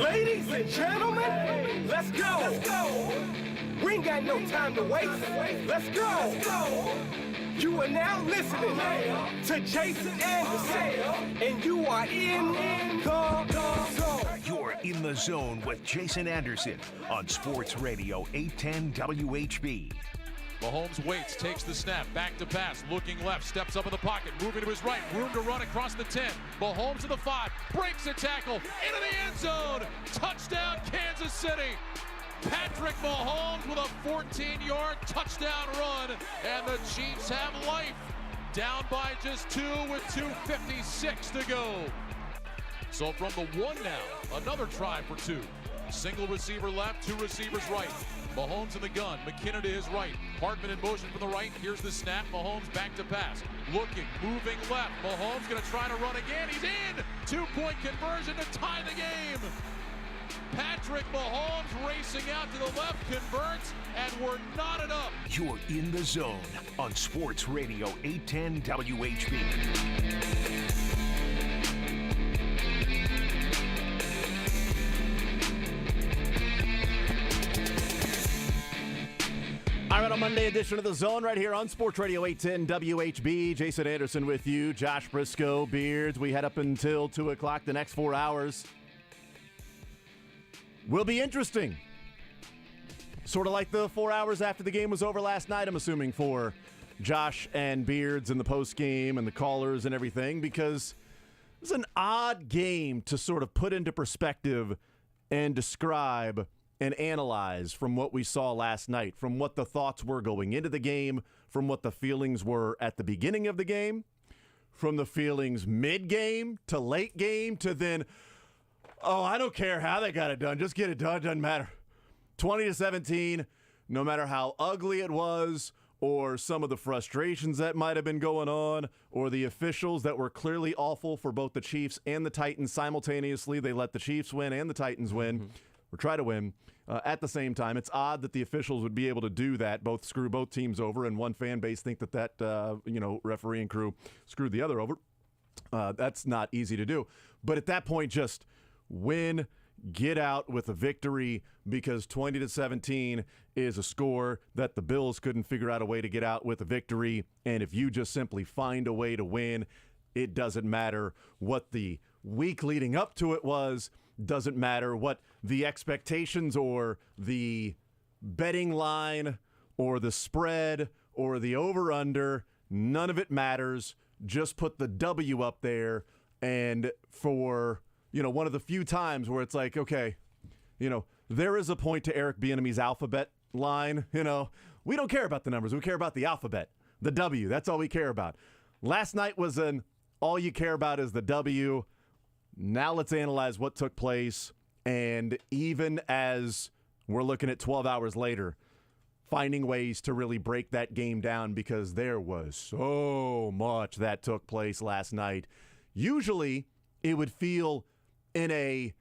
Ladies and gentlemen, let's go. We ain't got no time to waste. Let's go. You are now listening to Jason Anderson, and you are in the zone. You're in the zone with Jason Anderson on Sports Radio 810 WHB. Mahomes waits, takes the snap, back to pass, looking left, steps up in the pocket, moving to his right, room to run across the 10. Mahomes to the 5, breaks a tackle, into the end zone. Touchdown, Kansas City. Patrick Mahomes with a 14-yard touchdown run, and the Chiefs have life. Down by just 2 with 2:56 to go. So from the 1 now, another try for 2. Single receiver left, 2 receivers right. Mahomes in the gun, McKinnon to his right. Hartman in motion from the right. Here's the snap. Mahomes back to pass. Looking, moving left. Mahomes going to try to run again. He's in! 2-point conversion to tie the game. Patrick Mahomes racing out to the left, converts, and we're knotted up. You're in the zone on Sports Radio 810 WHB. All right, on Monday edition of The Zone right here on Sports Radio 810 WHB. Jason Anderson with you, Josh Brisco, Beards. We head up until 2 o'clock the next 4 hours. Will be interesting. Sort of like the 4 hours after the game was over last night, I'm assuming, for Josh and Beards and the postgame and the callers and everything, because it's an odd game to sort of put into perspective and describe and analyze from what we saw last night, from what the thoughts were going into the game, from what the feelings were at the beginning of the game, from the feelings mid-game to late game to then, oh, I don't care how they got it done. Just get it done. Doesn't matter. 20-17, no matter how ugly it was or some of the frustrations that might have been going on or the officials that were clearly awful for both the Chiefs and the Titans simultaneously. They let the Chiefs win and the Titans win. Or try to win at the same time. It's odd that the officials would be able to do that, both screw both teams over, and one fan base think that referee and crew screwed the other over. That's not easy to do. But at that point, just win, get out with a victory, because 20-17 is a score that the Bills couldn't figure out a way to get out with a victory. And if you just simply find a way to win, it doesn't matter what the week leading up to it was. Doesn't matter what the expectations or the betting line or the spread or the over-under. None of it matters. Just put the W up there. And for, one of the few times where it's like, okay, there is a point to Eric Bieniemy's alphabet line. We don't care about the numbers. We care about the alphabet, the W. That's all we care about. Last night was an all you care about is the W. Now let's analyze what took place, and even as we're looking at 12 hours later, finding ways to really break that game down, because there was so much that took place last night. Usually, it would feel in a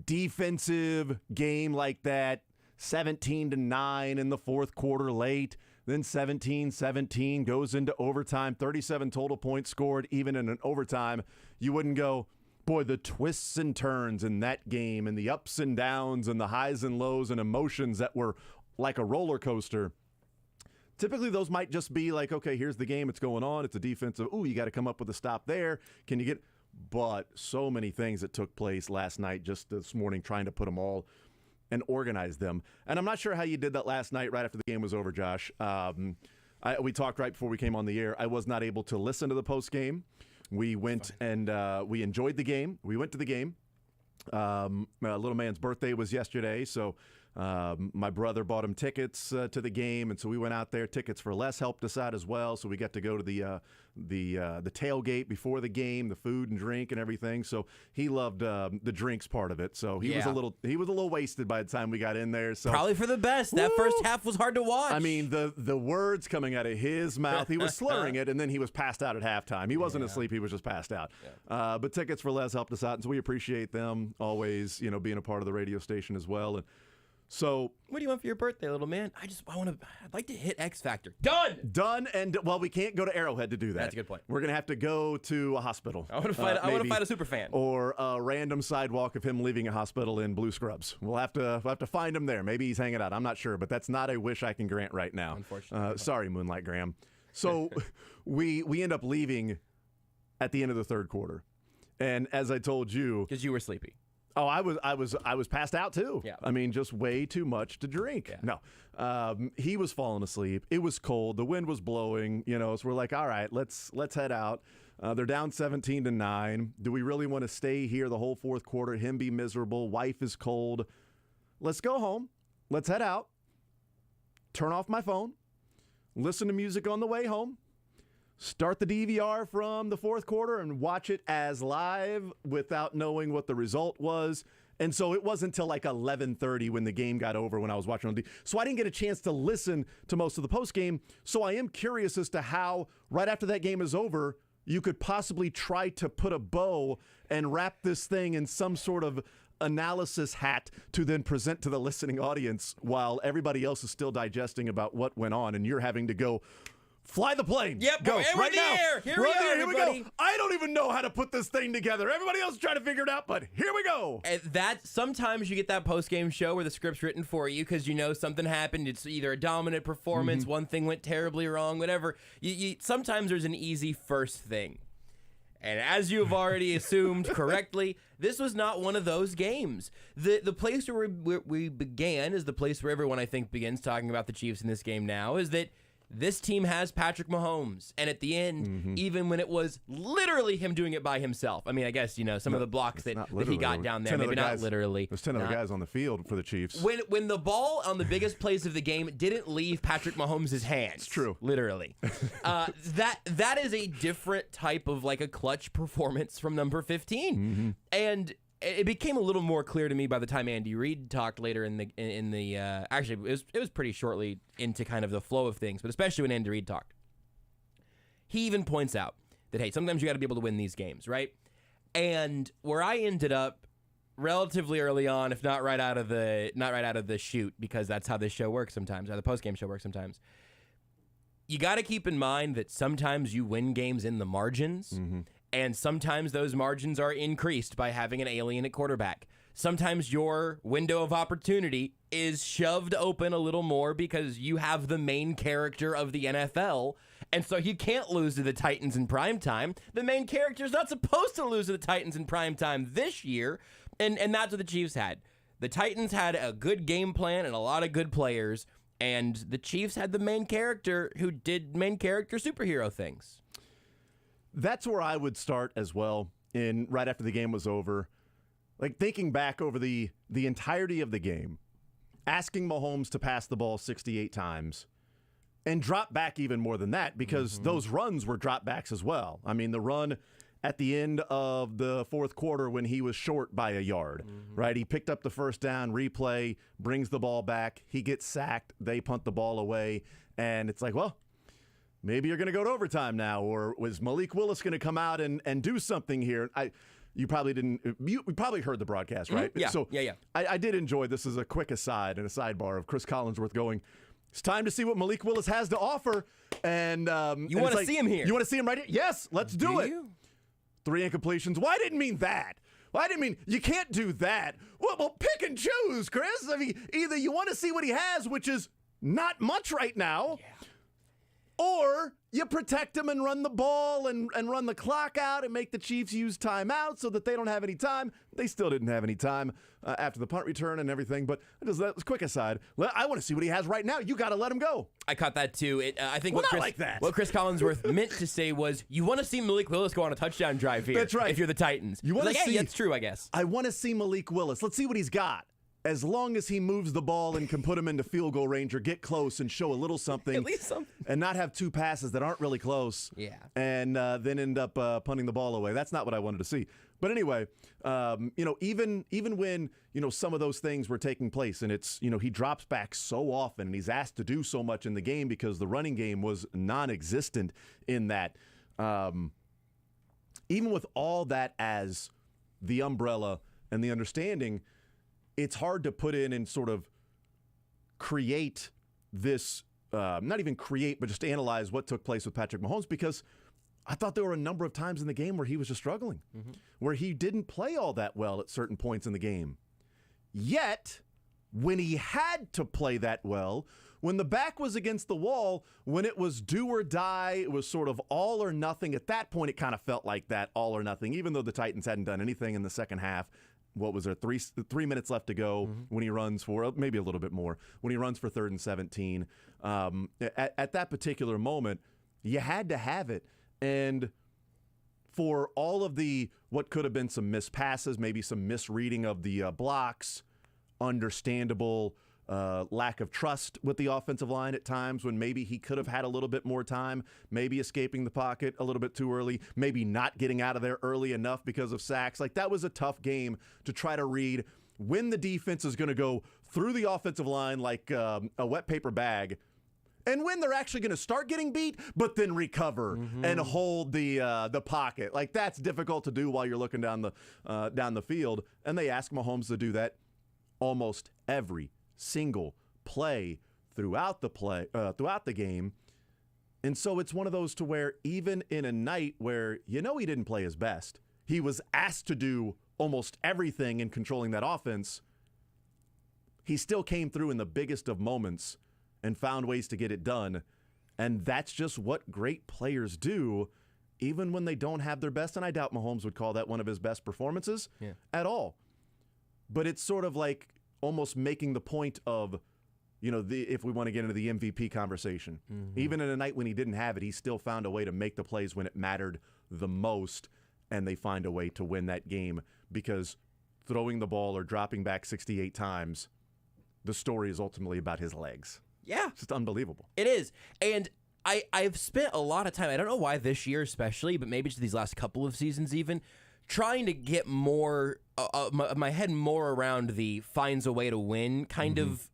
defensive game like that, 17-9 in the fourth quarter late, then 17-17 goes into overtime, 37 total points scored even in an overtime. You wouldn't go, boy, the twists and turns in that game and the ups and downs and the highs and lows and emotions that were like a roller coaster. Typically, those might just be like, okay, here's the game. It's going on. It's a defensive. Ooh, you got to come up with a stop there. Can you get? But so many things that took place last night, just this morning, trying to put them all and organize them. And I'm not sure how you did that last night right after the game was over, Josh. We talked right before we came on the air. I was not able to listen to the post game. We went and we enjoyed the game. We went to the game. Little man's birthday was yesterday, so my brother bought him tickets to the game, and so we went out there. Tickets for Less helped us out as well, so we got to go to the tailgate before the game, the food and drink and everything. So he loved the drinks part of it. So he was a little wasted by the time we got in there. So probably for the best. That first half was hard to watch. I mean, the words coming out of his mouth, he was slurring it, and then he was passed out at halftime. He wasn't asleep; he was just passed out. Yeah. But Tickets for Less helped us out, and so we appreciate them always, being a part of the radio station as well. And So What do you want for your birthday, little man? I'd like to hit X Factor. Done. And well, we can't go to Arrowhead to do that. That's a good point. We're gonna have to go to a hospital. I want to fight. I want to fight a super fan. Or a random sidewalk of him leaving a hospital in blue scrubs. We'll have to find him there. Maybe he's hanging out. I'm not sure, but that's not a wish I can grant right now. Unfortunately. Sorry, Moonlight Graham. So we end up leaving at the end of the third quarter, and as I told you, Because you were sleepy. oh, I was passed out too. Yeah. I mean, just way too much to drink. Yeah. No, he was falling asleep. It was cold. The wind was blowing. So we're like, all right, let's head out. They're down 17-9. Do we really want to stay here the whole fourth quarter? Him be miserable. Wife is cold. Let's go home. Let's head out. Turn off my phone. Listen to music on the way home. Start the DVR from the fourth quarter and watch it as live without knowing what the result was. And so it wasn't until like 11:30 when the game got over when I was watching on TV. So I didn't get a chance to listen to most of the postgame. So I am curious as to how, right after that game is over, you could possibly try to put a bow and wrap this thing in some sort of analysis hat to then present to the listening audience while everybody else is still digesting about what went on and you're having to go fly the plane. Yep, go we're right in the now. air. Here We're we in the are, air. Here we everybody. go. I don't even know how to put this thing together. Everybody else is trying to figure it out, but here we go. And that sometimes you get that post game show where the script's written for you because you know something happened. It's either a dominant performance, one thing went terribly wrong, whatever. Sometimes there's an easy first thing. And as you have already assumed correctly, this was not one of those games. The place where we began is the place where everyone, I think, begins talking about the Chiefs in this game now, is that this team has Patrick Mahomes. And at the end, even when it was literally him doing it by himself, I mean, I guess, some of the blocks that he got down there, maybe not literally. There's 10 other guys on the field for the Chiefs. When the ball on the biggest plays of the game didn't leave Patrick Mahomes' hands. It's true. Literally. That is a different type of like a clutch performance from number 15. And it became a little more clear to me by the time Andy Reid talked later in the actually it was pretty shortly into kind of the flow of things, but especially when Andy Reid talked. He even points out that, hey, sometimes you got to be able to win these games, right? And where I ended up relatively early on, if not right out of the chute, because that's how this show works sometimes, how the postgame show works sometimes. You got to keep in mind that sometimes you win games in the margins, and sometimes those margins are increased by having an alien at quarterback. Sometimes your window of opportunity is shoved open a little more because you have the main character of the NFL, and so you can't lose to the Titans in primetime. The main character is not supposed to lose to the Titans in primetime this year, and that's what the Chiefs had. The Titans had a good game plan and a lot of good players, and the Chiefs had the main character who did main character superhero things. That's where I would start as well. Right after the game was over, like thinking back over the entirety of the game, asking Mahomes to pass the ball 68 times and drop back even more than that because those runs were drop backs as well. I mean, the run at the end of the fourth quarter when he was short by a yard, right? He picked up the first down, replay, brings the ball back. He gets sacked. They punt the ball away. And it's like, well, maybe you're going to go to overtime now. Or was Malik Willis going to come out and do something here? You probably didn't. You probably heard the broadcast, right? Yeah. So yeah. I did enjoy this as a quick aside and a sidebar of Chris Collinsworth going, it's time to see what Malik Willis has to offer. And you want to see him here? You want to see him right here? Yes, let's do it. You? 3 incompletions. Well, I didn't mean that. Well, I didn't mean you can't do that. Well, pick and choose, Chris. I mean, either you want to see what he has, which is not much right now, or you protect him and run the ball and run the clock out and make the Chiefs use timeout so that they don't have any time. They still didn't have any time after the punt return and everything. But that was a quick aside. I want to see what he has right now. You got to let him go. I caught that too. I think Well, not like that. what Chris Collinsworth meant to say was, you want to see Malik Willis go on a touchdown drive here. That's right. If you're the Titans. You want to see? Hey, that's true, I guess. I want to see Malik Willis. Let's see what he's got. As long as he moves the ball and can put him into field goal range or get close and show a little something. At least something. And not have two passes that aren't really close. Yeah. And then end up punting the ball away. That's not what I wanted to see. But anyway, even when, some of those things were taking place and it's, he drops back so often and he's asked to do so much in the game because the running game was non-existent in that. Even with all that as the umbrella and the understanding, it's hard to put in and sort of create this, not even create, but just analyze what took place with Patrick Mahomes, because I thought there were a number of times in the game where he was just struggling, where he didn't play all that well at certain points in the game. Yet, when he had to play that well, when the back was against the wall, when it was do or die, it was sort of all or nothing. At that point, it kind of felt like that, all or nothing, even though the Titans hadn't done anything in the second half. What was there, 3 minutes left to go when he runs for, maybe a little bit more, when he runs for 3rd and 17. At that particular moment, you had to have it. And for all of the, what could have been some missed passes, maybe some misreading of the blocks, understandable lack of trust with the offensive line at times when maybe he could have had a little bit more time, maybe escaping the pocket a little bit too early, maybe not getting out of there early enough because of sacks. Like, that was a tough game to try to read when the defense is going to go through the offensive line like a wet paper bag, and when they're actually going to start getting beat, but then recover and hold the pocket. Like, that's difficult to do while you're looking down the field. And they ask Mahomes to do that almost every single play throughout the game. And so it's one of those to where even in a night where he didn't play his best, he was asked to do almost everything in controlling that offense, he still came through in the biggest of moments and found ways to get it done. And that's just what great players do, even when they don't have their best. And I doubt Mahomes would call that one of his best performances at all. But it's sort of like almost making the point of, if we want to get into the MVP conversation, even in a night when he didn't have it, he still found a way to make the plays when it mattered the most, and they find a way to win that game, because throwing the ball or dropping back 68 times, the story is ultimately about his legs. Yeah. It's just unbelievable. It is. And I've spent a lot of time, I don't know why this year especially, but maybe just these last couple of seasons even, trying to get more my head more around the finds a way to win kind of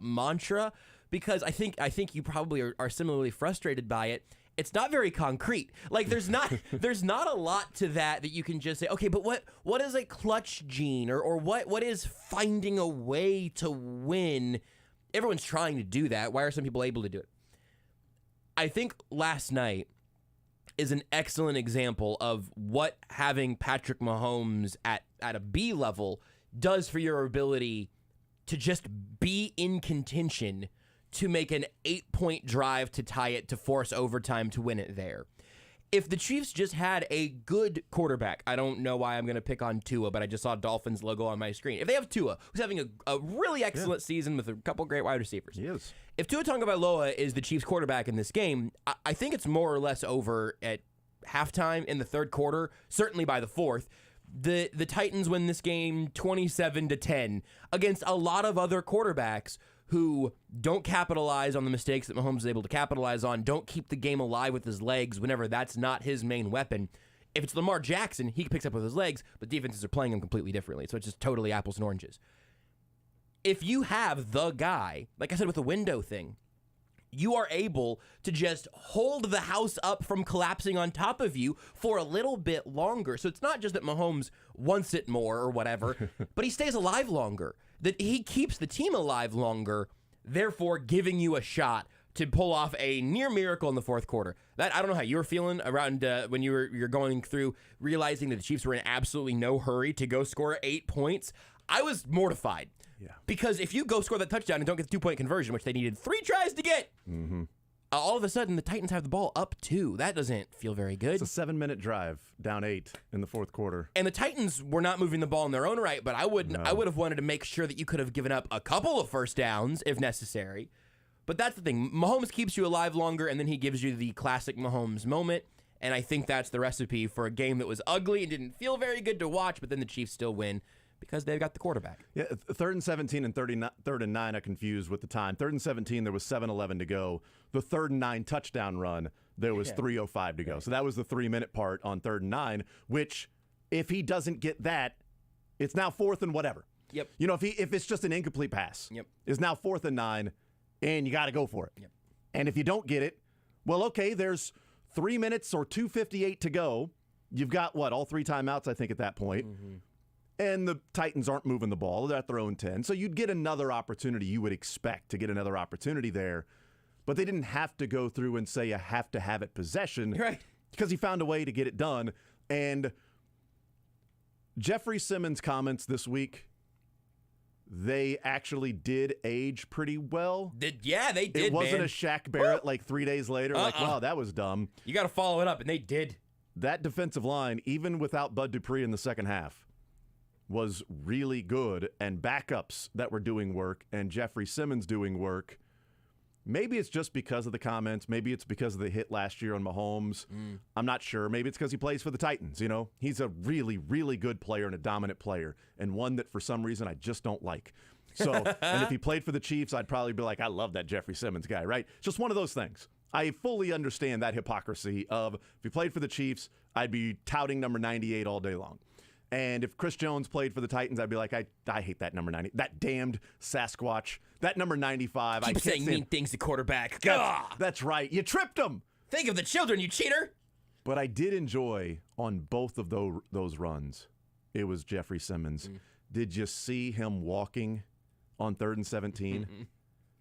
mantra, because I think you probably are similarly frustrated by it. It's not very concrete. Like, there's not a lot to that you can just say, okay, but what is a clutch gene, or what is finding a way to win? Everyone's trying to do that. Why are some people able to do it? I think last night is an excellent example of what having Patrick Mahomes at a B level does for your ability to just be in contention to make an 8-point drive to tie it, to force overtime to win it there. If the Chiefs just had a good quarterback, I don't know why I'm going to pick on Tua, but I just saw Dolphins logo on my screen. If they have Tua, who's having a really excellent season with a couple great wide receivers. He is. If Tua Tagovailoa is the Chiefs quarterback in this game, I think it's more or less over at halftime in the third quarter, certainly by the fourth. The Titans win this game 27-10 against a lot of other quarterbacks who don't capitalize on the mistakes that Mahomes is able to capitalize on, don't keep the game alive with his legs whenever that's not his main weapon. If it's Lamar Jackson, he picks up with his legs, but defenses are playing him completely differently, so it's just totally apples and oranges. If you have the guy, like I said with the window thing, you are able to just hold the house up from collapsing on top of you for a little bit longer. So it's not just that Mahomes wants it more or whatever, but he stays alive longer. That he keeps the team alive longer, therefore giving you a shot to pull off a near miracle in the fourth quarter. That, I don't know how you were feeling around when you're going through realizing that the Chiefs were in absolutely no hurry to go score 8 points. I was mortified. Yeah. Because if you go score that touchdown and don't get the 2-point conversion, which they needed 3 tries to get, all of a sudden the Titans have the ball up 2. That doesn't feel very good. It's a 7-minute drive, down 8 in the fourth quarter. And the Titans were not moving the ball in their own right, but I would have wanted to make sure that you could have given up a couple of first downs if necessary. But that's the thing. Mahomes keeps you alive longer, and then he gives you the classic Mahomes moment. And I think that's the recipe for a game that was ugly and didn't feel very good to watch, but then the Chiefs still win because they've got the quarterback. Yeah, 3rd and 17 and 3rd and 9 I confused with the time. 3rd and 17, there was 7:11 to go. The 3rd and 9 touchdown run, there was 3:05 to go. So that was the 3-minute part on 3rd and 9, which if he doesn't get that, it's now 4th and whatever. Yep. You know, if it's just an incomplete pass, it's now 4th and 9, and you got to go for it. Yep. And if you don't get it, well, okay, there's 3 minutes or 2:58 to go. You've got, all 3 timeouts, I think, at that point. And the Titans aren't moving the ball. They're at their own 10. So you'd get another opportunity. You would expect to get another opportunity there. But they didn't have to go through and say, you have to have it possession. Right. Because he found a way to get it done. And Jeffrey Simmons' comments this week, they actually did age pretty well. They did, It wasn't man. a Shaq Barrett like 3 days later, like, wow, that was dumb. You got to follow it up, and they did. That defensive line, even without Bud Dupree in the second half, was really good, and backups that were doing work, and Jeffrey Simmons doing work. Maybe it's just because of the comments. Maybe it's because of the hit last year on Mahomes. I'm not sure. Maybe it's because he plays for the Titans, you know? He's a really, really good player and a dominant player, and one that for some reason I just don't like. So, and if he played for the Chiefs, I'd probably be like, I love that Jeffrey Simmons guy, right? Just one of those things. I fully understand that hypocrisy of if he played for the Chiefs, I'd be touting number 98 all day long. And if Chris Jones played for the Titans, I'd be like, I hate that number 90. That damned Sasquatch. That number 95. Keep saying mean things to quarterback. That's right. You tripped him. Think of the children, you cheater. But I did enjoy on both of those runs. It was Jeffrey Simmons. Did you see him walking on 3rd and 17?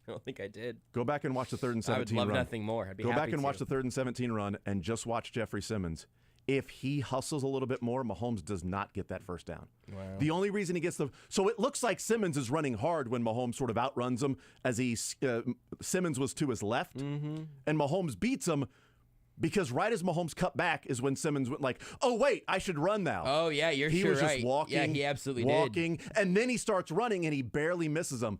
I don't think I did. Go back and watch the 3rd and 17 I would love run. nothing more. I'd be Go happy back and to. watch the 3rd and 17 run and just watch Jeffrey Simmons. If he hustles a little bit more, Mahomes does not get that first down. Wow. The only reason he gets so it looks like Simmons is running hard when Mahomes sort of outruns him as Simmons was to his left, and Mahomes beats him because right as Mahomes cut back is when Simmons went like, oh wait, I should run now. Oh yeah, he sure was just right. walking. Yeah, he absolutely walking, and then he starts running and he barely misses him.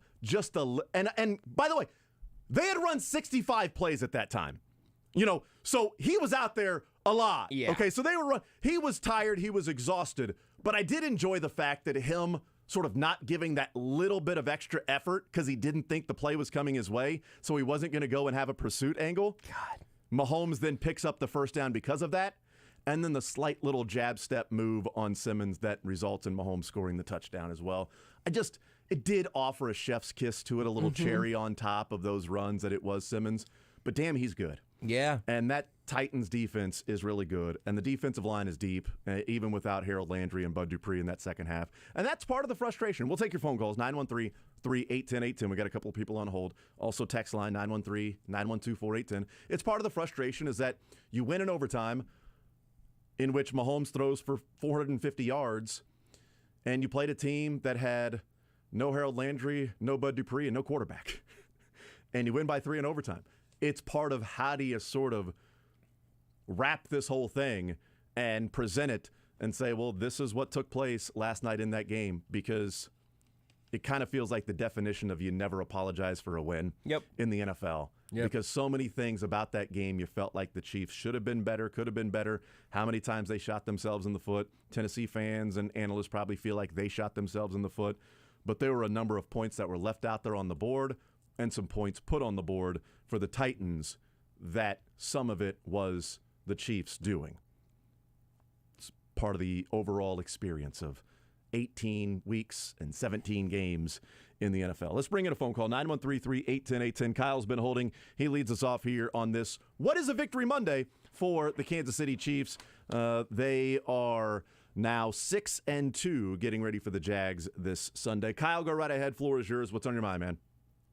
And by the way, they had run 65 plays at that time. You know, so he was out there a lot. Yeah. Okay, so he was tired, he was exhausted, but I did enjoy the fact that him sort of not giving that little bit of extra effort because he didn't think the play was coming his way, so he wasn't going to go and have a pursuit angle. God. Mahomes then picks up the first down because of that, and then the slight little jab step move on Simmons that results in Mahomes scoring the touchdown as well. It did offer a chef's kiss to it, a little cherry on top of those runs that it was Simmons, but damn, he's good. Yeah. And that Titans defense is really good, and the defensive line is deep, even without Harold Landry and Bud Dupree in that second half. And that's part of the frustration. We'll take your phone calls, 913-381-0810. We got a couple of people on hold. Also text line, 913-912-4810. It's part of the frustration is that you win in overtime in which Mahomes throws for 450 yards, and you played a team that had no Harold Landry, no Bud Dupree, and no quarterback. And you win by 3 in overtime. It's part of how do you sort of wrap this whole thing and present it and say, well, this is what took place last night in that game, because it kind of feels like the definition of you never apologize for a win in the NFL. Because so many things about that game, you felt like the Chiefs should have been better, could have been better. How many times they shot themselves in the foot. Tennessee fans and analysts probably feel like they shot themselves in the foot. But there were a number of points that were left out there on the board and some points put on the board for the Titans that some of it was the Chiefs doing. It's part of the overall experience of 18 weeks and 17 games in the NFL. Let's bring in a phone call, 913-381-0810. Kyle's been holding. He leads us off here on this What is a Victory Monday for the Kansas City Chiefs. They are now 6-2, getting ready for the Jags this Sunday. Kyle, go right ahead. Floor is yours. What's on your mind, man?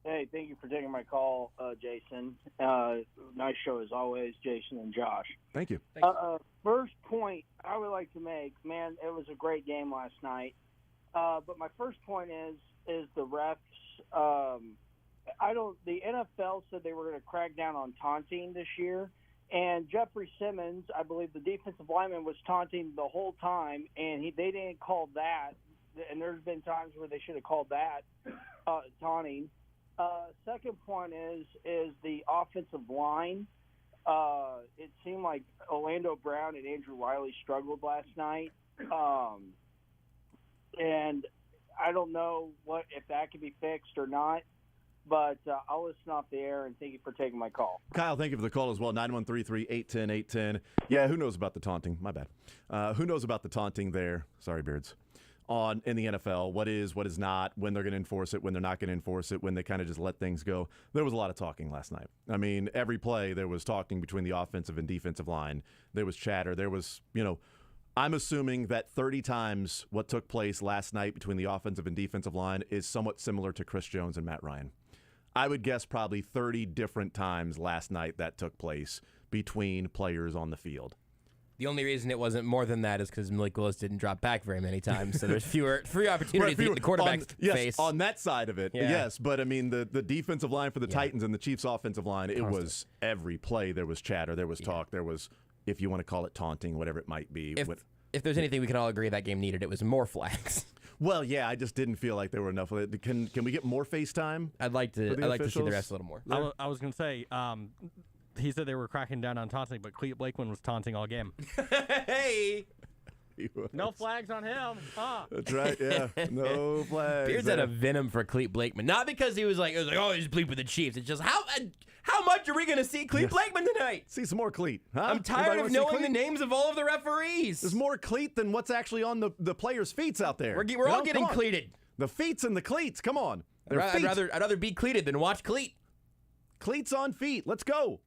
Hey, thank you for taking my call, Jason. Nice show as always, Jason and Josh. Thank you. First point I would like to make, man, it was a great game last night. But my first point is the refs. The NFL said they were going to crack down on taunting this year, and Jeffrey Simmons, I believe the defensive lineman, was taunting the whole time, and they didn't call that. And there's been times where they should have called that taunting. Second point is the offensive line. It seemed like Orlando Brown and Andrew Wiley struggled last night. And I don't know if that can be fixed or not, but I'll listen off the air, and thank you for taking my call. Kyle, thank you for the call as well, 913-381-0810. Yeah, who knows about the taunting? My bad. Who knows about the taunting there? Sorry, Beards. In the NFL, what is not, when they're going to enforce it, when they're not going to enforce it, when they kind of just let things go. There was a lot of talking last night. I mean, every play there was talking between the offensive and defensive line. There was chatter. There was, I'm assuming that 30 times what took place last night between the offensive and defensive line is somewhat similar to Chris Jones and Matt Ryan. I would guess probably 30 different times last night that took place between players on the field. The only reason it wasn't more than that is because Malik Willis didn't drop back very many times, so there's free opportunities to hit the quarterback's face. On that side of it, yes. But, I mean, the defensive line for the Titans and the Chiefs' offensive line, it was every play. There was chatter, there was talk, there was, if you want to call it taunting, whatever it might be. If there's anything we can all agree that game needed, it was more flags. Well, yeah, I just didn't feel like there were enough of it. Can we get more FaceTime? I'd like to see the rest a little more. I was going to say, he said they were cracking down on taunting, but Clete Blakeman was taunting all game. Hey! No flags on him. Huh? That's right, yeah. No flags. Beard's had a venom for Clete Blakeman. Not because he was like, oh, he's bleep with the Chiefs. It's just, how much are we going to see Clete Blakeman tonight? See some more Clete, huh? I'm tired of knowing the names of all of the referees. There's more Clete than what's actually on the players' feet out there. We're all getting cleated. The feets and the cleats, come on. I'd rather be cleated than watch cleat. Cleats on feet, let's go.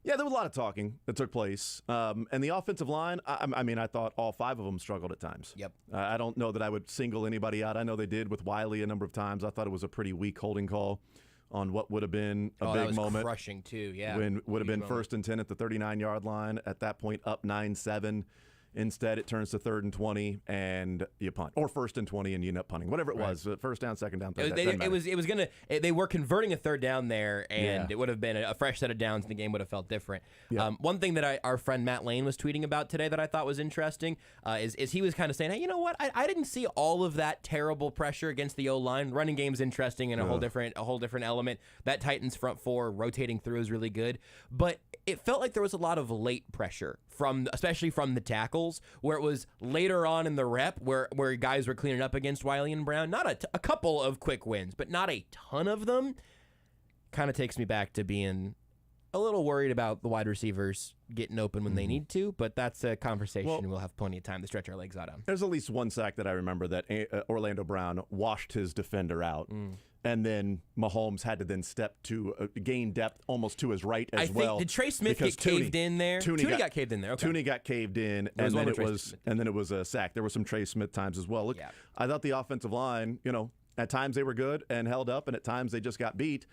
Yeah, there was a lot of talking that took place. And the offensive line, I thought all 5 of them struggled at times. Yep. I don't know that I would single anybody out. I know they did with Wiley a number of times. I thought it was a pretty weak holding call on what would have been a big moment. Crushing, too, yeah. When would have been 1st and 10 at the 39-yard line. At that point, up 9-7. Instead, it turns to 3rd and 20, and you punt, or 1st and 20, and you end up punting. Whatever it was, first down, second down, third down. They were converting a 3rd down there, and it would have been a fresh set of downs, and the game would have felt different. Yeah. One thing that our friend Matt Lane was tweeting about today that I thought was interesting is he was kind of saying, hey, you know what? I didn't see all of that terrible pressure against the O-line. Running game's interesting and a whole different element. That Titans front 4 rotating through is really good, but it felt like there was a lot of late pressure especially from the tackles, where it was later on in the rep where guys were cleaning up against Wiley and Brown. Not a couple of quick wins, but not a ton of them. Kind of takes me back to being a little worried about the wide receivers getting open when they need to, but that's a conversation we'll have plenty of time to stretch our legs out on. There's at least one sack that I remember that Orlando Brown washed his defender out. And then Mahomes had to then step to gain depth almost to his right as well. Did Trey Smith get caved in there? Tooney got caved in there. Okay. Tooney got caved in, and then it was a sack. There were some Trey Smith times as well. Look, I thought the offensive line, at times they were good and held up, and at times they just got beat.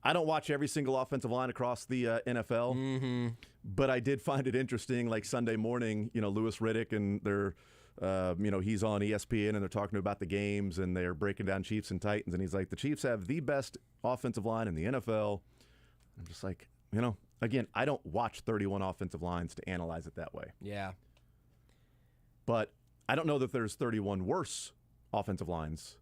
I don't watch every single offensive line across the NFL, but I did find it interesting. Like Sunday morning, Louis Riddick and their. He's on ESPN and they're talking about the games and they're breaking down Chiefs and Titans. And he's like, the Chiefs have the best offensive line in the NFL. I'm just like, again, I don't watch 31 offensive lines to analyze it that way. Yeah. But I don't know that there's 31 worse offensive lines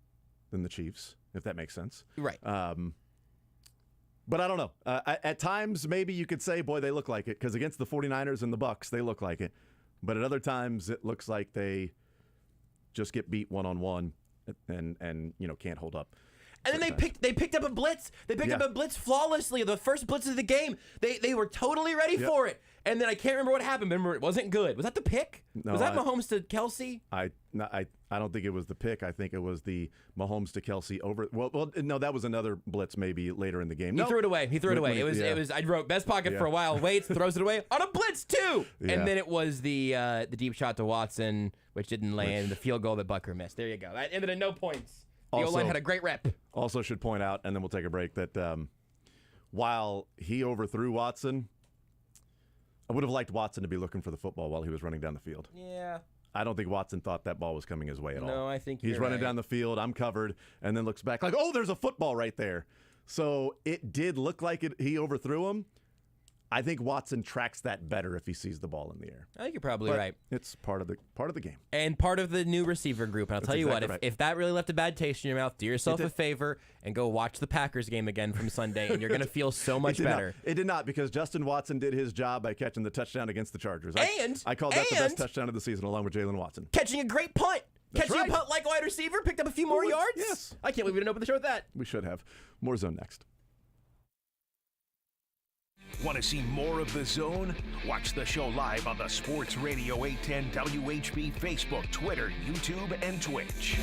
than the Chiefs, if that makes sense. Right. But I don't know. At times, maybe you could say, boy, they look like it. Because against the 49ers and the Bucs, they look like it. But at other times, it looks like they just get beat one-on-one and can't hold up. And then they picked up a blitz. They picked up a blitz flawlessly. The first blitz of the game. They were totally ready for it. And then I can't remember what happened. Remember, it wasn't good. Was that the pick? No, was that Mahomes to Kelsey? I don't think it was the pick. I think it was the Mahomes to Kelsey over. Well, no, that was another blitz maybe later in the game. He threw it away. It was. I wrote best pocket for a while. Waits, throws it away on a blitz too. Yeah. And then it was the deep shot to Watson, which didn't land. The field goal that Bucker missed. There you go. That ended in no points. The O-line had a great rep. Also should point out, and then we'll take a break, that while he overthrew Watson, I would have liked Watson to be looking for the football while he was running down the field. Yeah. I don't think Watson thought that ball was coming his way at all. No, I think he's running down the field. I'm covered, and then looks back like, oh, there's a football right there. So it did look like he overthrew him. I think Watson tracks that better if he sees the ball in the air. I think you're probably right. It's part of the game. And part of the new receiver group. And I'll tell you what, if that really left a bad taste in your mouth, do yourself a favor and go watch the Packers game again from Sunday, and you're going to feel so much better. It did not, because Justin Watson did his job by catching the touchdown against the Chargers. I called that the best touchdown of the season, along with Jalen Watson. Catching a great punt. Catching a punt like wide receiver, picked up a few more yards. Yes. I can't believe we didn't open the show with that. We should have. More Zone next. Want to see more of The Zone? Watch the show live on the Sports Radio 810 WHB Facebook, Twitter, YouTube, and Twitch.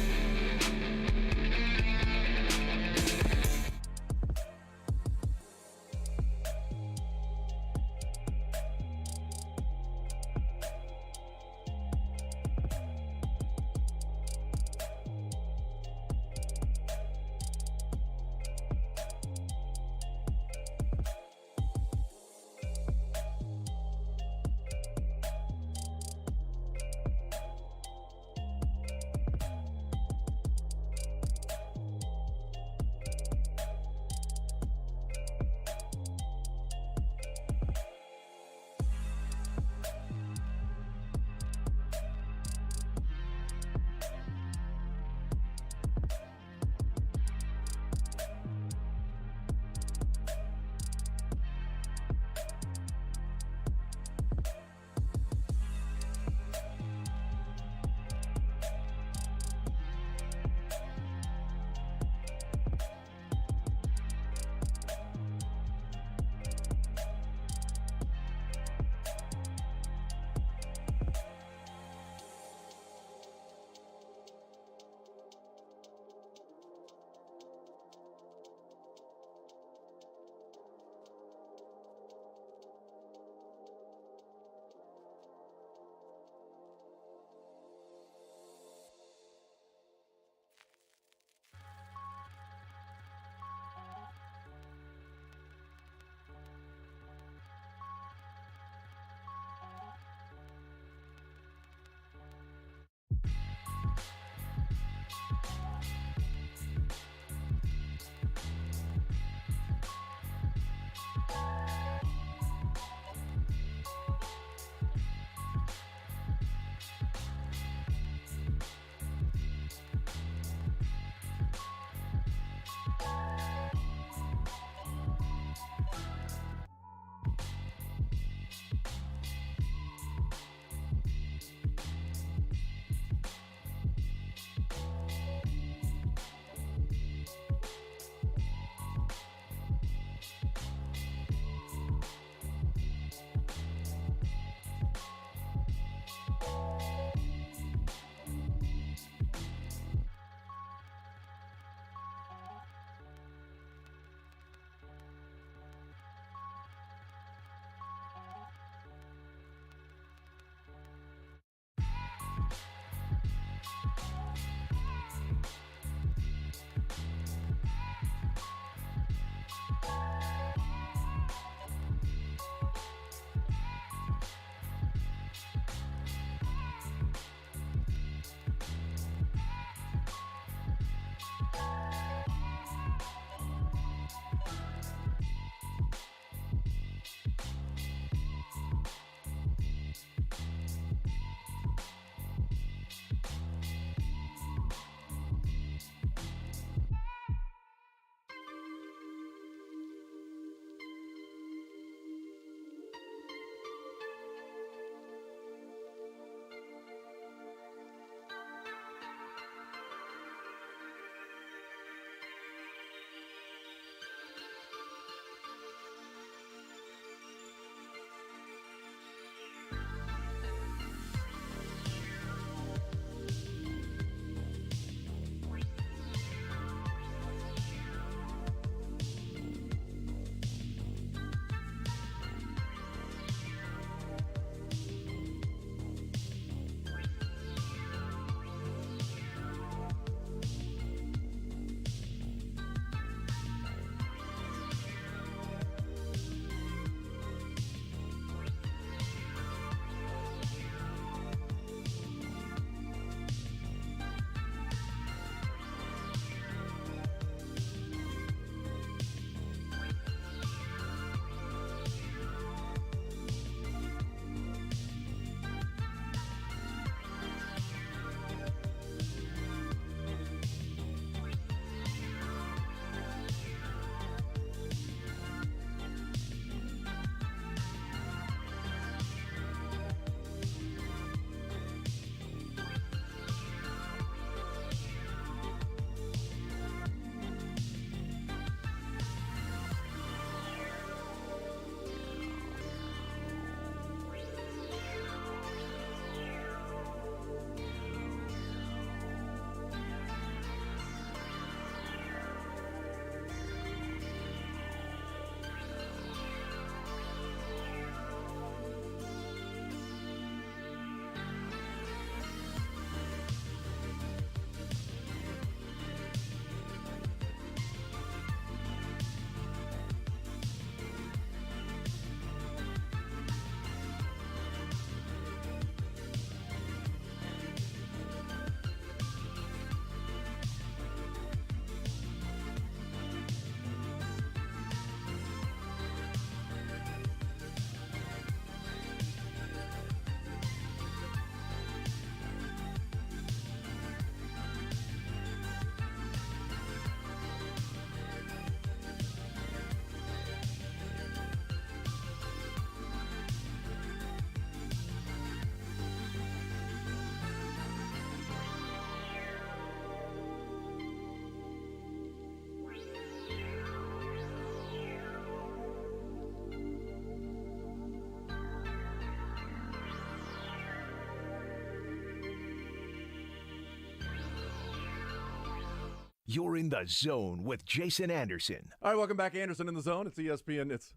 You're in the zone with Jason Anderson All right, welcome back. Anderson in the Zone. It's ESPN. It's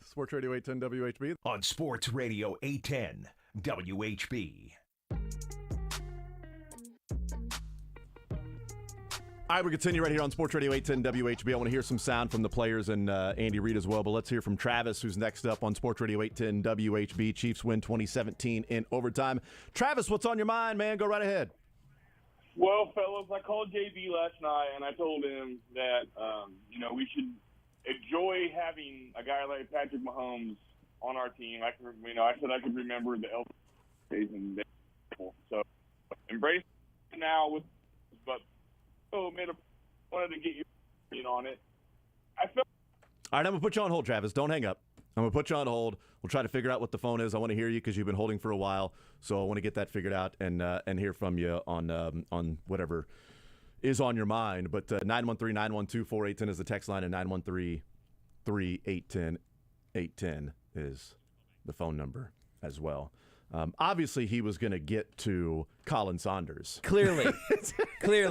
Sports Radio 810 WHB. on Sports Radio 810 WHB. All right, we continue right here on Sports Radio 810 WHB. I want to hear some sound from the players and Andy Reid as well, but let's hear from Travis, who's next up on Sports Radio 810 WHB. Chiefs win 2017 in overtime. Travis, what's on your mind, man? Go right ahead. Well, fellas, I called JB last night, and I told him that, we should enjoy having a guy like Patrick Mahomes on our team. I said I could remember the L days and so embrace it now but wanted to get your opinion on it. I felt. All right, I'm going to put you on hold, Travis. Don't hang up. I'm going to put you on hold. We'll try to figure out what the phone is. I want to hear you because you've been holding for a while, so I want to get that figured out and hear from you on whatever is on your mind. But 913-912-4810 is the text line, and 913-381-810 is the phone number as well. Obviously, he was going to get to Colin Saunders. Clearly,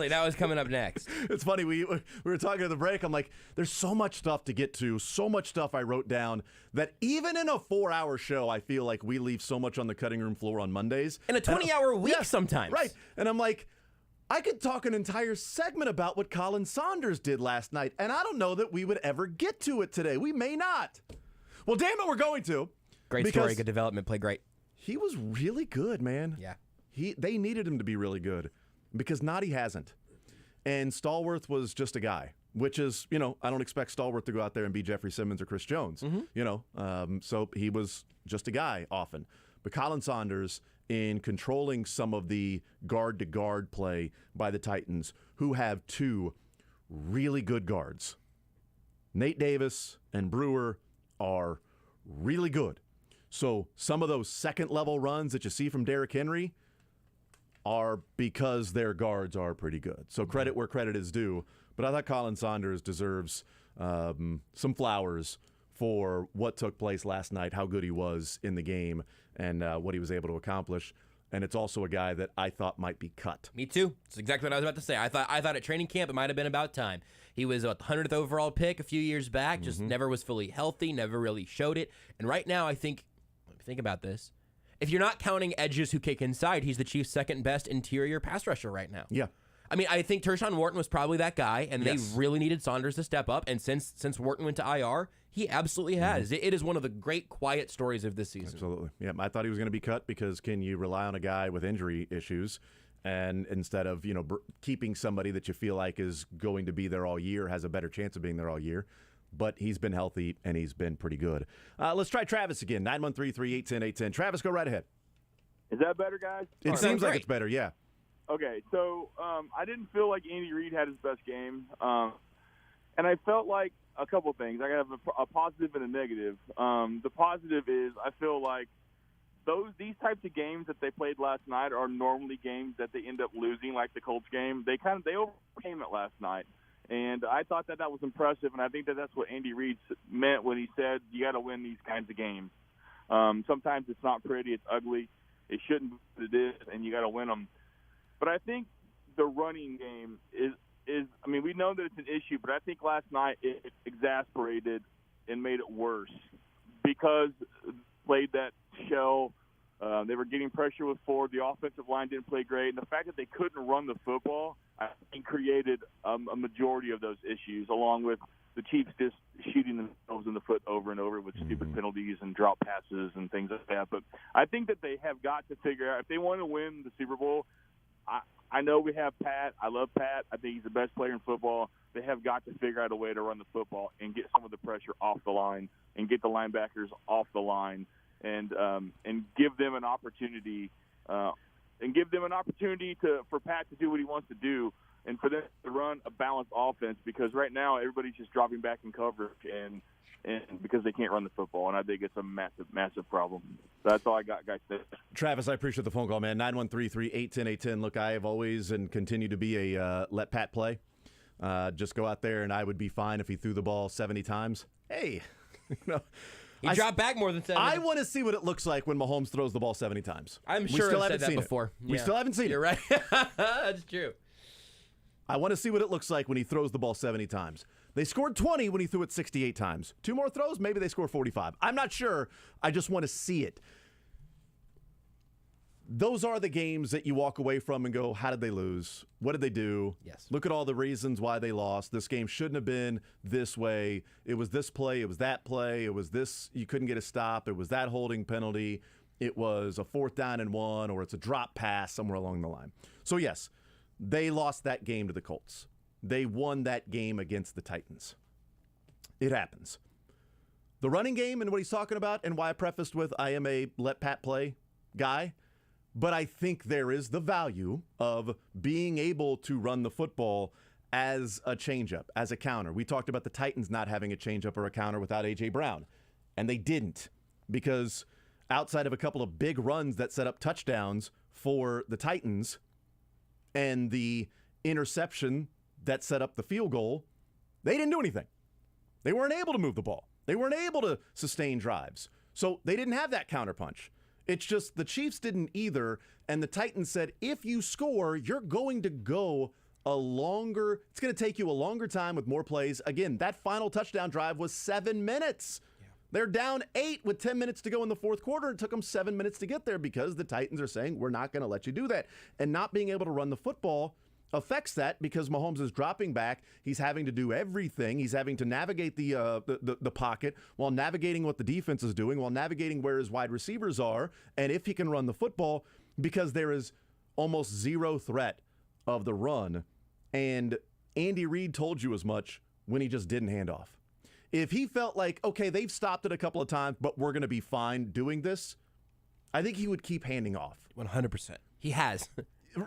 that was coming up next. It's funny, we were talking at the break. I'm like, there's so much stuff to get to, so much stuff I wrote down that even in a 4-hour show, I feel like we leave so much on the cutting room floor on Mondays. In a 20-hour week sometimes. Right. And I'm like, I could talk an entire segment about what Colin Saunders did last night, and I don't know that we would ever get to it today. We may not. Well, damn it, we're going to. Great story, good development, played great. He was really good, man. Yeah. They needed him to be really good because Noddy hasn't. And Stallworth was just a guy, which is, I don't expect Stallworth to go out there and be Jeffrey Simmons or Chris Jones, so he was just a guy often. But Colin Saunders, in controlling some of the guard-to-guard play by the Titans, who have two really good guards. Nate Davis and Brewer are really good. So some of those second-level runs that you see from Derrick Henry are because their guards are pretty good. So credit where credit is due. But I thought Colin Saunders deserves some flowers for what took place last night, how good he was in the game, and what he was able to accomplish. And it's also a guy that I thought might be cut. Me too. That's exactly what I was about to say. I thought at training camp it might have been about time. He was a 100th overall pick a few years back, just never was fully healthy, never really showed it. And right now I think about this. If you're not counting edges who kick inside, he's the Chiefs' second best interior pass rusher right now. Yeah. I mean, I think Tershawn Wharton was probably that guy, and Yes. they really needed Saunders to step up. And since Wharton went to IR, he absolutely has. It is one of the great quiet stories of this season. Absolutely. Yeah, I thought he was going to be cut because can you rely on a guy with injury issues and instead of, keeping somebody that you feel like is going to be there all year, has a better chance of being there all year. But he's been healthy, and he's been pretty good. Let's try Travis again, 913-381-810. Travis, go right ahead. Is that better, guys? It seems like it's better, yeah. Okay, so I didn't feel like Andy Reid had his best game, and I felt like a couple things. I have a positive and a negative. The positive is I feel like these types of games that they played last night are normally games that they end up losing, like the Colts game. They overcame it last night. And I thought that was impressive, and I think that that's what Andy Reid meant when he said you got to win these kinds of games. Sometimes it's not pretty, it's ugly. It shouldn't be what it is, and you got to win them. But I think the running game is we know that it's an issue, but I think last night it exasperated and made it worse because they played that shell. They were getting pressure with Ford. The offensive line didn't play great. And the fact that they couldn't run the football, I think, created a majority of those issues, along with the Chiefs just shooting themselves in the foot over and over with stupid penalties and drop passes and things like that. But I think that they have got to figure out, if they want to win the Super Bowl, I know we have Pat. I love Pat. I think he's the best player in football. They have got to figure out a way to run the football and get some of the pressure off the line and get the linebackers off the line. And give them an opportunity, for Pat to do what he wants to do, and for them to run a balanced offense. Because right now everybody's just dropping back in coverage, and because they can't run the football, and I think it's a massive problem. That's all I got, guys. Travis, I appreciate the phone call, man. 913-381-810. Look, I have always and continue to be a let Pat play. Just go out there, and I would be fine if he threw the ball 70 times. Hey, He dropped back more than 70. I want to see what it looks like when Mahomes throws the ball 70 times. I'm sure I've said that seen before. We still haven't seen You're it. right. That's true. I want to see what it looks like when he throws the ball 70 times. They scored 20 when he threw it 68 times. 2 more throws, maybe they score 45. I'm not sure. I just want to see it. Those are the games that you walk away from and go, how did they lose? What did they do? Yes. Look at all the reasons why they lost. This game shouldn't have been this way. It was this play. It was that play. It was this. You couldn't get a stop. It was that holding penalty. It was a 4th down and 1, or it's a drop pass somewhere along the line. So, yes, they lost that game to the Colts. They won that game against the Titans. It happens. The running game and what he's talking about, and why I prefaced with I am a let Pat play guy, but I think there is the value of being able to run the football as a changeup, as a counter. We talked about the Titans not having a changeup or a counter without A.J. Brown, and they didn't, because outside of a couple of big runs that set up touchdowns for the Titans and the interception that set up the field goal, they didn't do anything. They weren't able to move the ball. They weren't able to sustain drives. So they didn't have that counterpunch. It's just the Chiefs didn't either, and the Titans said, if you score, you're going to go it's going to take you a longer time with more plays. Again, that final touchdown drive was 7 minutes. Yeah. They're down 8 with 10 minutes to go in the fourth quarter. It took them 7 minutes to get there because the Titans are saying, we're not going to let you do that. And not being able to run the football affects that because Mahomes is dropping back. He's having to do everything. He's having to navigate the pocket while navigating what the defense is doing, while navigating where his wide receivers are, and if he can run the football, because there is almost zero threat of the run. And Andy Reid told you as much when he just didn't hand off. If he felt like, okay, they've stopped it a couple of times, but we're going to be fine doing this, I think he would keep handing off. 100%. He has.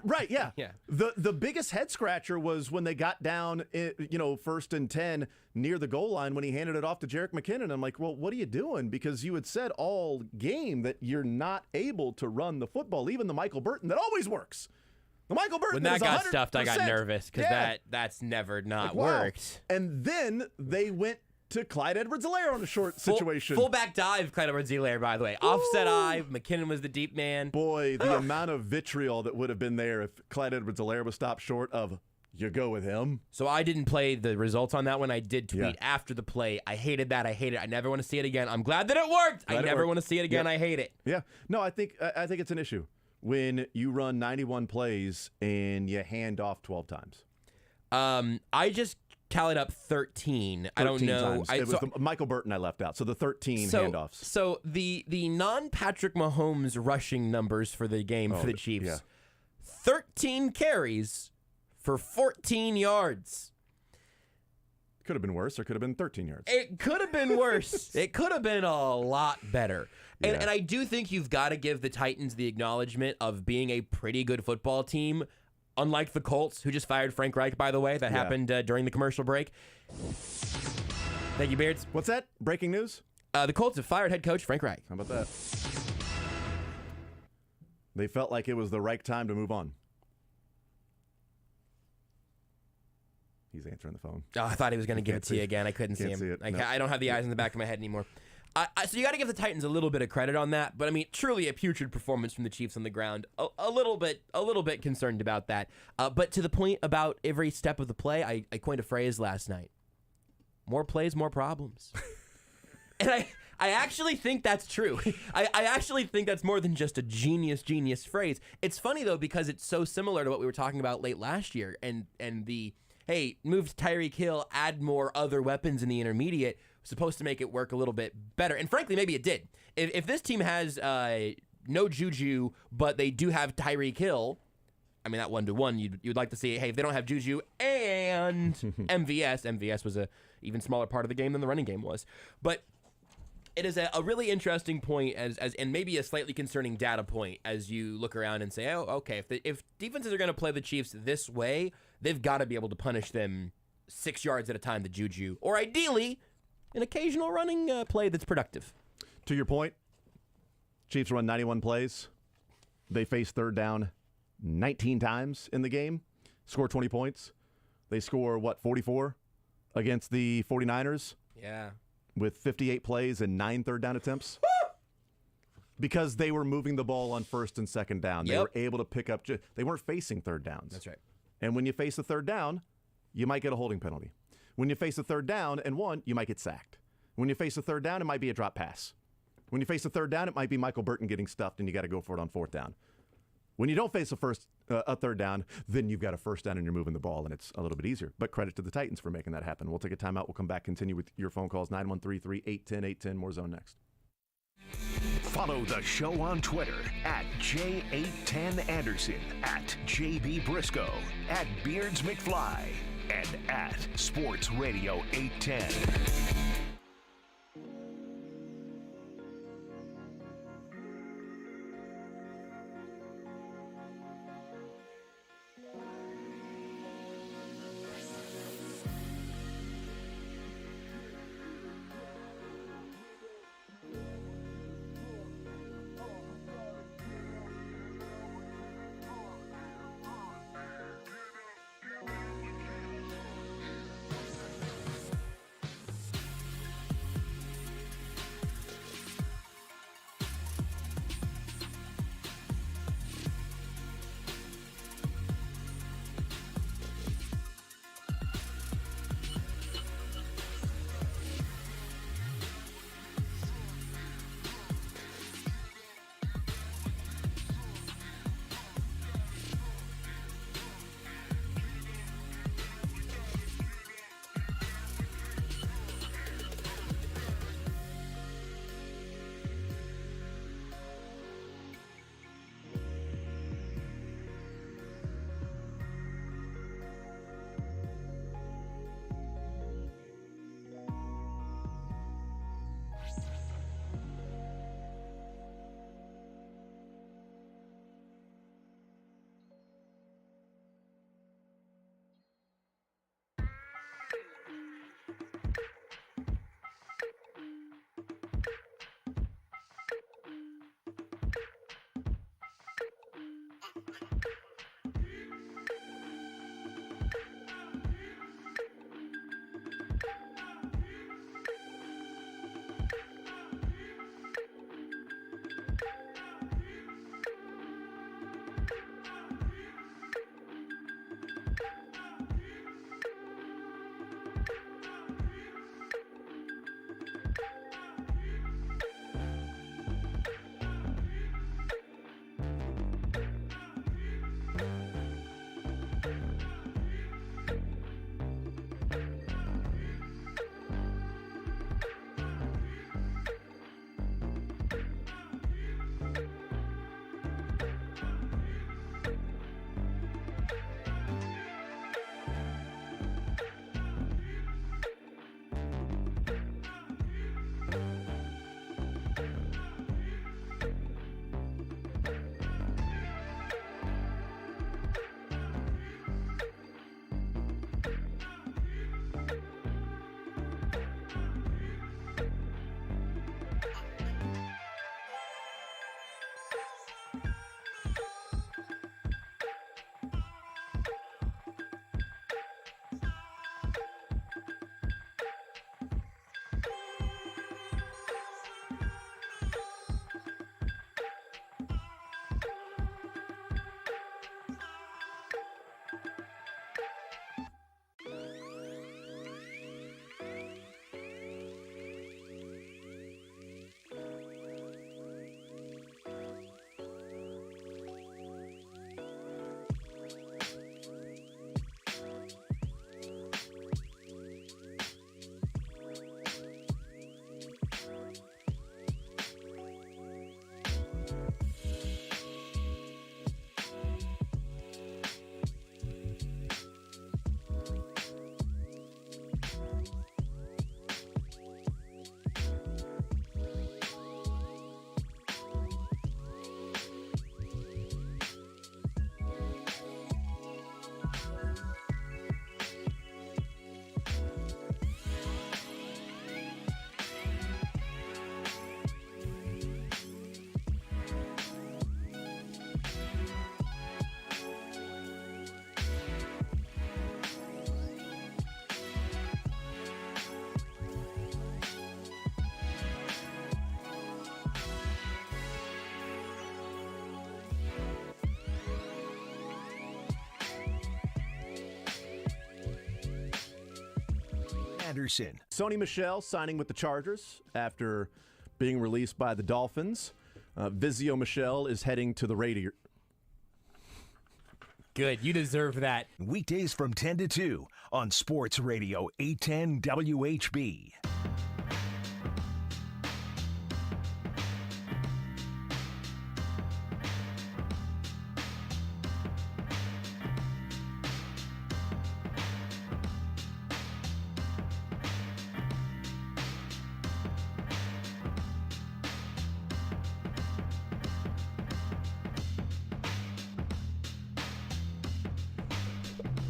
Right, yeah. Yeah. The biggest head scratcher was when they got down, 1st and 10 near the goal line when he handed it off to Derrick McKinnon. I'm like, well, what are you doing? Because you had said all game that you're not able to run the football, even the Michael Burton that always works. The Michael Burton when that got 100%. stuffed, I got nervous because that's never not worked. And then they went to Clyde Edwards-Helaire on a short situation. Fullback dive, Clyde Edwards-Helaire, by the way. Offset eye. McKinnon was the deep man. Boy, the amount of vitriol that would have been there if Clyde Edwards-Helaire was stopped short of, you go with him. So I didn't play the results on that one. I did tweet after the play. I hated that. I hate it. I never want to see it again. I'm glad that it worked. I never want to see it again. I hate it. Yeah. No, I think it's an issue when you run 91 plays and you hand off 12 times. I just tallied up 13. I don't know. It was the Michael Burton I left out. So the 13 handoffs. So the non-Patrick Mahomes rushing numbers for the game for the Chiefs. Yeah. 13 carries for 14 yards. Could have been worse, or could have been 13 yards. It could have been worse. It could have been a lot better. And, Yeah. and I do think you've got to give the Titans the acknowledgement of being a pretty good football team, unlike the Colts, who just fired Frank Reich, by the way. That happened during the commercial break. Thank you, Beards. What's that? Breaking news? The Colts have fired head coach Frank Reich. How about that? They felt like it was the right time to move on. He's answering the phone. Oh, I thought he was going to give it to you again. I couldn't see him. I don't have the eyes in the back of my head anymore. So you got to give the Titans a little bit of credit on that, but I mean, truly a putrid performance from the Chiefs on the ground. A little bit concerned about that. But to the point about every step of the play, I coined a phrase last night: more plays, more problems. And I actually think that's true. I actually think that's more than just a genius phrase. It's funny though because it's so similar to what we were talking about late last year, and the hey, move Tyreek Hill, add more other weapons in the intermediate, supposed to make it work a little bit better. And frankly, maybe it did. If this team has no Juju, but they do have Tyreek Hill, I mean, that 1-to-1, you'd like to see, hey, if they don't have Juju and MVS was a even smaller part of the game than the running game was. But it is a really interesting point and maybe a slightly concerning data point as you look around and say, oh, okay, if defenses are going to play the Chiefs this way, they've got to be able to punish them 6 yards at a time to Juju, or ideally, an occasional running play that's productive. To your point, Chiefs run 91 plays. They face third down 19 times in the game, score 20 points. They score, 44 against the 49ers? Yeah. With 58 plays and 9 third down attempts. Because they were moving the ball on first and second down. They were able to pick up. They weren't facing third downs. That's right. And when you face a third down, you might get a holding penalty. When you face a third down and 1, you might get sacked. When you face a third down, it might be a drop pass. When you face a third down, it might be Michael Burton getting stuffed and you got to go for it on 4th down. When you don't face a third down, then you've got a 1st down and you're moving the ball, and it's a little bit easier. But credit to the Titans for making that happen. We'll take a timeout. We'll come back, continue with your phone calls, 913-3-810-810. More Zone next. Follow the show on Twitter at J810Anderson, at JB Brisco, at Beards McFly, and at Sports Radio 810. Anderson. Sony Michel signing with the Chargers after being released by the Dolphins. Vizio Michel is heading to the Raiders. Good. You deserve that. Weekdays from 10 to 2 on Sports Radio 810 WHB.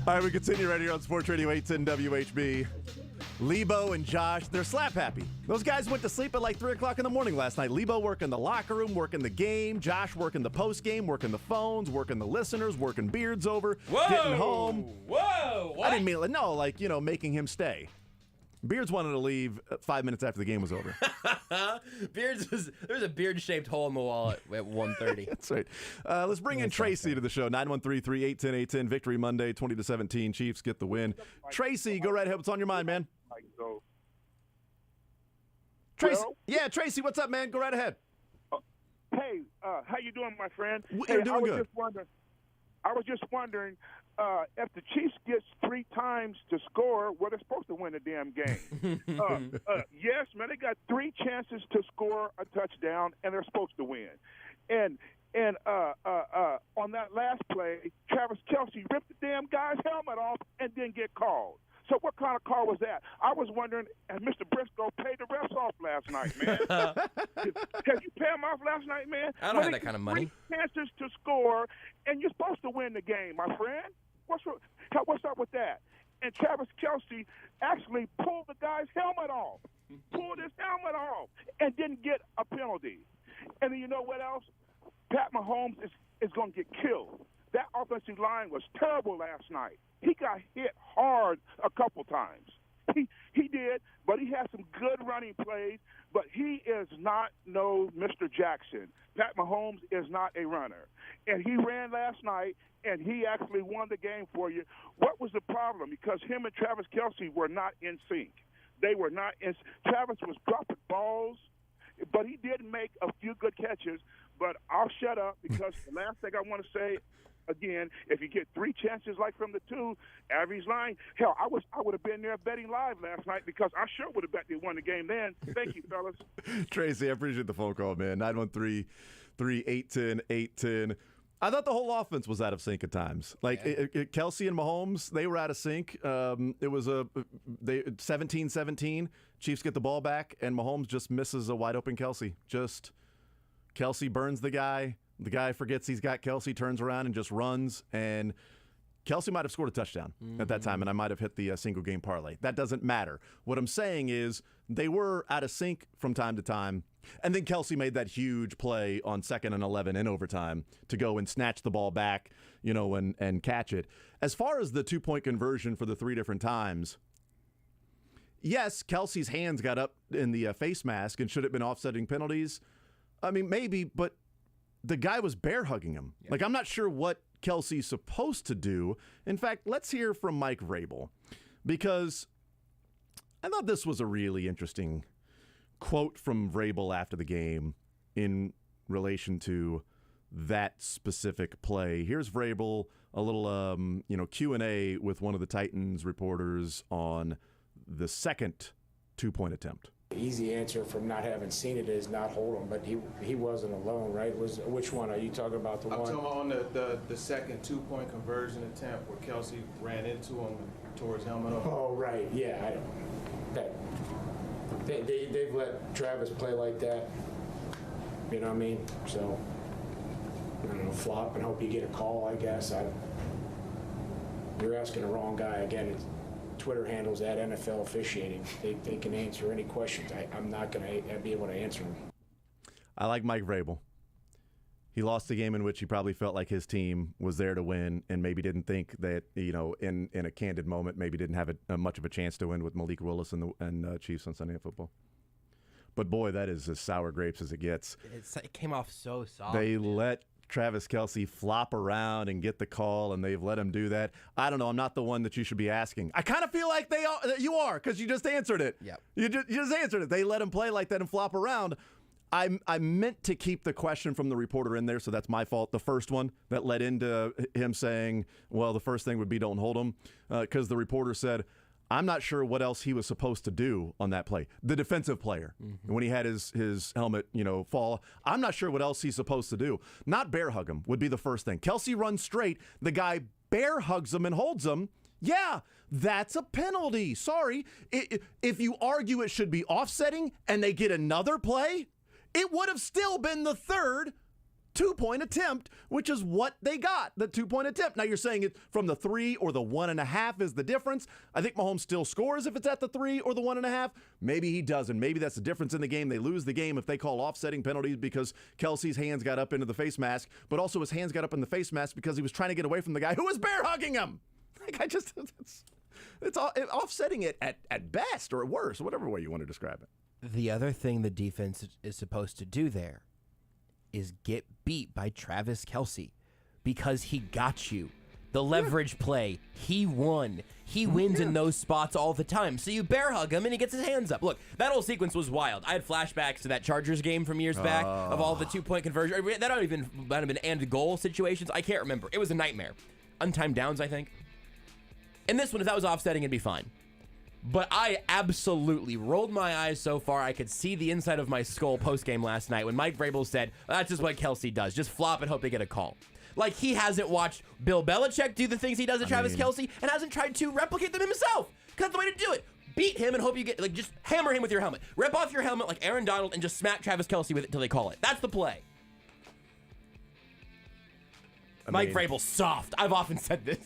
All right, we continue right here on Sports Radio 810 WHB. Lebo and Josh, they're slap happy. Those guys went to sleep at like 3 o'clock in the morning last night. Lebo working the locker room, working the game. Josh working the post game, working the phones, working the listeners, working Beards over, getting home. Whoa! What? I didn't mean, no, like, making him stay. Beards wanted to leave 5 minutes after the game was over. There's a beard-shaped hole in the wall at 1:30. That's right. Let's bring in Tracy to the show. 913-381-0810. Victory Monday, 20-17. Chiefs get the win. Tracy, go right ahead. What's on your mind, man? Tracy, yeah, Tracy, what's up, man? Go right ahead. Hey, how you doing, my friend? We're doing good. I was just wondering if the Chiefs gets 3 times to score, well, they're supposed to win the damn game. Yes, man, they got 3 chances to score a touchdown, and they're supposed to win. And on that last play, Travis Kelce ripped the damn guy's helmet off and didn't get called. So what kind of call was that? I was wondering, has Mr. Brisco paid the refs off last night, man? Have you paid them off last night, man? I don't have that kind of money. 3 chances to score, and you're supposed to win the game, my friend. What's up with that? And Travis Kelce actually pulled the guy's helmet off, and didn't get a penalty. And then you know what else? Pat Mahomes is going to get killed. That offensive line was terrible last night. He got hit hard a couple times. He did, but he had some good running plays, but he is not no Mr. Jackson. Pat Mahomes is not a runner. And he ran last night, and he actually won the game for you. What was the problem? Because him and Travis Kelce were not in sync. They were not in Travis was dropping balls, but he did make a few good catches. But I'll shut up because the last thing I want to say, again, if you get 3 chances like from the 2, average line, hell, I would have been there betting live last night because I sure would have bet they won the game then. Thank you, fellas. Tracy, I appreciate the phone call, man. 913-381-0810. I thought the whole offense was out of sync at times. Like, Kelce and Mahomes, they were out of sync. It was 17-17. Chiefs get the ball back, and Mahomes just misses a wide-open Kelce. Kelce burns the guy. The guy forgets he's got Kelce, turns around and just runs. And Kelce might have scored a touchdown at that time, and I might have hit the single-game parlay. That doesn't matter. What I'm saying is they were out of sync from time to time. And then Kelce made that huge play on 2nd and 11 in overtime to go and snatch the ball back, and catch it. As far as the 2-point conversion for the 3 different times, yes, Kelce's hands got up in the face mask and should have been offsetting penalties. I mean, maybe, but the guy was bear hugging him. Yeah. Like, I'm not sure what Kelce's supposed to do. In fact, let's hear from Mike Vrabel, because I thought this was a really interesting quote from Vrabel after the game in relation to that specific play. Here's Vrabel, a little Q&A with one of the Titans reporters on the second 2-point attempt. The easy answer from not having seen it is not hold him, but he wasn't alone, right? Which one are you talking about? I'm talking about on the second 2-point conversion attempt where Kelce ran into him and tore his helmet off. Oh, right, yeah. They've let Travis play like that. You know what I mean? So, I don't know, flop and hope you get a call, I guess. You're asking the wrong guy. Again, Twitter handles at NFL officiating. They can answer any questions. I'm not going to be able to answer them. I like Mike Vrabel. He lost a game in which he probably felt like his team was there to win and maybe didn't think that, in a candid moment, maybe didn't have much of a chance to win with Malik Willis and Chiefs on Sunday Night Football. But, boy, that is as sour grapes as it gets. It came off so soft. They let Travis Kelce flop around and get the call, and they've let him do that. I don't know. I'm not the one that you should be asking. I kind of feel like you are, because you just answered it. Yep. You just answered it. They let him play like that and flop around. I meant to keep the question from the reporter in there, so that's my fault. The first one that led into him saying, well, the first thing would be don't hold him, because the reporter said, I'm not sure what else he was supposed to do on that play. The defensive player, when he had his helmet, fall, I'm not sure what else he's supposed to do. Not bear hug him would be the first thing. Kelce runs straight. The guy bear hugs him and holds him. Yeah, that's a penalty. Sorry. If you argue it should be offsetting and they get another play, it would have still been the third 2-point attempt, which is what they got, the 2-point attempt. Now you're saying it from the 3 or the 1.5 is the difference. I think Mahomes still scores if it's at the 3 or the 1.5. Maybe he doesn't. Maybe that's the difference in the game. They lose the game if they call offsetting penalties because Kelce's hands got up into the face mask, but also his hands got up in the face mask because he was trying to get away from the guy who was bear hugging him. It's offsetting it at best or at worst, whatever way you want to describe it. The other thing the defense is supposed to do there is get beat by Travis Kelce because he got you. The leverage play, he won. He wins in those spots all the time. So you bear hug him and he gets his hands up. Look, that whole sequence was wild. I had flashbacks to that Chargers game from years back of all the 2-point conversion. That might have been and goal situations. I can't remember. It was a nightmare. Untimed downs, I think. In this one, if that was offsetting, it'd be fine. But I absolutely rolled my eyes so far I could see the inside of my skull post-game last night when Mike Vrabel said, that's just what Kelce does. Just flop and hope they get a call. Like he hasn't watched Bill Belichick do the things he does to Travis Kelce and hasn't tried to replicate them himself. Because that's the way to do it. Beat him and hope you get, just hammer him with your helmet. Rip off your helmet like Aaron Donald and just smack Travis Kelce with it until they call it. That's the play. Mike Vrabel's soft. I've often said this.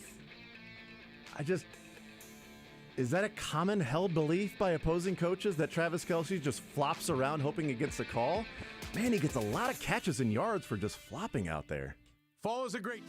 Is that a common held belief by opposing coaches that Travis Kelce just flops around hoping he gets a call? Man, he gets a lot of catches and yards for just flopping out there. Fall is a great...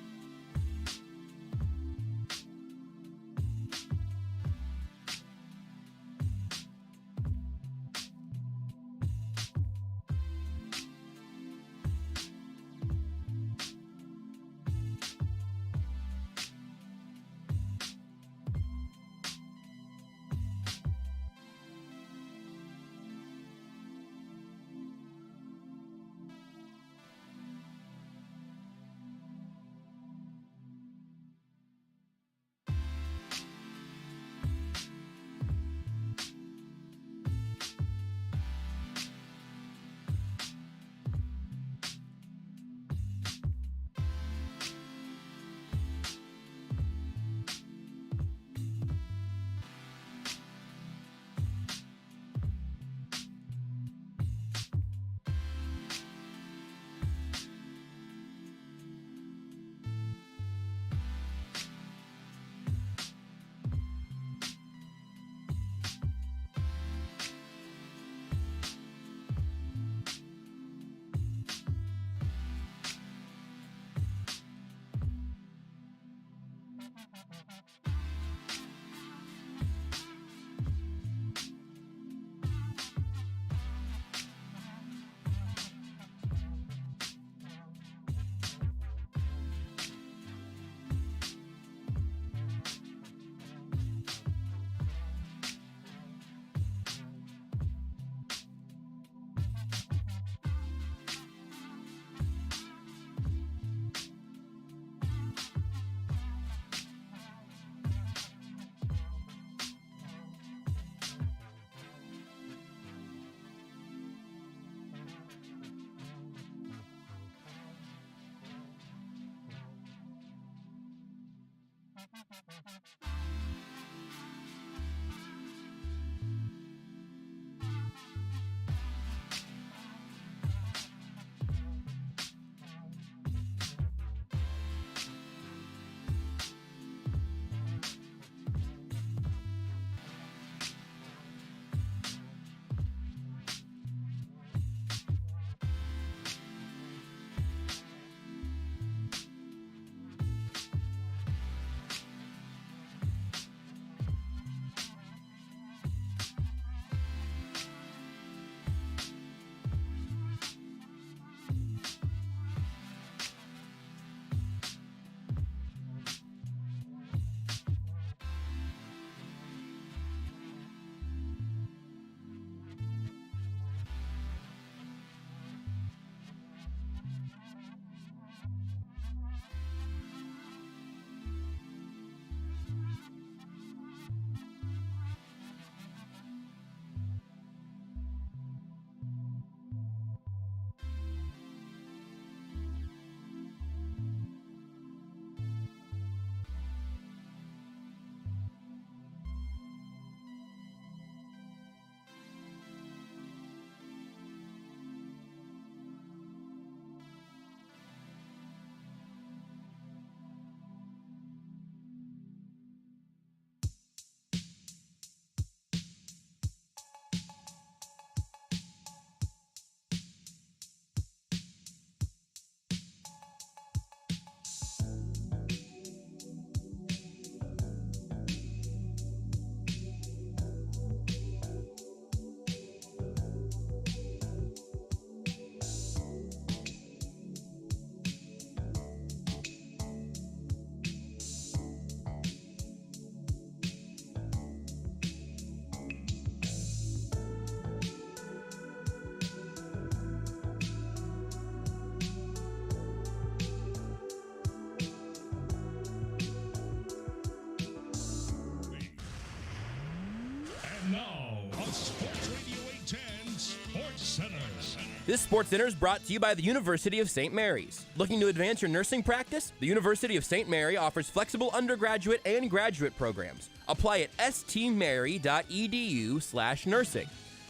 This SportsCenter is brought to you by the University of St. Mary's. Looking to advance your nursing practice? The University of St. Mary offers flexible undergraduate and graduate programs. Apply at stmary.edu/nursing.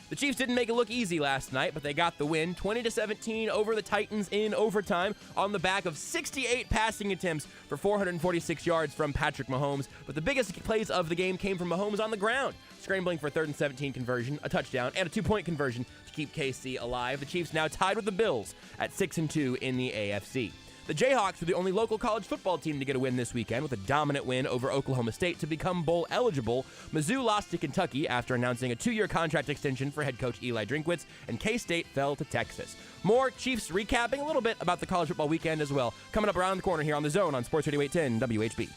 The Chiefs didn't make it look easy last night, but they got the win 20-17 over the Titans in overtime on the back of 68 passing attempts for 446 yards from Patrick Mahomes. But the biggest plays of the game came from Mahomes on the ground, scrambling for a 3rd and 17 conversion, a touchdown, and a 2-point conversion to keep KC alive. The Chiefs now tied with the Bills at 6-2 in the AFC. The Jayhawks were the only local college football team to get a win this weekend with a dominant win over Oklahoma State to become bowl eligible. Mizzou lost to Kentucky after announcing a 2-year contract extension for head coach Eli Drinkwitz, and K-State fell to Texas. More Chiefs recapping a little bit about the college football weekend as well, coming up around the corner here on The Zone on Sports Radio 810 WHB.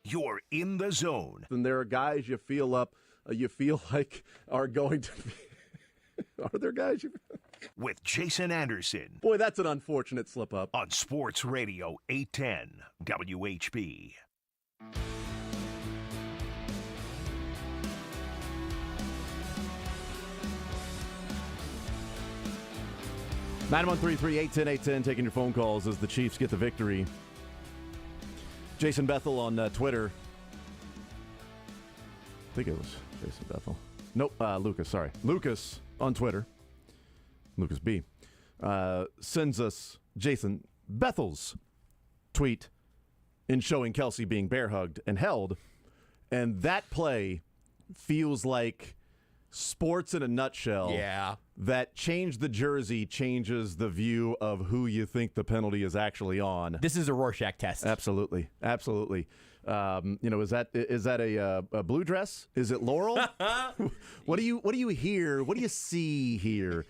You're in the zone. And there are guys you feel like are going to be. Are there guys you... With Jason Anderson. Boy, that's an unfortunate slip up. On Sports Radio 810 WHB. 913-381-810, taking your phone calls as the Chiefs get the victory. Jason Bethel on Twitter. I think it was Jason Bethel. Nope, Lucas, sorry. Lucas on Twitter. Lucas B. Sends us Jason Bethel's tweet in showing Kelce being bear hugged and held. And that play feels like sports in a nutshell. Yeah. That change the jersey changes the view of who you think the penalty is actually on. This is a Rorschach test. Absolutely. Absolutely. Is that a blue dress? Is it Laurel? What do you hear? What do you see here?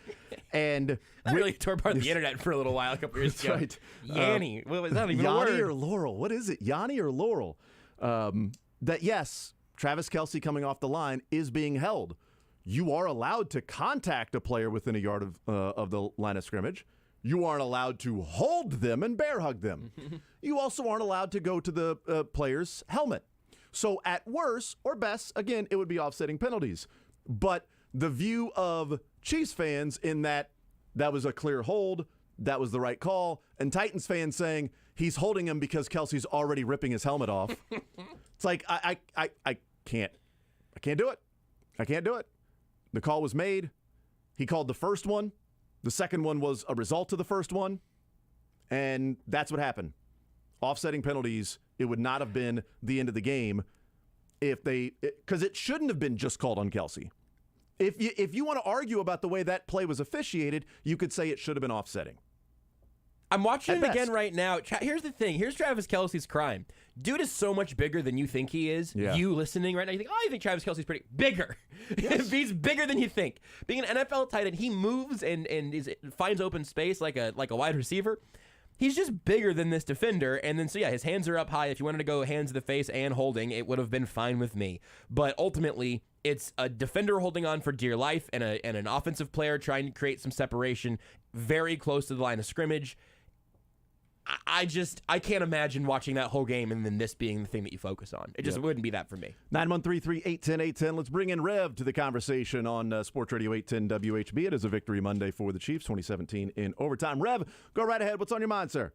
And I really tore apart the internet for a little while a couple years ago. Right. Yanni. What was that even Yanni a word? or Laurel? What is it? Yanni or Laurel? That yes, Travis Kelce coming off the line is being held. You are allowed to contact a player within a yard of the line of scrimmage. You aren't allowed to hold them and bear hug them. You also aren't allowed to go to the player's helmet. So at worst or best, again, it would be offsetting penalties. But the view of Chiefs fans in that was a clear hold, that was the right call, and Titans fans saying he's holding him because Kelce's already ripping his helmet off. It's like, I can't do it. I can't do it. The call was made. He called the first one. The second one was a result of the first one. And that's what happened. Offsetting penalties, it would not have been the end of the game because it shouldn't have been just called on Kelce. If you want to argue about the way that play was officiated, you could say it should have been offsetting. I'm watching At it again best. right now. Here's the thing. Here's Travis Kelce's crime. Dude is so much bigger than you think he is. Yeah. You listening right now, you think, oh, you think Travis Kelce's pretty bigger. Yes. He's bigger than you think. Being an NFL tight end, he moves and finds open space like a wide receiver. He's just bigger than this defender. And then, so yeah, his hands are up high. If you wanted to go hands to the face and holding, it would have been fine with me. But ultimately, it's a defender holding on for dear life and an offensive player trying to create some separation very close to the line of scrimmage. I can't imagine watching that whole game and then this being the thing that you focus on. It just wouldn't be that for me. 913-381-810. Let's bring in Rev to the conversation on Sports Radio 810 WHB. It is a victory Monday for the Chiefs, 2017 in overtime. Rev, go right ahead. What's on your mind, sir?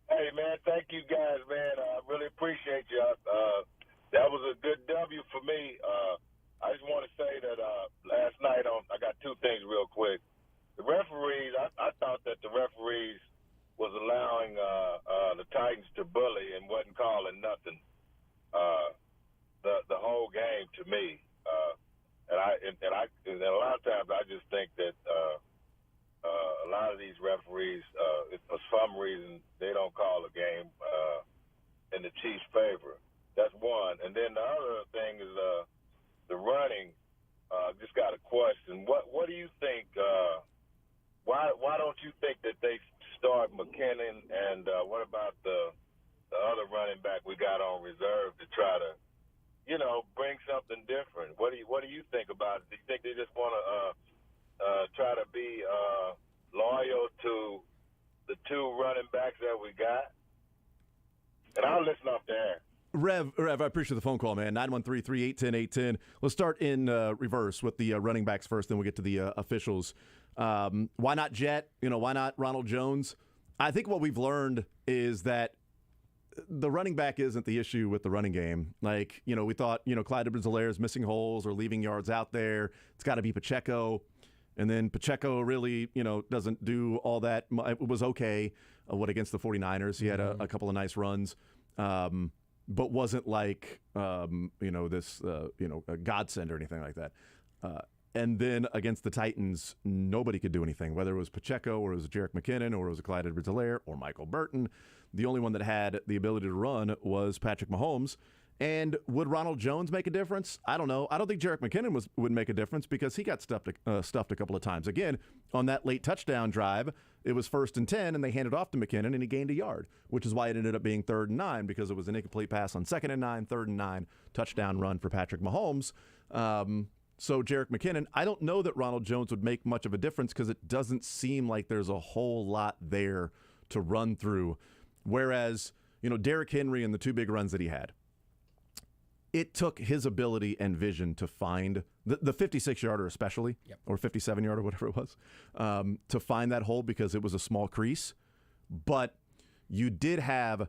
Hey, man, thank you guys, man. I really appreciate you. That was a good W for me. I just want to say that last night I got two things real quick. The referees, I thought that the referees was allowing the Titans to bully and wasn't calling nothing the whole game to me. And a lot of times I just think that a lot of these referees, for some reason, they don't call a game in the Chiefs' favor. That's one. And then the other thing is the running. Just got a question. What do you think? Why don't you think that they start McKinnon and what about the other running back we got on reserve to try to, bring something different? What do you think about it? Do you think they just want to try to be loyal to the two running backs that we got? And I'll listen off there. Rev, I appreciate the phone call, man. 913-381-810. Let's start in reverse with the running backs first, then we'll get to the officials. Why not Jet? Why not Ronald Jones? I think what we've learned is that the running back isn't the issue with the running game. Like, we thought, Clyde Edwards-Helaire is missing holes or leaving yards out there. It's got to be Pacheco. And then Pacheco really, doesn't do all that. It was okay against the 49ers. He had a couple of nice runs. But wasn't like, this, a godsend or anything like that. And then against the Titans, nobody could do anything, whether it was Pacheco or it was Derrick McKinnon or it was Clyde Edwards-Helaire or Michael Burton. The only one that had the ability to run was Patrick Mahomes. And would Ronald Jones make a difference? I don't know. I don't think Derrick McKinnon would make a difference because he got stuffed a couple of times. Again, on that late touchdown drive, it was 1st and 10, and they handed off to McKinnon, and he gained a yard, which is why it ended up being 3rd and 9 because it was an incomplete pass on 2nd and 9, 3rd and 9, touchdown run for Patrick Mahomes. So Derrick McKinnon, I don't know that Ronald Jones would make much of a difference because it doesn't seem like there's a whole lot there to run through. Whereas, Derrick Henry and the 2 big runs that he had, it took his ability and vision to find the 56-yarder especially, or 57-yarder, whatever it was, to find that hole because it was a small crease. But you did have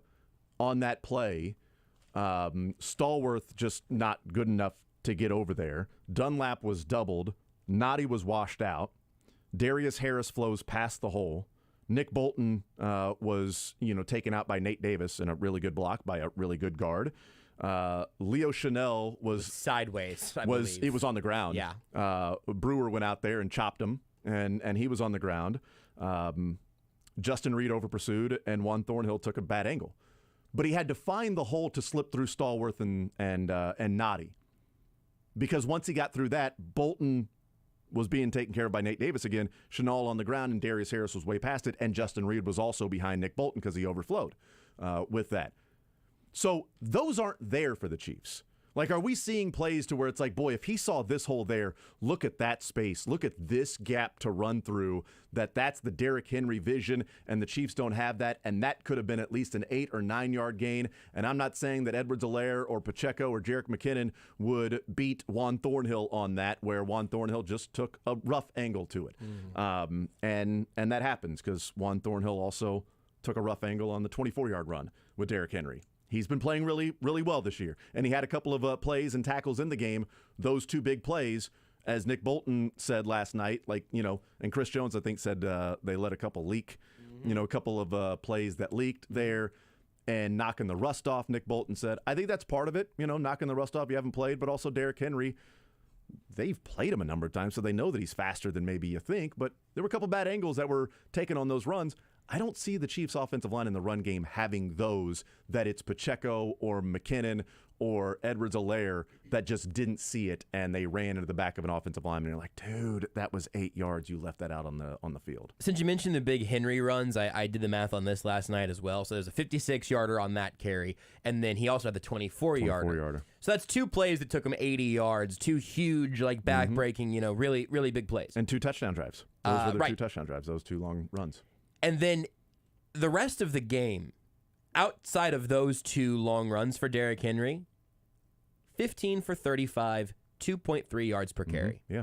on that play Stallworth just not good enough to get over there. Dunlap was doubled. Noddy was washed out. Darius Harris flows past the hole. Nick Bolton was taken out by Nate Davis in a really good block by a really good guard. Leo Chanel was sideways. It was on the ground. Yeah. Brewer went out there and chopped him, and he was on the ground. Justin Reid over pursued, and Juan Thornhill took a bad angle, but he had to find the hole to slip through Stallworth and Noddy, because once he got through that, Bolton was being taken care of by Nate Davis again. Chanel on the ground, and Darius Harris was way past it, and Justin Reid was also behind Nick Bolton because he overflowed with that. So those aren't there for the Chiefs. Like, are we seeing plays to where it's like, boy, if he saw this hole there, look at that space, look at this gap to run through, that's the Derrick Henry vision, and the Chiefs don't have that, and that could have been at least an 8 or 9 yard gain. And I'm not saying that Edwards-Helaire or Pacheco or Derrick McKinnon would beat Juan Thornhill on that, where Juan Thornhill just took a rough angle to it. And that happens because Juan Thornhill also took a rough angle on the 24-yard run with Derrick Henry. He's been playing really, really well this year. And he had a couple of plays and tackles in the game. Those 2 big plays, as Nick Bolton said last night, and Chris Jones, I think, said they let a couple leak, a couple of plays that leaked there and knocking the rust off, Nick Bolton said. I think that's part of it, knocking the rust off. You haven't played, but also Derrick Henry, they've played him a number of times, so they know that he's faster than maybe you think. But there were a couple bad angles that were taken on those runs. I don't see the Chiefs' offensive line in the run game having those, that it's Pacheco or McKinnon or Edwards-Helaire that just didn't see it and they ran into the back of an offensive lineman. And you're like, dude, that was 8 yards. You left that out on the field. Since you mentioned the big Henry runs, I did the math on this last night as well. So there's a 56-yarder on that carry, and then he also had the 24-yarder. So that's 2 plays that took him 80 yards, 2 huge, back-breaking, really, really big plays. And 2 touchdown drives. Those were the 2 touchdown drives, those 2 long runs. And then the rest of the game, outside of those 2 long runs for Derrick Henry, 15 for 35, 2.3 yards per carry. Yeah.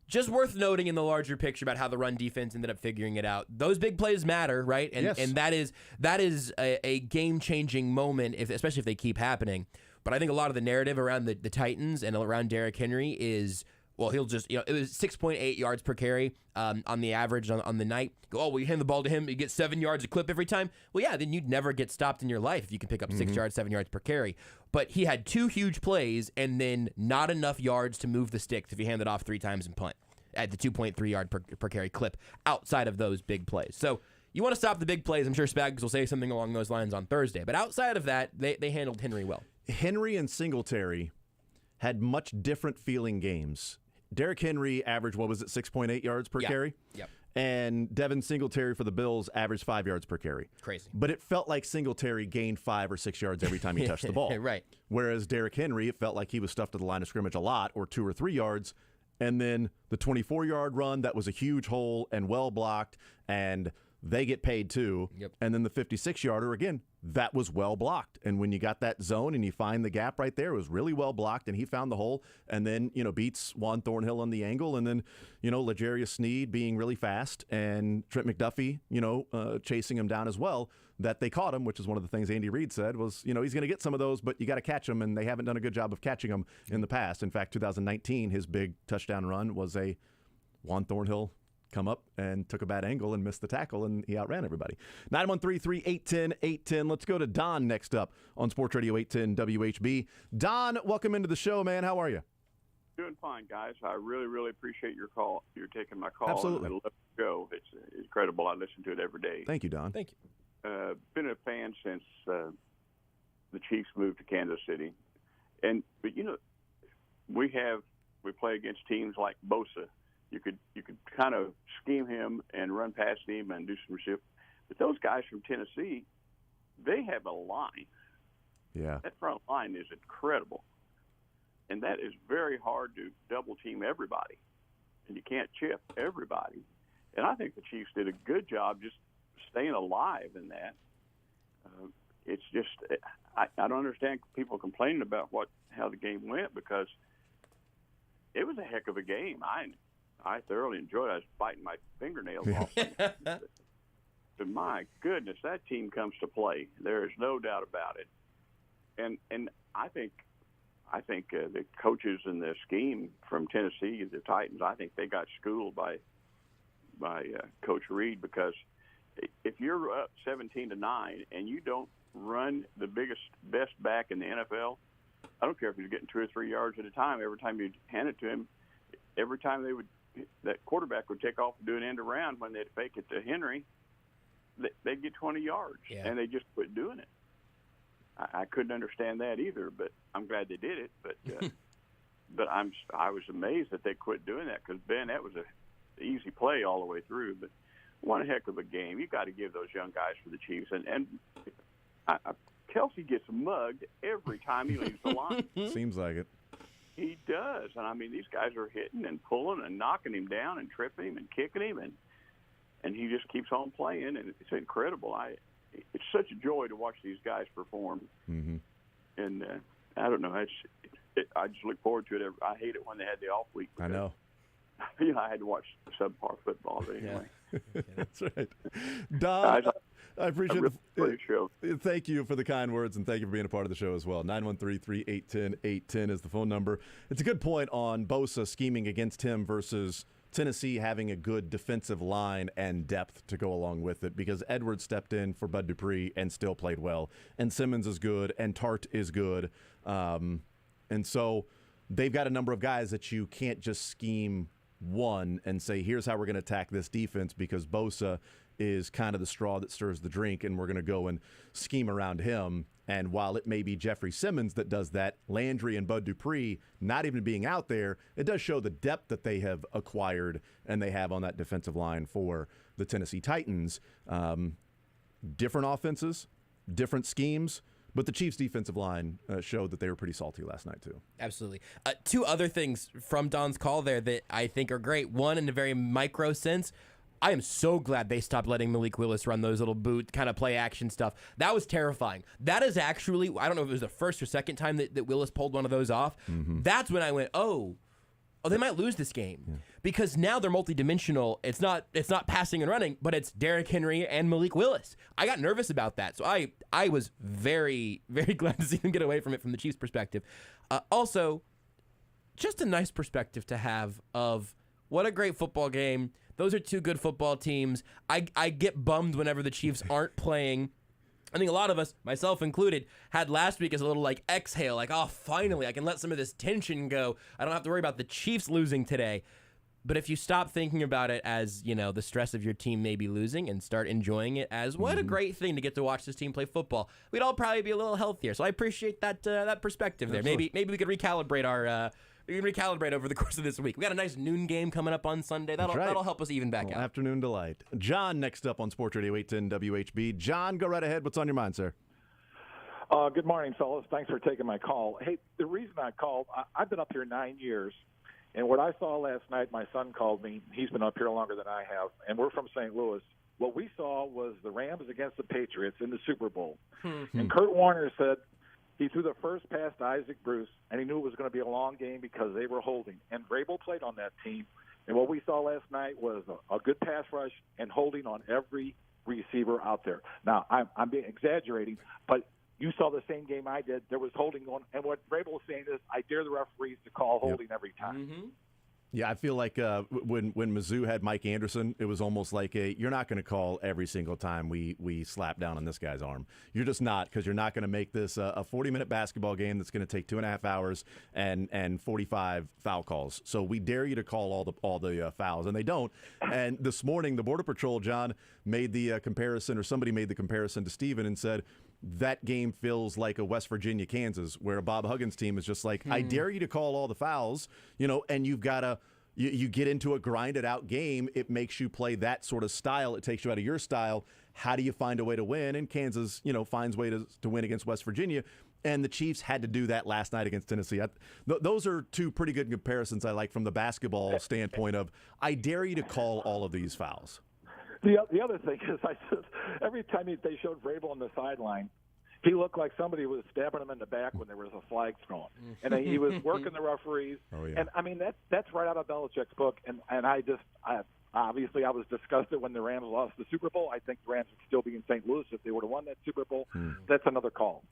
Just worth noting in the larger picture about how the run defense ended up figuring it out. Those big plays matter, right? And yes. And that is a game-changing moment, especially if they keep happening. But I think a lot of the narrative around the Titans and around Derrick Henry is, well, he'll just, it was 6.8 yards per carry on the average on the night. You hand the ball to him, you get 7 yards a clip every time. Well, yeah, then you'd never get stopped in your life if you can pick up 6 yards, 7 yards per carry. But he had 2 huge plays and then not enough yards to move the sticks if he handed off 3 times and punt at the 2.3 yard per carry clip outside of those big plays. So you want to stop the big plays. I'm sure Spags will say something along those lines on Thursday. But outside of that, they handled Henry well. Henry and Singletary had much different feeling games. Derrick Henry averaged, 6.8 yards per carry? Yep. And Devin Singletary for the Bills averaged 5 yards per carry. Crazy. But it felt like Singletary gained 5 or 6 yards every time he touched the ball. Right. Whereas Derrick Henry, it felt like he was stuffed to the line of scrimmage a lot, or 2 or 3 yards. And then the 24-yard run, that was a huge hole and well blocked, and they get paid too. Yep. And then the 56-yarder, again, that was well blocked. And when you got that zone and you find the gap right there, it was really well blocked, and he found the hole and then, beats Juan Thornhill on the angle. And then, L'Jarius Sneed being really fast and Trent McDuffie, chasing him down as well, that they caught him, which is one of the things Andy Reid said was, he's going to get some of those, but you got to catch him, and they haven't done a good job of catching him in the past. In fact, 2019, his big touchdown run was a Juan Thornhill come up and took a bad angle and missed the tackle, and he outran everybody. 913-381-0810. Let's go to Don next up on Sports Radio 810 WHB. Don, welcome into the show, man. How are you? Doing fine, guys. I really, really appreciate your call. You're taking my call. Absolutely. I love the show. It's incredible. I listen to it every day. Thank you, Don. Thank you. Been a fan since the Chiefs moved to Kansas City. But we play against teams like Bosa. You could kind of scheme him and run past him and do some receive. But those guys from Tennessee, they have a line. Yeah. That front line is incredible. And that is very hard to double team everybody. And you can't chip everybody. And I think the Chiefs did a good job just staying alive in that. It's just I don't understand people complaining about how the game went, because it was a heck of a game. I thoroughly enjoyed it. I was biting my fingernails off. But my goodness, that team comes to play. There is no doubt about it. And I think the coaches in the scheme from Tennessee, the Titans, I think they got schooled by Coach Reid, because if you're up 17-9 and you don't run the best back in the NFL, I don't care if he's getting 2 or 3 yards at a time. Every time you hand it to him, every time that quarterback would take off and do an end around when they'd fake it to Henry, they'd get 20 yards, and they just quit doing it. I couldn't understand that either, but I'm glad they did it. But but I was amazed that they quit doing that, because, Ben, that was an easy play all the way through. But what a heck of a game. You got to give those young guys for the Chiefs. And Kelsey gets mugged every time he leaves the line. Seems like it. He does. And, I mean, these guys are hitting and pulling and knocking him down and tripping him and kicking him, and he just keeps on playing, and it's incredible. It's such a joy to watch these guys perform. Mm-hmm. And I don't know. I just look forward to it. I hate it when they had the off week. I know. I had to watch subpar football anyway. Yeah. That's right. Don, I appreciate the show. Thank you for the kind words, and thank you for being a part of the show as well. 913-381-0810 is the phone number. It's a good point on Bosa scheming against him versus Tennessee having a good defensive line and depth to go along with it, because Edwards stepped in for Bud Dupree and still played well, and Simmons is good, and Tart is good. And so they've got a number of guys that you can't just scheme one and say, here's how we're going to attack this defense, because Bosa is kind of the straw that stirs the drink, and we're going to go and scheme around him. And while it may be Jeffrey Simmons that does that, Landry and Bud Dupree not even being out there, it does show the depth that they have acquired and they have on that defensive line for the Tennessee Titans. Different offenses, different schemes, but the Chiefs' defensive line showed that they were pretty salty last night, too. Absolutely. Two other things from Don's call there that I think are great. One, in a very micro sense, I am so glad they stopped letting Malik Willis run those little boot kind of play action stuff. That was terrifying. That is actually, I don't know if it was the first or second time that Willis pulled one of those off. Mm-hmm. That's when I went, oh, they might lose this game, because now they're multidimensional. It's not passing and running, but it's Derrick Henry and Malik Willis. I got nervous about that, so I was very, very glad to see them get away from it from the Chiefs' perspective. Also, just a nice perspective to have of what a great football game. Those are two good football teams. I get bummed whenever the Chiefs aren't playing. I think a lot of us, myself included, had last week as a little exhale, oh, finally, I can let some of this tension go. I don't have to worry about the Chiefs losing today. But if you stop thinking about it as, the stress of your team maybe losing and start enjoying it as what a great thing to get to watch this team play football, we'd all probably be a little healthier. So I appreciate that perspective there. Maybe we could recalibrate over the course of this week. We got a nice noon game coming up on Sunday. That'll help us even back out. Afternoon delight. John next up on Sports Radio 810 WHB. John, go right ahead. What's on your mind, sir? Good morning, fellas. Thanks for taking my call. Hey, the reason I called, I've been up here 9 years, and what I saw last night, my son called me. He's been up here longer than I have, and we're from St. Louis. what we saw was the Rams against the Patriots in the Super Bowl. And Kurt Warner said he threw the first pass to Isaac Bruce, and he knew it was going to be a long game because they were holding. And Vrabel played on that team. And what we saw last night was a good pass rush and holding on every receiver out there. Now, I'm being exaggerating, but you saw the same game I did. There was holding on. And what Vrabel was saying is, I dare the referees to call holding every time. Yeah, I feel like when Mizzou had Mike Anderson, it was almost like you're not going to call every single time we slap down on this guy's arm. You're just not, because you're not going to make this a 40-minute basketball game that's going to take 2.5 hours and 45 foul calls. So we dare you to call all the fouls, and they don't. And this morning, the Border Patrol, John, made the comparison, or somebody made the comparison to Steven and said, that game feels like a West Virginia, Kansas, where a Bob Huggins team is just like, I dare you to call all the fouls, and you've got to, you get into a grinded out game. It makes you play that sort of style. It takes you out of your style. How do you find a way to win? And Kansas, finds a way to win against West Virginia. And the Chiefs had to do that last night against Tennessee. Those are two pretty good comparisons I like from the basketball standpoint of, I dare you to call all of these fouls. The other thing is, every time they showed Vrabel on the sideline, he looked like somebody was stabbing him in the back when there was a flag thrown. And he was working the referees. Oh, yeah. And, I mean, that's right out of Belichick's book. And obviously I was disgusted when the Rams lost the Super Bowl. I think the Rams would still be in St. Louis if they would have won that Super Bowl. That's another call.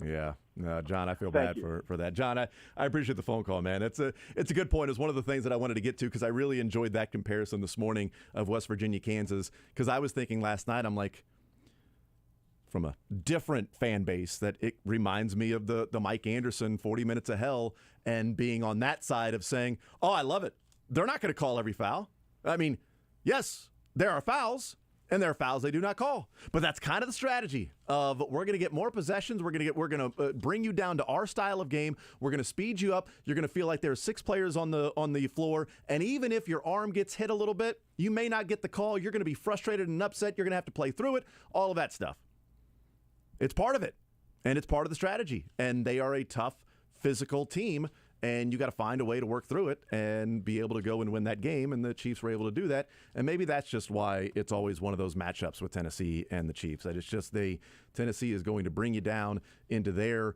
Yeah. John, I feel bad for that. John, I appreciate the phone call, man. It's a good point. It's one of the things that I wanted to get to because I really enjoyed that comparison this morning of West Virginia, Kansas, because I was thinking last night, I'm like, from a different fan base, that it reminds me of the Mike Anderson 40 Minutes of Hell, and being on that side of saying, oh, I love it. They're not going to call every foul. I mean, yes, there are fouls, and there are fouls they do not call. But that's kind of the strategy of, we're going to get more possessions. We're going to bring you down to our style of game. We're going to speed you up. You're going to feel like there are 6 players on the floor, and even if your arm gets hit a little bit, you may not get the call. You're going to be frustrated and upset. You're going to have to play through it. All of that stuff. It's part of it, and it's part of the strategy. And they are a tough, physical team, and you got to find a way to work through it and be able to go and win that game, and the Chiefs were able to do that. And maybe that's just why it's always one of those matchups with Tennessee and the Chiefs. That it's just Tennessee is going to bring you down into their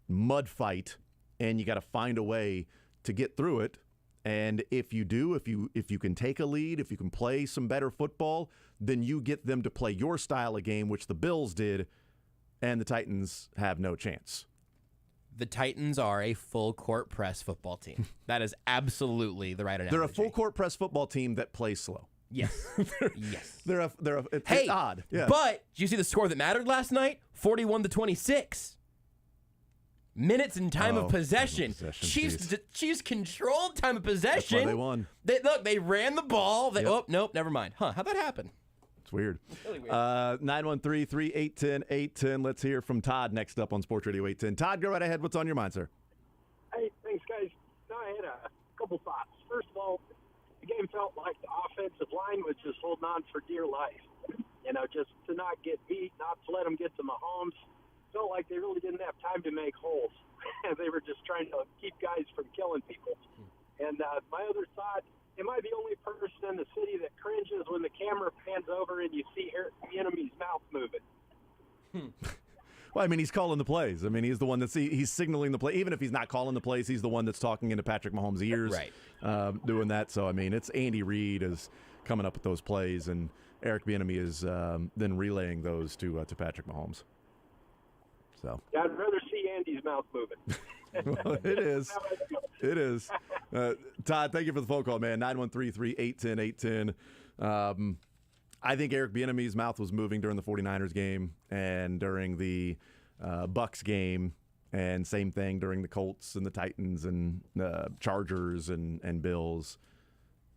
mud fight, and you got to find a way to get through it. And if you do, if you can take a lead, if you can play some better football, then you get them to play your style of game, which the Bills did, and the Titans have no chance. The Titans are a full-court press football team. That is absolutely the right analogy. They're a full-court press football team that plays slow. Yes. Yes. It's odd. Yeah. But did you see the score that mattered last night? 41-26. Minutes and time of possession. Chiefs controlled time of possession. That's why they won. They ran the ball. Oh, nope, never mind. How'd that happen? It's weird. Really weird. 913-381-0810. Let's hear from Todd next up on Sports Radio 810. Todd, go right ahead. What's on your mind, sir? Hey, thanks, guys. No, I had a couple thoughts. First of all, the game felt like the offensive line was just holding on for dear life. Just to not get beat, not to let them get to Mahomes. Felt like they really didn't have time to make holes. They were just trying to keep guys from killing people. And my other thought, am I the only person in the city that cringes when the camera pans over and you see Eric Bieniemy's mouth moving? Well, I mean, he's calling the plays. I mean, he's the one he's signaling the play. Even if he's not calling the plays, he's the one that's talking into Patrick Mahomes' ears, right. Doing that. So, I mean, it's Andy Reid is coming up with those plays, and Eric Bieniemy is then relaying those to Patrick Mahomes. So. Yeah, I'd rather see Andy's mouth moving. Well, it is. It is. Todd, thank you for the phone call, man. 913-381-0810. I think Eric Bieniemy's mouth was moving during the 49ers game and during the Bucs game, and same thing during the Colts and the Titans and Chargers and Bills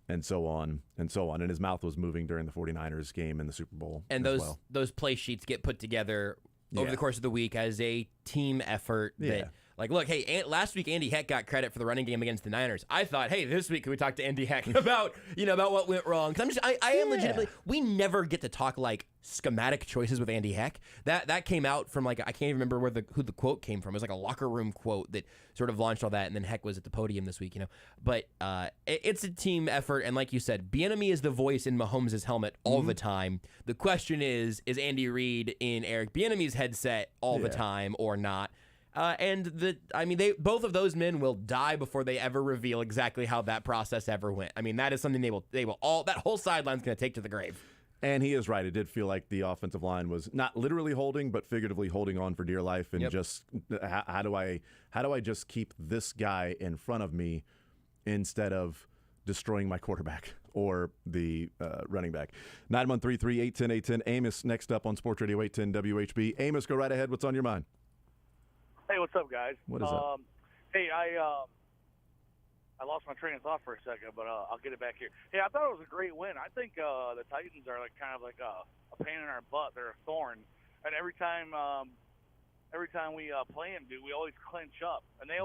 and so on and so on. And his mouth was moving during the 49ers game in the Super Bowl. And those play sheets get put together over the course of the week as a team effort that Like, look, hey, last week Andy Heck got credit for the running game against the Niners. I thought, hey, this week can we talk to Andy Heck about what went wrong? Because I am legitimately. We never get to talk like schematic choices with Andy Heck. That came out from like I can't even remember who the quote came from. It was like a locker room quote that sort of launched all that, and then Heck was at the podium this week. But it's a team effort, and like you said, Bieniemy is the voice in Mahomes' helmet all the time. The question is Andy Reid in Eric Bieniemy's headset all the time or not? Both of those men will die before they ever reveal exactly how that process ever went. I mean, that is something they will all that whole sideline's going to take to the grave. And he is right. It did feel like the offensive line was not literally holding, but figuratively holding on for dear life. And just how do I just keep this guy in front of me instead of destroying my quarterback or the running back? 913-3810810. Amos next up on Sports Radio 810 WHB. Amos, go right ahead. What's on your mind? Hey, what's up, guys? What is up? Hey, I lost my train of thought for a second, but I'll get it back here. Hey, I thought it was a great win. I think the Titans are like kind of like a pain in our butt. They're a thorn, and every time we play them, dude, we always clinch up, and they're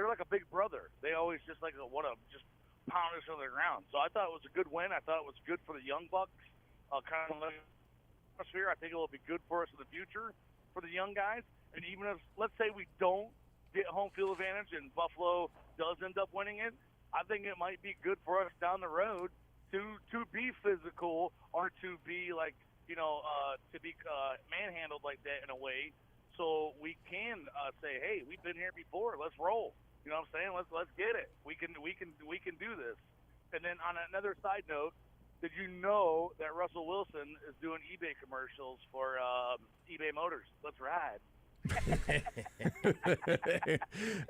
like a big brother. They always just like want to just pound us to the ground. So I thought it was a good win. I thought it was good for the young bucks. Kind of like atmosphere. I think it will be good for us in the future for the young guys. And even if, let's say, we don't get home field advantage and Buffalo does end up winning it, I think it might be good for us down the road to be physical or to be like, to be manhandled like that in a way, so we can say, hey, we've been here before, let's roll. You know what I'm saying? Let's get it. We can do this. And then on another side note, did you know that Russell Wilson is doing eBay commercials for eBay Motors? Let's ride.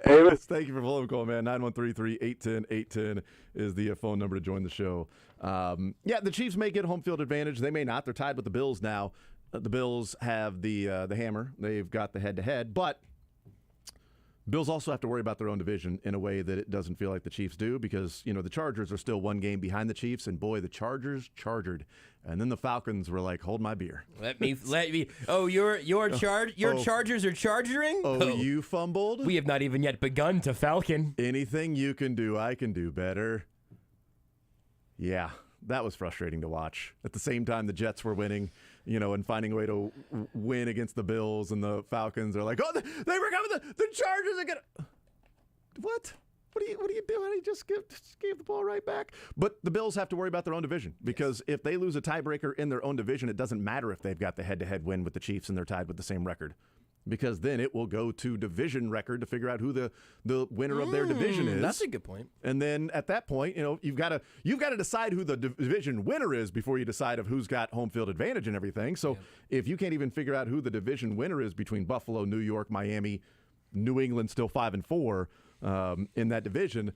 Amos, thank you for the phone call, man. 913-3810810 is the phone number to join the show. The Chiefs may get home field advantage. They may not. They're tied with the Bills now. The Bills have the hammer. They've got the head-to-head, but Bills also have to worry about their own division in a way that it doesn't feel like the Chiefs do, because, the Chargers are still one game behind the Chiefs, and boy, the Chargers chargered. And then the Falcons were like, hold my beer. Let me. Oh, your Chargers are charging? Oh, you fumbled? We have not even yet begun to Falcon. Anything you can do, I can do better. Yeah, that was frustrating to watch. At the same time, the Jets were winning, and finding a way to win against the Bills, and the Falcons are like, oh, they were coming. The Chargers are gonna. What? What are you doing? He just gave the ball right back. But the Bills have to worry about their own division, because if they lose a tiebreaker in their own division, it doesn't matter if they've got the head-to-head win with the Chiefs and they're tied with the same record, because then it will go to division record to figure out who the winner of their division is. That's a good point. And then at that point, you've got to decide who the division winner is before you decide of who's got home field advantage and everything. So if you can't even figure out who the division winner is between Buffalo, New York, Miami, New England, still 5-4 in that division.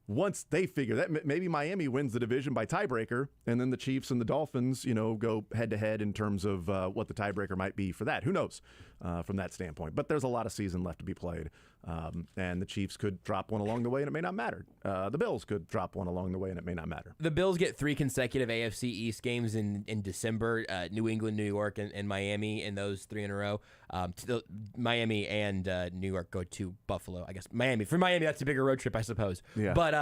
Once they figure that, maybe Miami wins the division by tiebreaker, and then the Chiefs and the Dolphins, go head-to-head in terms of what the tiebreaker might be for that. Who knows from that standpoint? But there's a lot of season left to be played, and the Chiefs could drop one along the way, and it may not matter. The Bills could drop one along the way, and it may not matter. The Bills get 3 consecutive AFC East games in December, New England, New York, and Miami, in those 3 in a row. Miami and New York go to Buffalo. I guess for Miami, that's a bigger road trip, I suppose. Yeah. But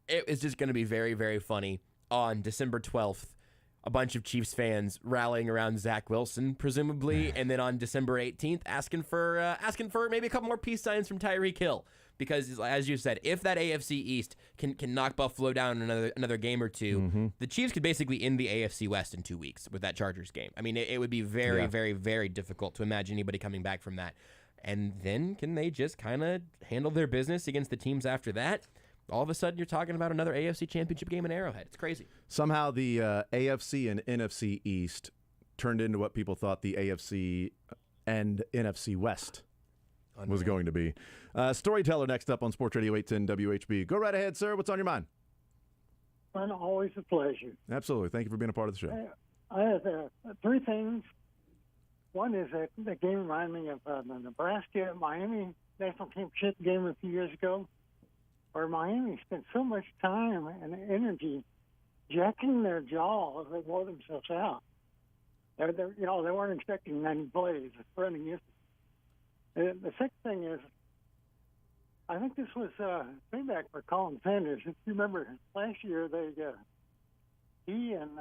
it is just going to be very, very funny on December 12th. A bunch of Chiefs fans rallying around Zach Wilson, presumably, and then on December 18th, asking for maybe a couple more peace signs from Tyreek Hill. Because, as you said, if that AFC East can knock Buffalo down another game or two, the Chiefs could basically end the AFC West in 2 weeks with that Chargers game. I mean, it would be very, very, very difficult to imagine anybody coming back from that. And then can they just kind of handle their business against the teams after that? All of a sudden, you're talking about another AFC championship game in Arrowhead. It's crazy. Somehow the AFC and NFC East turned into what people thought the AFC and NFC West was going to be. Storyteller next up on Sports Radio 810 WHB. Go right ahead, sir. What's on your mind? Well, always a pleasure. Absolutely. Thank you for being a part of the show. I have 3 things. One is that the game reminded me of the Nebraska-Miami national championship game a few years ago, where Miami spent so much time and energy jacking their jaw as they wore themselves out. They weren't expecting 90 plays running. The second thing is I think this was payback for Colin Sanders. If you remember last year, he and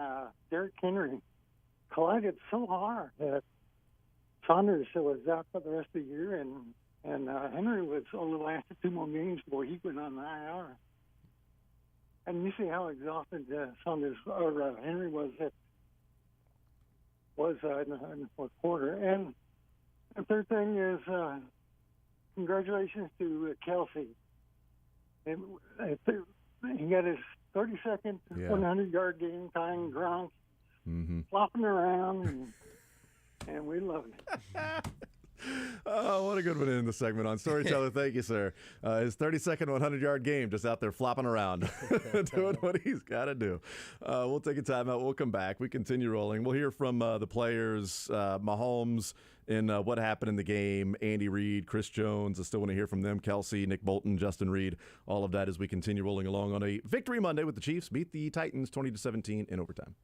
Derrick Henry collided so hard that Saunders was out for the rest of the year, and Henry was only lasted 2 more games before he went on the IR. And you see how exhausted Saunders or Henry was in the fourth quarter. And the third thing is congratulations to Kelsey. He got his 32nd 100-yard game, tying Gronk, flopping around, and we love it. Oh, what a good one to end the segment on. Storyteller, thank you, sir. His 32nd 100-yard game, just out there flopping around, doing what he's got to do. We'll take a timeout. We'll come back. We continue rolling. We'll hear from the players, Mahomes, in what happened in the game, Andy Reid, Chris Jones. I still want to hear from them, Kelsey, Nick Bolton, Justin Reid, all of that as we continue rolling along on a victory Monday with the Chiefs beat the Titans 20-17 in overtime.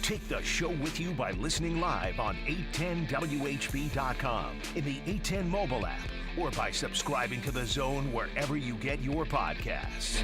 Take the show with you by listening live on 810WHB.com, in the 810 mobile app, or by subscribing to The Zone wherever you get your podcasts.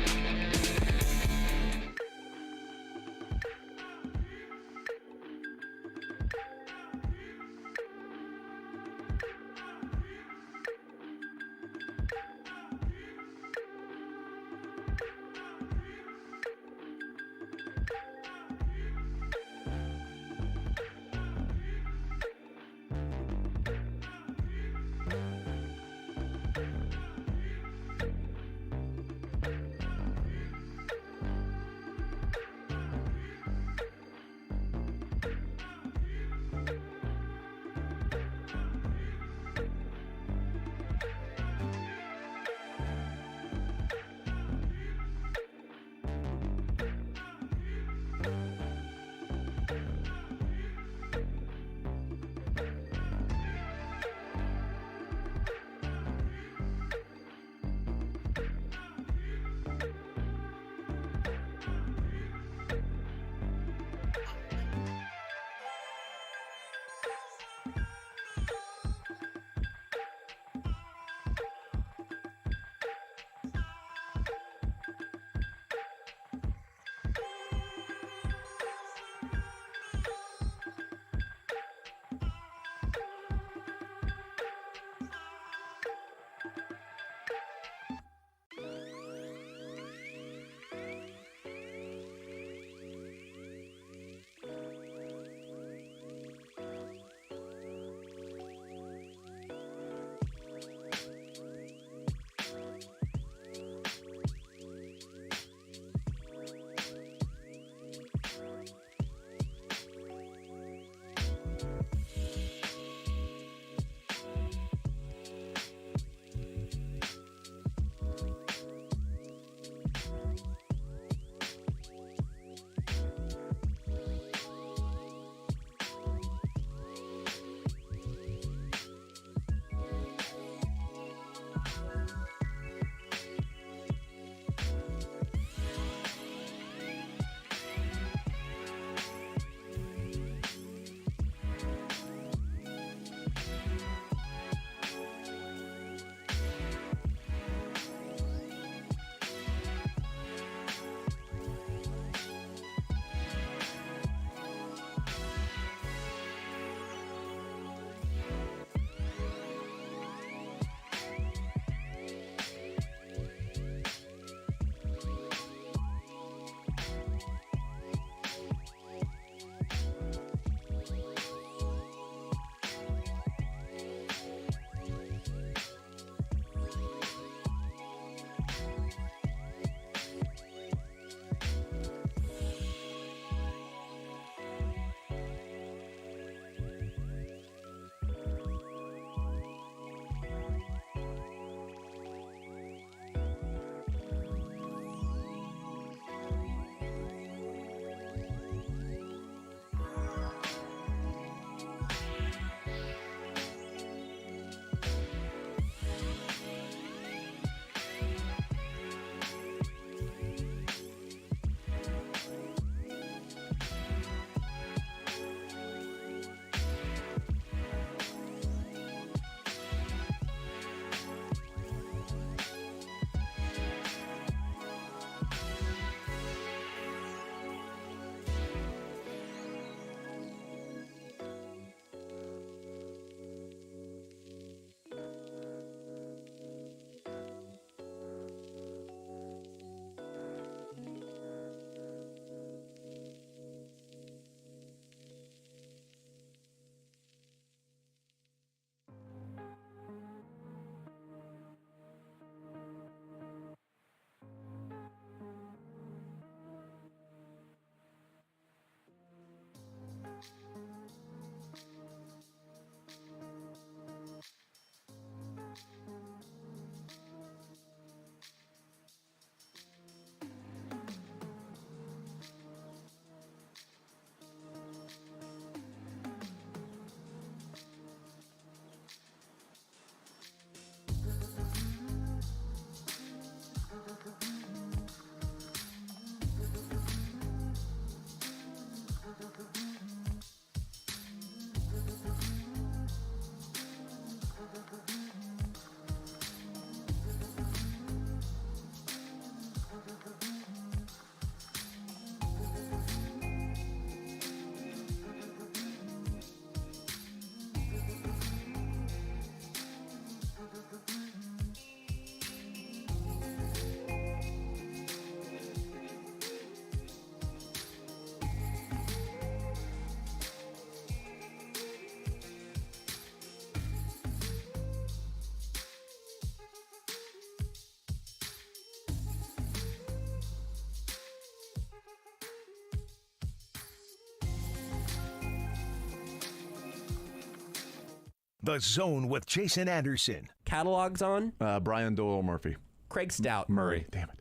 The Zone with Jason Anderson. Catalogs on? Brian Doyle Murphy. Craig Stout. Murray. Damn it.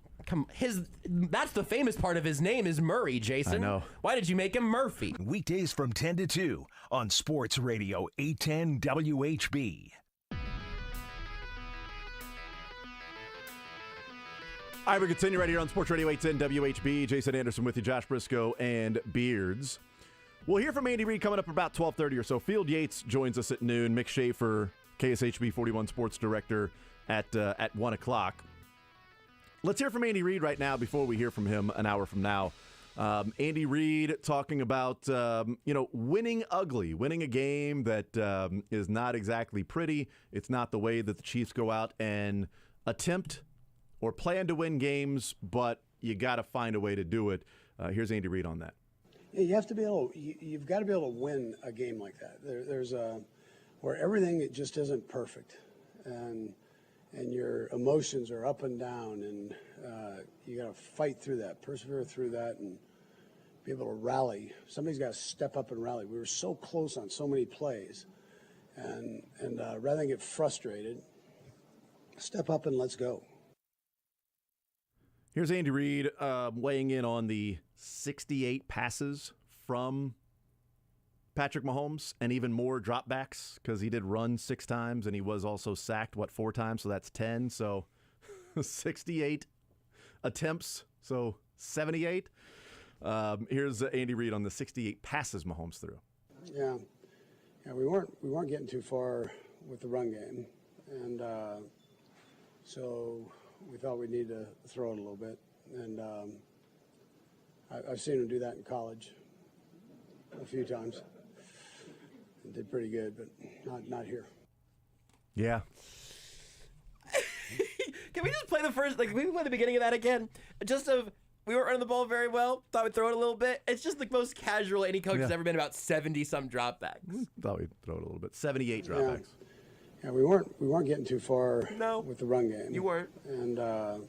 That's the famous part of his name is Murray, Jason. I know. Why did you make him Murphy? Weekdays from 10 to 2 on Sports Radio 810 WHB. All right, we continue right here on Sports Radio 810 WHB. Jason Anderson with you, Josh Brisco, and Beards. We'll hear from Andy Reid coming up about 12:30 or so. Field Yates joins us at noon. Mick Schaefer, KSHB 41 Sports Director, at 1 o'clock. Let's hear from Andy Reid right now before we hear from him an hour from now. Andy Reid talking about, winning ugly, winning a game that is not exactly pretty. It's not the way that the Chiefs go out and attempt or plan to win games, but you got to find a way to do it. Here's Andy Reid on that. Yeah, you have to be able. You've got to be able to win a game like that. There's where everything just isn't perfect, and your emotions are up and down, and you got to fight through that, persevere through that, and be able to rally. Somebody's got to step up and rally. We were so close on so many plays, and rather than get frustrated, step up and let's go. Here's Andy Reid weighing in on the 68 passes from Patrick Mahomes and even more dropbacks because he did run 6 times and he was also sacked, 4 times? So that's 10. So 68 attempts, so 78. Here's Andy Reid on the 68 passes Mahomes threw. Yeah, we weren't getting too far with the run game, and so we thought we'd need to throw it a little bit, and I've seen him do that in college a few times. It did pretty good, but not here. Yeah. Can we just play the first, can we play the beginning of that again? We weren't running the ball very well. Thought we'd throw it a little bit. It's just the most casual any coach has ever been, about 70-some dropbacks. Thought we'd throw it a little bit. 78 dropbacks. Yeah, we weren't getting too far with the run game. You weren't. And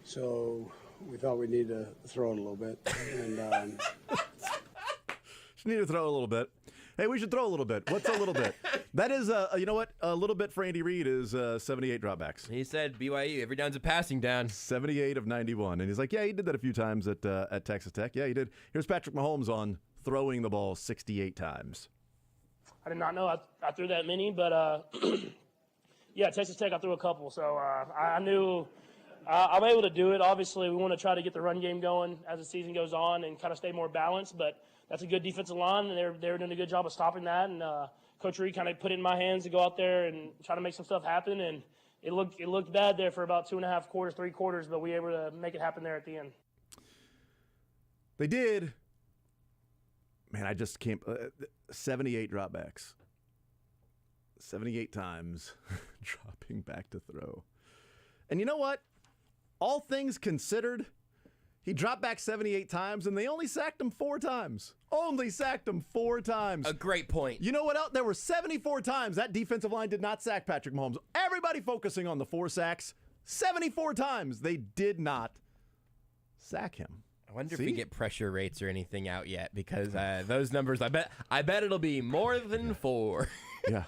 so we thought we'd need to throw it a little bit. And just need to throw a little bit. Hey, we should throw a little bit. What's a little bit? That is, you know what? A little bit for Andy Reid is 78 dropbacks. He said BYU, every down's a passing down. 78 of 91. And he's like, yeah, he did that a few times at Texas Tech. Yeah, he did. Here's Patrick Mahomes on throwing the ball 68 times. I did not know I threw that many, but yeah, Texas Tech I threw a couple, so I knew I'm able to do it. Obviously, we want to try to get the run game going as the season goes on and kind of stay more balanced, but that's a good defensive line, and they were doing a good job of stopping that, and Coach Reid kind of put it in my hands to go out there and try to make some stuff happen, and it looked bad there for about 2.5 quarters, 3 quarters, but we were able to make it happen there at the end. They did. Man, I just can't. 78 dropbacks. 78 times dropping back to throw. And you know what? All things considered, he dropped back 78 times, and they only sacked him 4 times. Only sacked him 4 times. A great point. You know what else? There were 74 times that defensive line did not sack Patrick Mahomes. Everybody focusing on the 4 sacks. 74 times they did not sack him. I wonder if we get pressure rates or anything out yet, because those numbers, I bet it'll be more than 4. Yeah.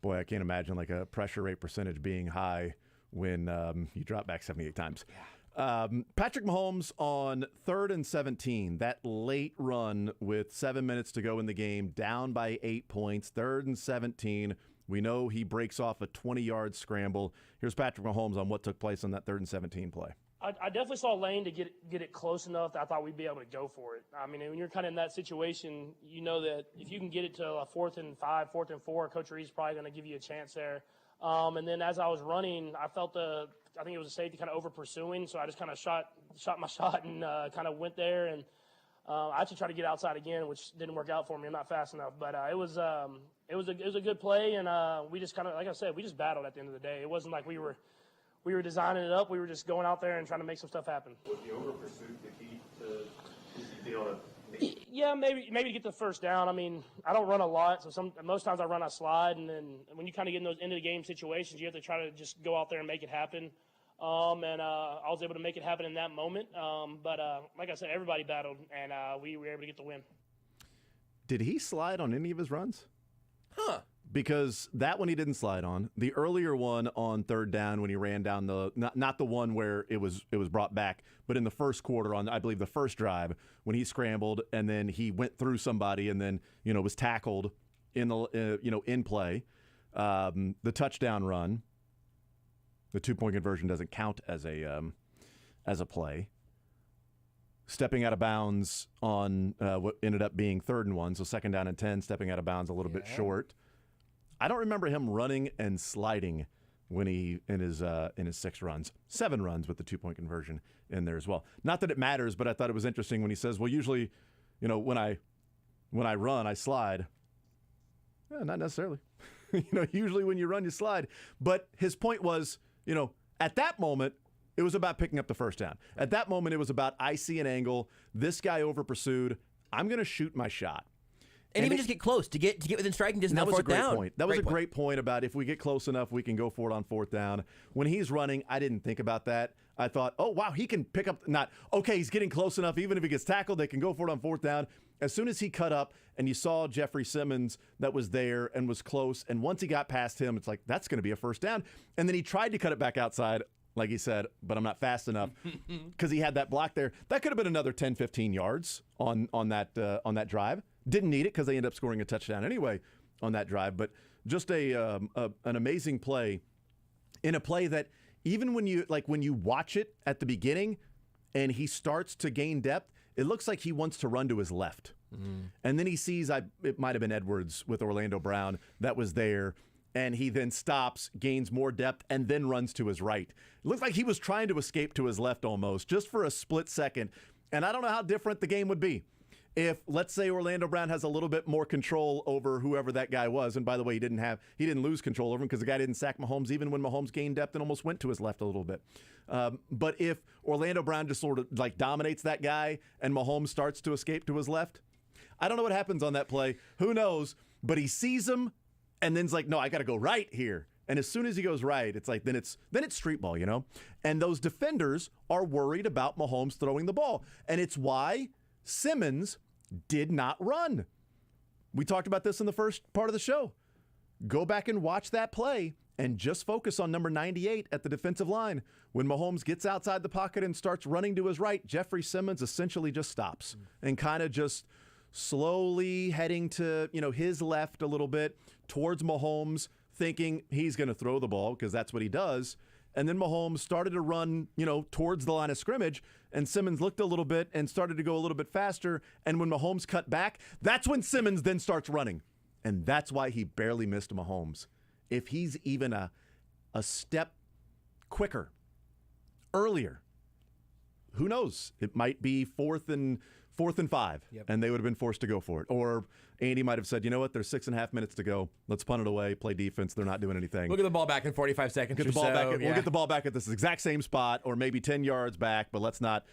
Boy, I can't imagine like a pressure rate percentage being high when you drop back 78 times. Yeah. Patrick Mahomes on 3rd and 17, that late run with 7 minutes to go in the game, down by 8 points, 3rd and 17. We know he breaks off a 20-yard scramble. Here's Patrick Mahomes on what took place on that 3rd and 17 play. I definitely saw a lane to get it close enough that I thought we'd be able to go for it. I mean, when you're kind of in that situation, you know that if you can get it to a 4th and 5, 4th and 4, Coach Reid's probably going to give you a chance there. And then as I was running, I felt I think it was a safety kind of over pursuing, so I just kind of shot my shot and kind of went there. And I actually tried to get outside again, which didn't work out for me. I'm not fast enough, but it was a good play, and we just kind of, like I said, we just battled at the end of the day. It wasn't like we were designing it up. We were just going out there and trying to make some stuff happen. Was the over pursuit the key to be able to? Yeah, maybe to get the first down. I mean, I don't run a lot, so most times I run a slide, and then when you kind of get in those end of the game situations, you have to try to just go out there and make it happen. And I was able to make it happen in that moment. But like I said, everybody battled, and we were able to get the win. Did he slide on any of his runs? Huh. because that one he didn't slide on. The earlier one on third down when he ran down the not the one where it was brought back, but in the first quarter on I believe the first drive when he scrambled and then he went through somebody and then was tackled in the in play. The touchdown run, the 2-point conversion doesn't count as a play. Stepping out of bounds on what ended up being 3rd and 1, so 2nd down and 10, stepping out of bounds a little bit short. I don't remember him running and sliding when he in his 6 runs, 7 runs with the 2-point conversion in there as well. Not that it matters, but I thought it was interesting when he says, "Well, usually, when I run, I slide." Yeah, not necessarily. Usually when you run, you slide. But his point was, at that moment, it was about picking up the first down. At that moment, it was about I see an angle. This guy over pursued. I'm going to shoot my shot. And even just get close to get within striking distance. That was a great down. point. That was a great point about if we get close enough, we can go for it on 4th down. When he's running, I didn't think about that. I thought, oh wow, he can pick up. He's getting close enough. Even if he gets tackled, they can go for it on 4th down. As soon as he cut up and you saw Jeffrey Simmons that was there and was close, and once he got past him, it's like that's going to be a 1st down. And then he tried to cut it back outside, like he said, but I'm not fast enough because he had that block there. That could have been another 10, 15 yards on that drive. Didn't need it because they ended up scoring a touchdown anyway on that drive. But just an amazing play in a play that even when you watch it at the beginning and he starts to gain depth, it looks like he wants to run to his left. And then he sees, it might have been Edwards with Orlando Brown that was there. And he then stops, gains more depth, and then runs to his right. It looked like he was trying to escape to his left almost, just for a split second. And I don't know how different the game would be if, let's say, Orlando Brown has a little bit more control over whoever that guy was. And by the way, he didn't lose control over him because the guy didn't sack Mahomes even when Mahomes gained depth and almost went to his left a little bit. But if Orlando Brown just sort of dominates that guy and Mahomes starts to escape to his left, I don't know what happens on that play. Who knows? But he sees him. And then's like, no, I got to go right here. And as soon as he goes right, it's like, then it's street ball, And those defenders are worried about Mahomes throwing the ball. And it's why Simmons did not run. We talked about this in the first part of the show. Go back and watch that play and just focus on number 98 at the defensive line. When Mahomes gets outside the pocket and starts running to his right, Jeffrey Simmons essentially just stops and kind of just slowly heading to, his left a little bit towards Mahomes, thinking he's going to throw the ball because that's what he does. And then Mahomes started to run, towards the line of scrimmage, and Simmons looked a little bit and started to go a little bit faster. And when Mahomes cut back, that's when Simmons then starts running. And that's why he barely missed Mahomes. If he's even a step quicker, earlier, who knows? It might be 4th and 5, and they would have been forced to go for it. Or Andy might have said, you know what, there's 6.5 minutes to go. Let's punt it away, play defense. They're not doing anything. We'll get the ball back in 45 seconds We'll get the ball back at this exact same spot, or maybe 10 yards back, but let's not,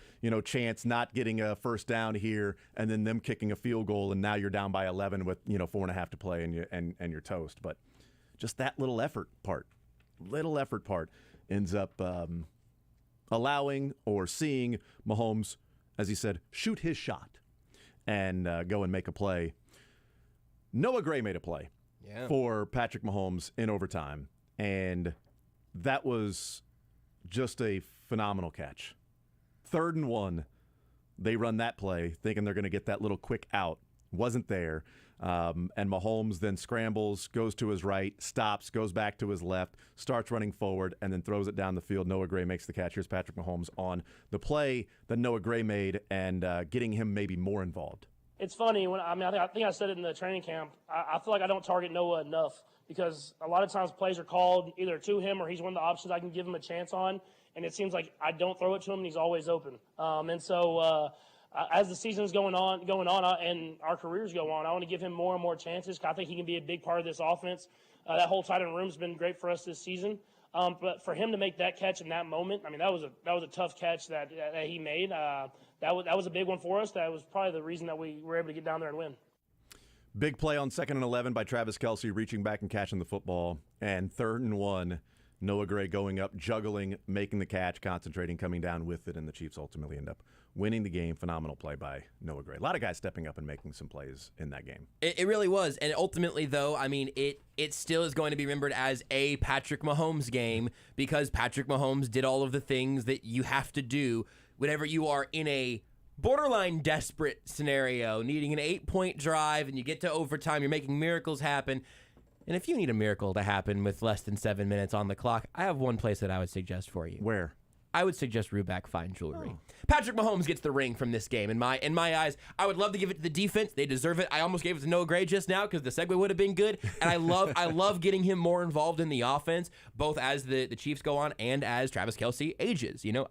chance not getting a 1st down here, and then them kicking a field goal, and now you're down by 11 with, 4.5 to play, and you're toast. But just that little effort part ends up allowing or seeing Mahomes, as he said, shoot his shot and go and make a play. Noah Gray made a play for Patrick Mahomes in overtime, and that was just a phenomenal catch. 3rd and 1, they run that play thinking they're going to get that little quick out. Wasn't there. And Mahomes then scrambles, goes to his right, stops, goes back to his left, starts running forward, and then throws it down the field. Noah Gray makes the catch. Here's Patrick Mahomes on the play that Noah Gray made and getting him maybe more involved. It's funny I think I said it in the training camp. I feel like I don't target Noah enough because a lot of times plays are called either to him or he's one of the options I can give him a chance on, and it seems like I don't throw it to him and he's always open. As the season's going on, and our careers go on, I want to give him more and more chances. I think he can be a big part of this offense. That whole tight end room's been great for us this season. But for him to make that catch in that moment, that was a tough catch that he made. That was a big one for us. That was probably the reason that we were able to get down there and win. Big play on 2nd and 11 by Travis Kelce, reaching back and catching the football. And 3rd and 1, Noah Gray going up, juggling, making the catch, concentrating, coming down with it, and the Chiefs ultimately end up winning the game. Phenomenal play by Noah Gray. A lot of guys stepping up and making some plays in that game. It really was. And ultimately, though, I mean, it still is going to be remembered as a Patrick Mahomes game because Patrick Mahomes did all of the things that you have to do whenever you are in a borderline desperate scenario, needing an 8-point drive, and you get to overtime, you're making miracles happen. And if you need a miracle to happen with less than 7 minutes on the clock, I have one place that I would suggest for you. Where? I would suggest Ruback Fine Jewelry. Patrick Mahomes gets the ring from this game. In my eyes, I would love to give it to the defense. They deserve it. I almost gave it to Noah Gray just now because the segue would have been good. And I love getting him more involved in the offense, both as the Chiefs go on and as Travis Kelce ages. You know,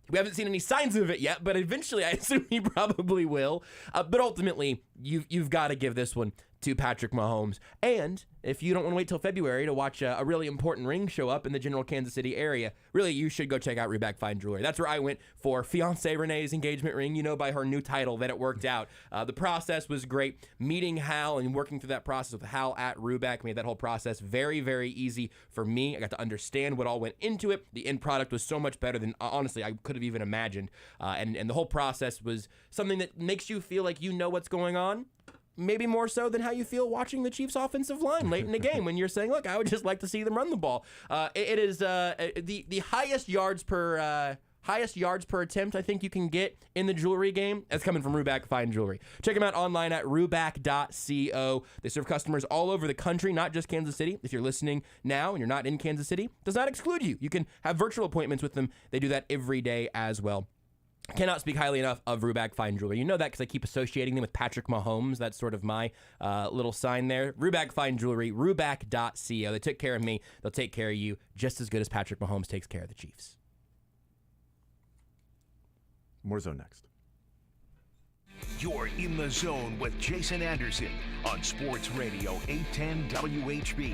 we haven't seen any signs of it yet, but eventually I assume he probably will. But ultimately, you've got to give this one to Patrick Mahomes. And if you don't want to wait till February to watch a really important ring show up in the general Kansas City area, really, you should go check out Ruback Fine Jewelry. That's where I went for fiancée Renee's engagement ring. You know by her new title that it worked out. The process was great. Meeting Hal and working through that process with Hal at Ruback made that whole process very, very easy for me. I got to understand what all went into it. The end product was so much better than, honestly, I could have even imagined. And the whole process was something that makes you feel like you know what's going on. Maybe more so than how you feel watching the Chiefs' offensive line late in the game when you're saying, look, I would just like to see them run the ball. It is the highest yards per attempt I think you can get in the jewelry game. That's coming from Ruback Fine Jewelry. Check them out online at ruback.co. They serve customers all over the country, not just Kansas City. If you're listening now and you're not in Kansas City, does not exclude you. You can have virtual appointments with them. They do that every day as well. Cannot speak highly enough of Ruback Fine Jewelry. You know that because I keep associating them with Patrick Mahomes. That's sort of my little sign there. Ruback Fine Jewelry, ruback.co. They took care of me. They'll take care of you just as good as Patrick Mahomes takes care of the Chiefs. More Zone next. You're in the zone with Jason Anderson on Sports Radio 810 WHB.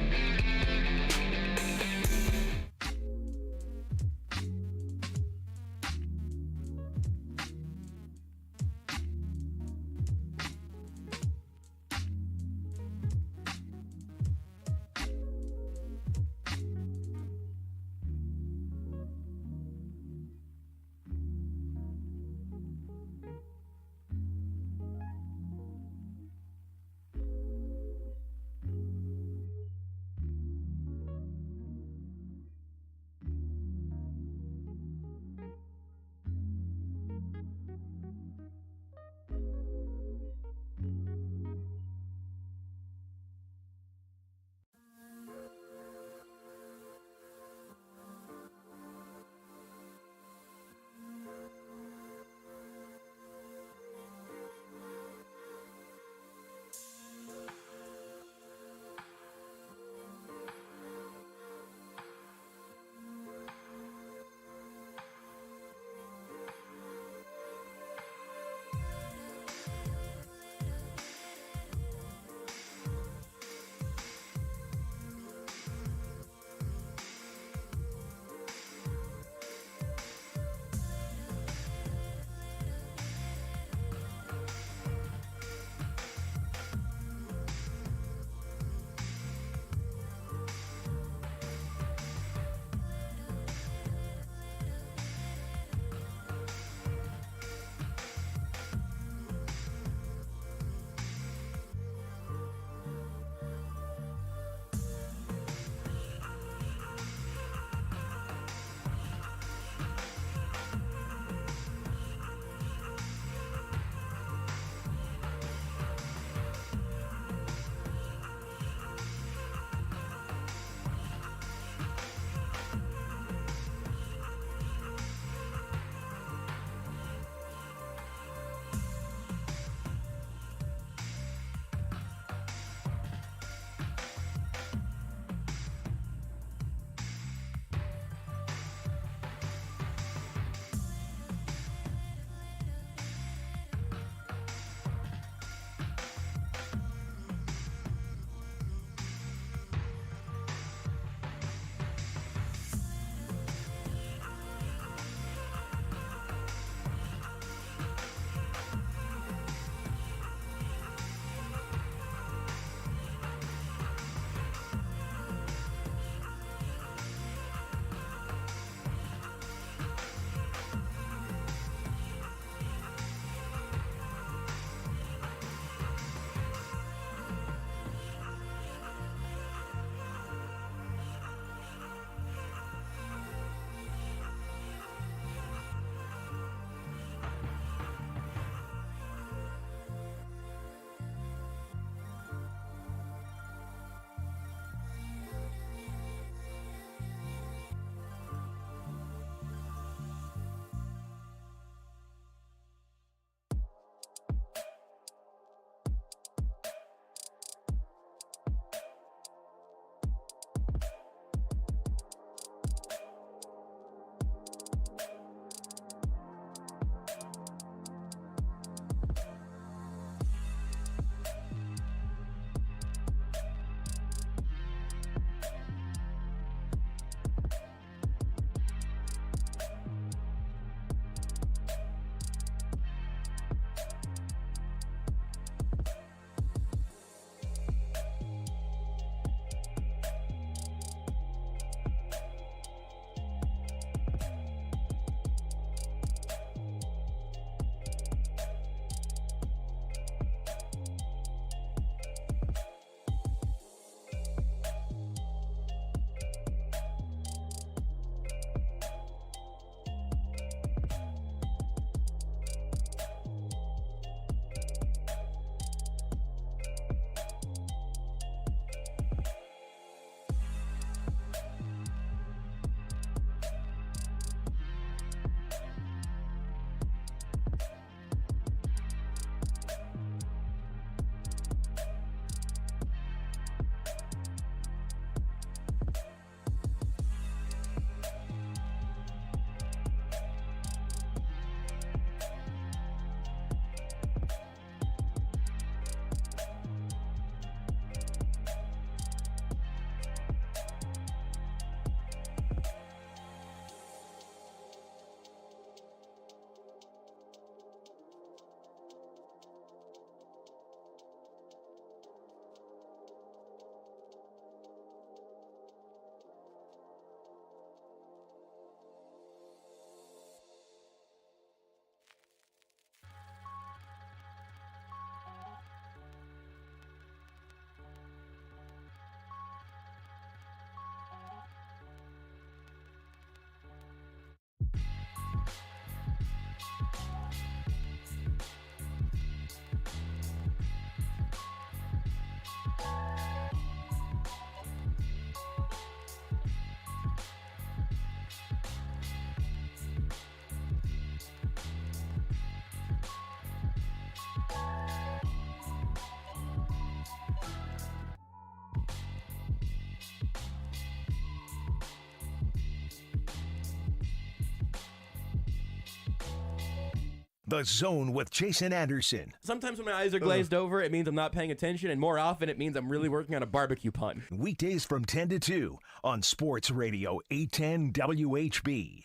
The Zone with Jason Anderson. Sometimes when my eyes are glazed over, it means I'm not paying attention, and more often it means I'm really working on a barbecue pun. Weekdays from 10 to 2 on Sports Radio 810 WHB.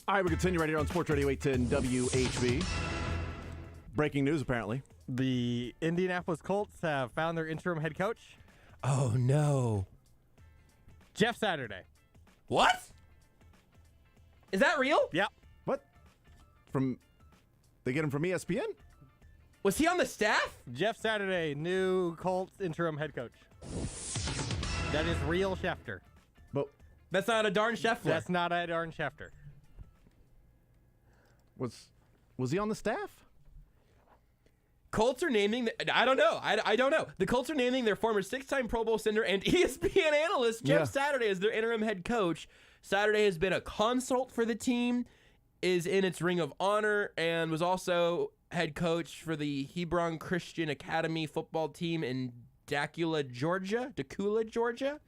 All right, we continue right here on Sports Radio 810 WHB. Breaking news, apparently. The Indianapolis Colts have found their interim head coach. Oh, no. Jeff Saturday. What? Is that real? Yep. What? They get him from ESPN? Was he on the staff? Jeff Saturday, new Colts interim head coach. That is real Schefter. But that's not a darn Scheffler. That's not a darn Schefter. Was he on the staff? Colts are naming, I don't know. I don't know. The Colts are naming their former 6-time Pro Bowl center and ESPN analyst Jeff Saturday as their interim head coach. Saturday has been a consult for the team, is in its Ring of Honor, and was also head coach for the Hebron Christian Academy football team in Dacula, Georgia. Dacula, Georgia.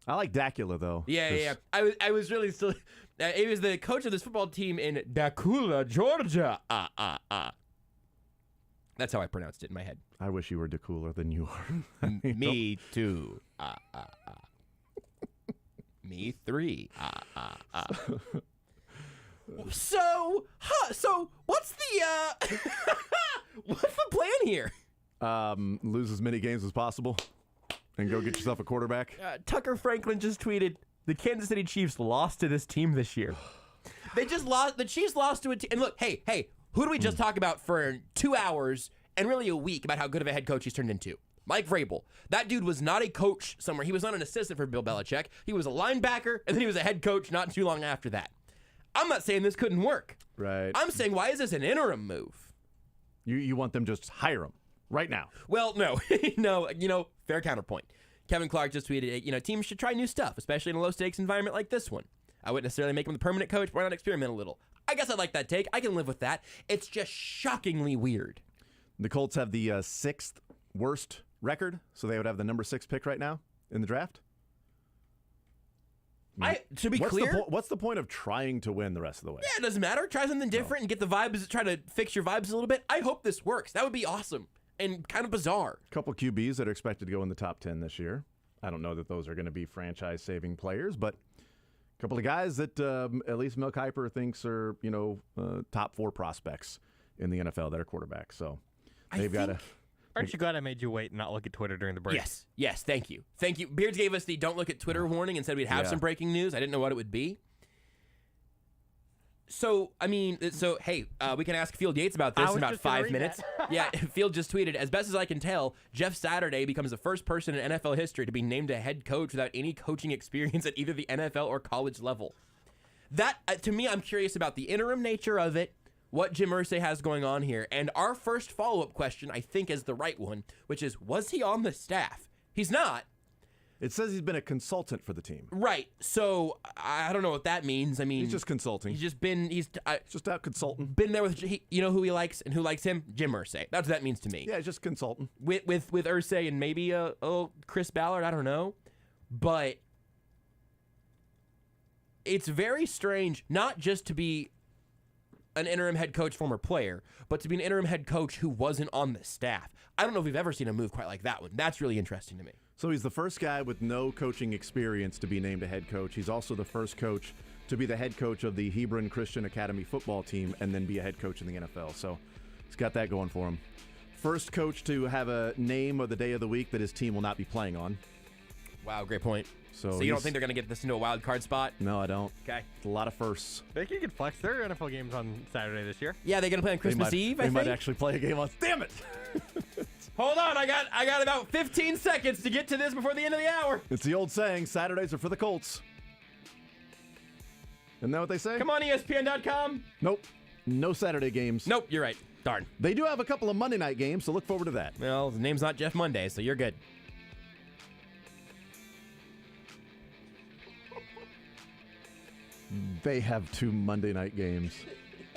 I like Dacula, though. Yeah. I was really still. He was the coach of this football team in Dacula, Georgia. That's how I pronounced it in my head. I wish you were Dacula than you are. Me too. Me 3. So what's the what's the plan here? Lose as many games as possible and go get yourself a quarterback. Tucker Franklin just tweeted, the Kansas City Chiefs lost to this team this year. They just lost. The Chiefs lost to a team. And look, hey, who do we just talk about for 2 hours and really a week about how good of a head coach he's turned into? Mike Vrabel. That dude was not a coach somewhere. He was not an assistant for Bill Belichick. He was a linebacker, and then he was a head coach not too long after that. I'm not saying this couldn't work. Right. I'm saying, why is this an interim move? You want them just hire him right now? Well, no. No, fair counterpoint. Kevin Clark just tweeted, teams should try new stuff, especially in a low-stakes environment like this one. I wouldn't necessarily make him the permanent coach, but why not experiment a little? I guess I like that take. I can live with that. It's just shockingly weird. The Colts have the 6th worst record, so they would have the number 6 pick right now in the draft. To be clear, what's the point of trying to win the rest of the way? Yeah, it doesn't matter. Try something different and get the vibes. Try to fix your vibes a little bit. I hope this works. That would be awesome and kind of bizarre. A couple QBs that are expected to go in the top 10 this year. I don't know that those are going to be franchise-saving players, but a couple of guys that at least Mel Kiper thinks are, top 4 prospects in the NFL that are quarterbacks. So they've got to. Aren't you glad I made you wait and not look at Twitter during the break? Yes, thank you. Beards gave us the don't look at Twitter warning and said we'd have some breaking news. I didn't know what it would be. So, hey, we can ask Field Yates about this in about 5 minutes. Yeah, Field just tweeted, as best as I can tell, Jeff Saturday becomes the first person in NFL history to be named a head coach without any coaching experience at either the NFL or college level. That, to me, I'm curious about the interim nature of it, what Jim Irsay has going on here, and our first follow-up question, I think, is the right one, which is, was he on the staff? He's not. It says he's been a consultant for the team. Right. So I don't know what that means. He's just consulting. He's just out consulting. Been there with who he likes and who likes him? Jim Irsay. That's what that means to me. Yeah, just consulting. With Irsay and maybe Chris Ballard. I don't know, but it's very strange not just to be an interim head coach, former player, but to be an interim head coach who wasn't on the staff. I don't know if we've ever seen a move quite like that one. That's really interesting to me. So he's the first guy with no coaching experience to be named a head coach. He's also the first coach to be the head coach of the Hebron Christian Academy football team and then be a head coach in the NFL. So he's got that going for him. First coach to have a name of the day of the week that his team will not be playing on. Wow, great point. So you don't think they're going to get this into a wild card spot? No, I don't. Okay. It's a lot of firsts. They could flex their NFL games on Saturday this year. Yeah, they're going to play on Christmas Eve, I think. They might actually play a game on. Damn it! Hold on, I got about 15 seconds to get to this before the end of the hour. It's the old saying, Saturdays are for the Colts. Isn't that what they say? Come on, ESPN.com. Nope. No Saturday games. Nope, you're right. Darn. They do have a couple of Monday night games, so look forward to that. Well, the name's not Jeff Monday, so you're good. They have 2 Monday night games.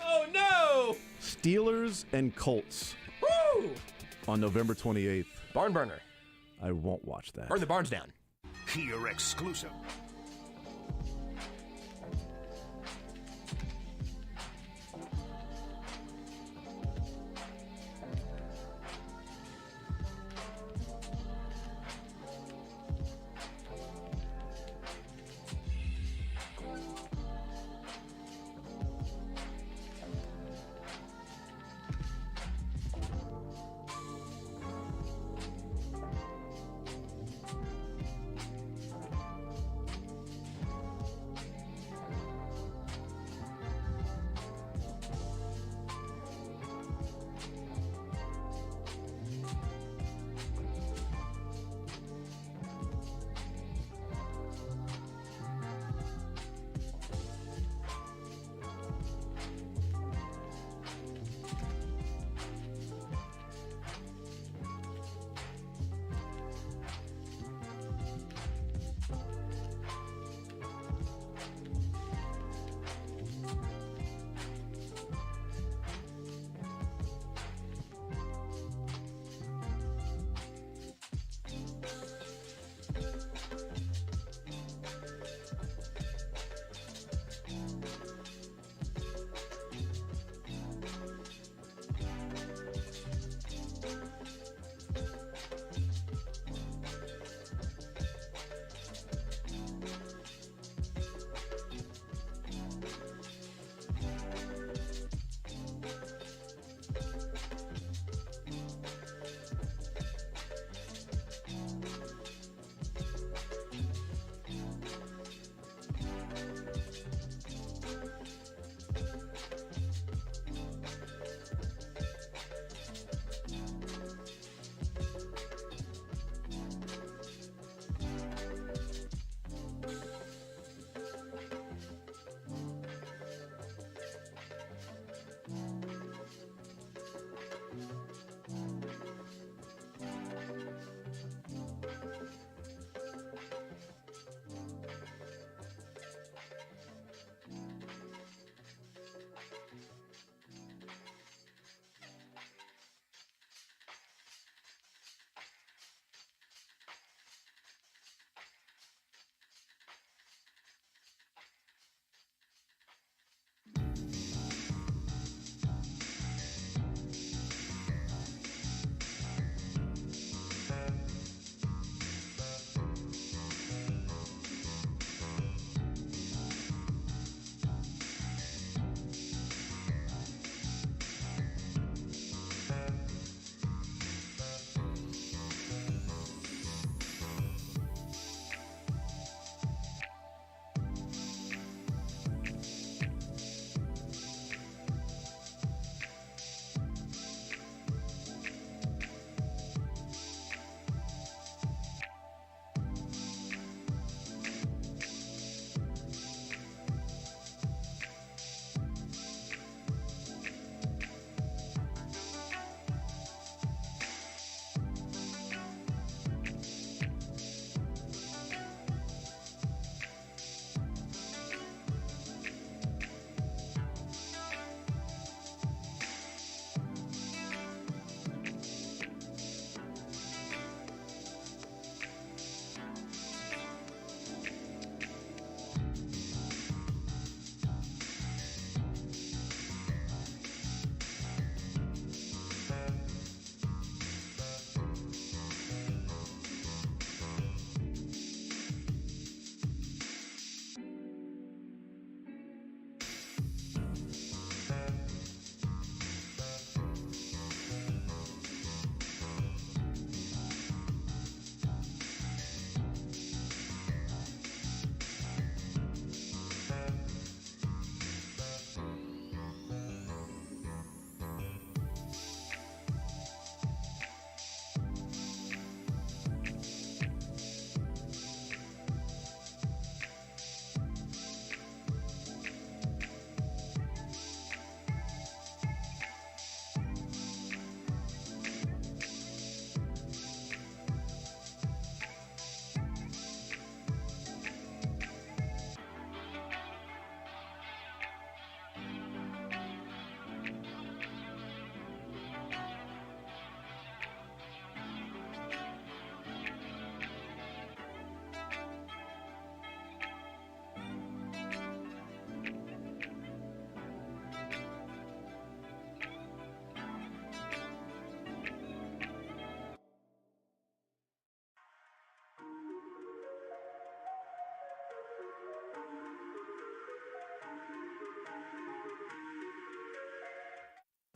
Oh, no! Steelers and Colts. Woo! On November 28th. Barn burner. I won't watch that. Burn the barns down. Here exclusive.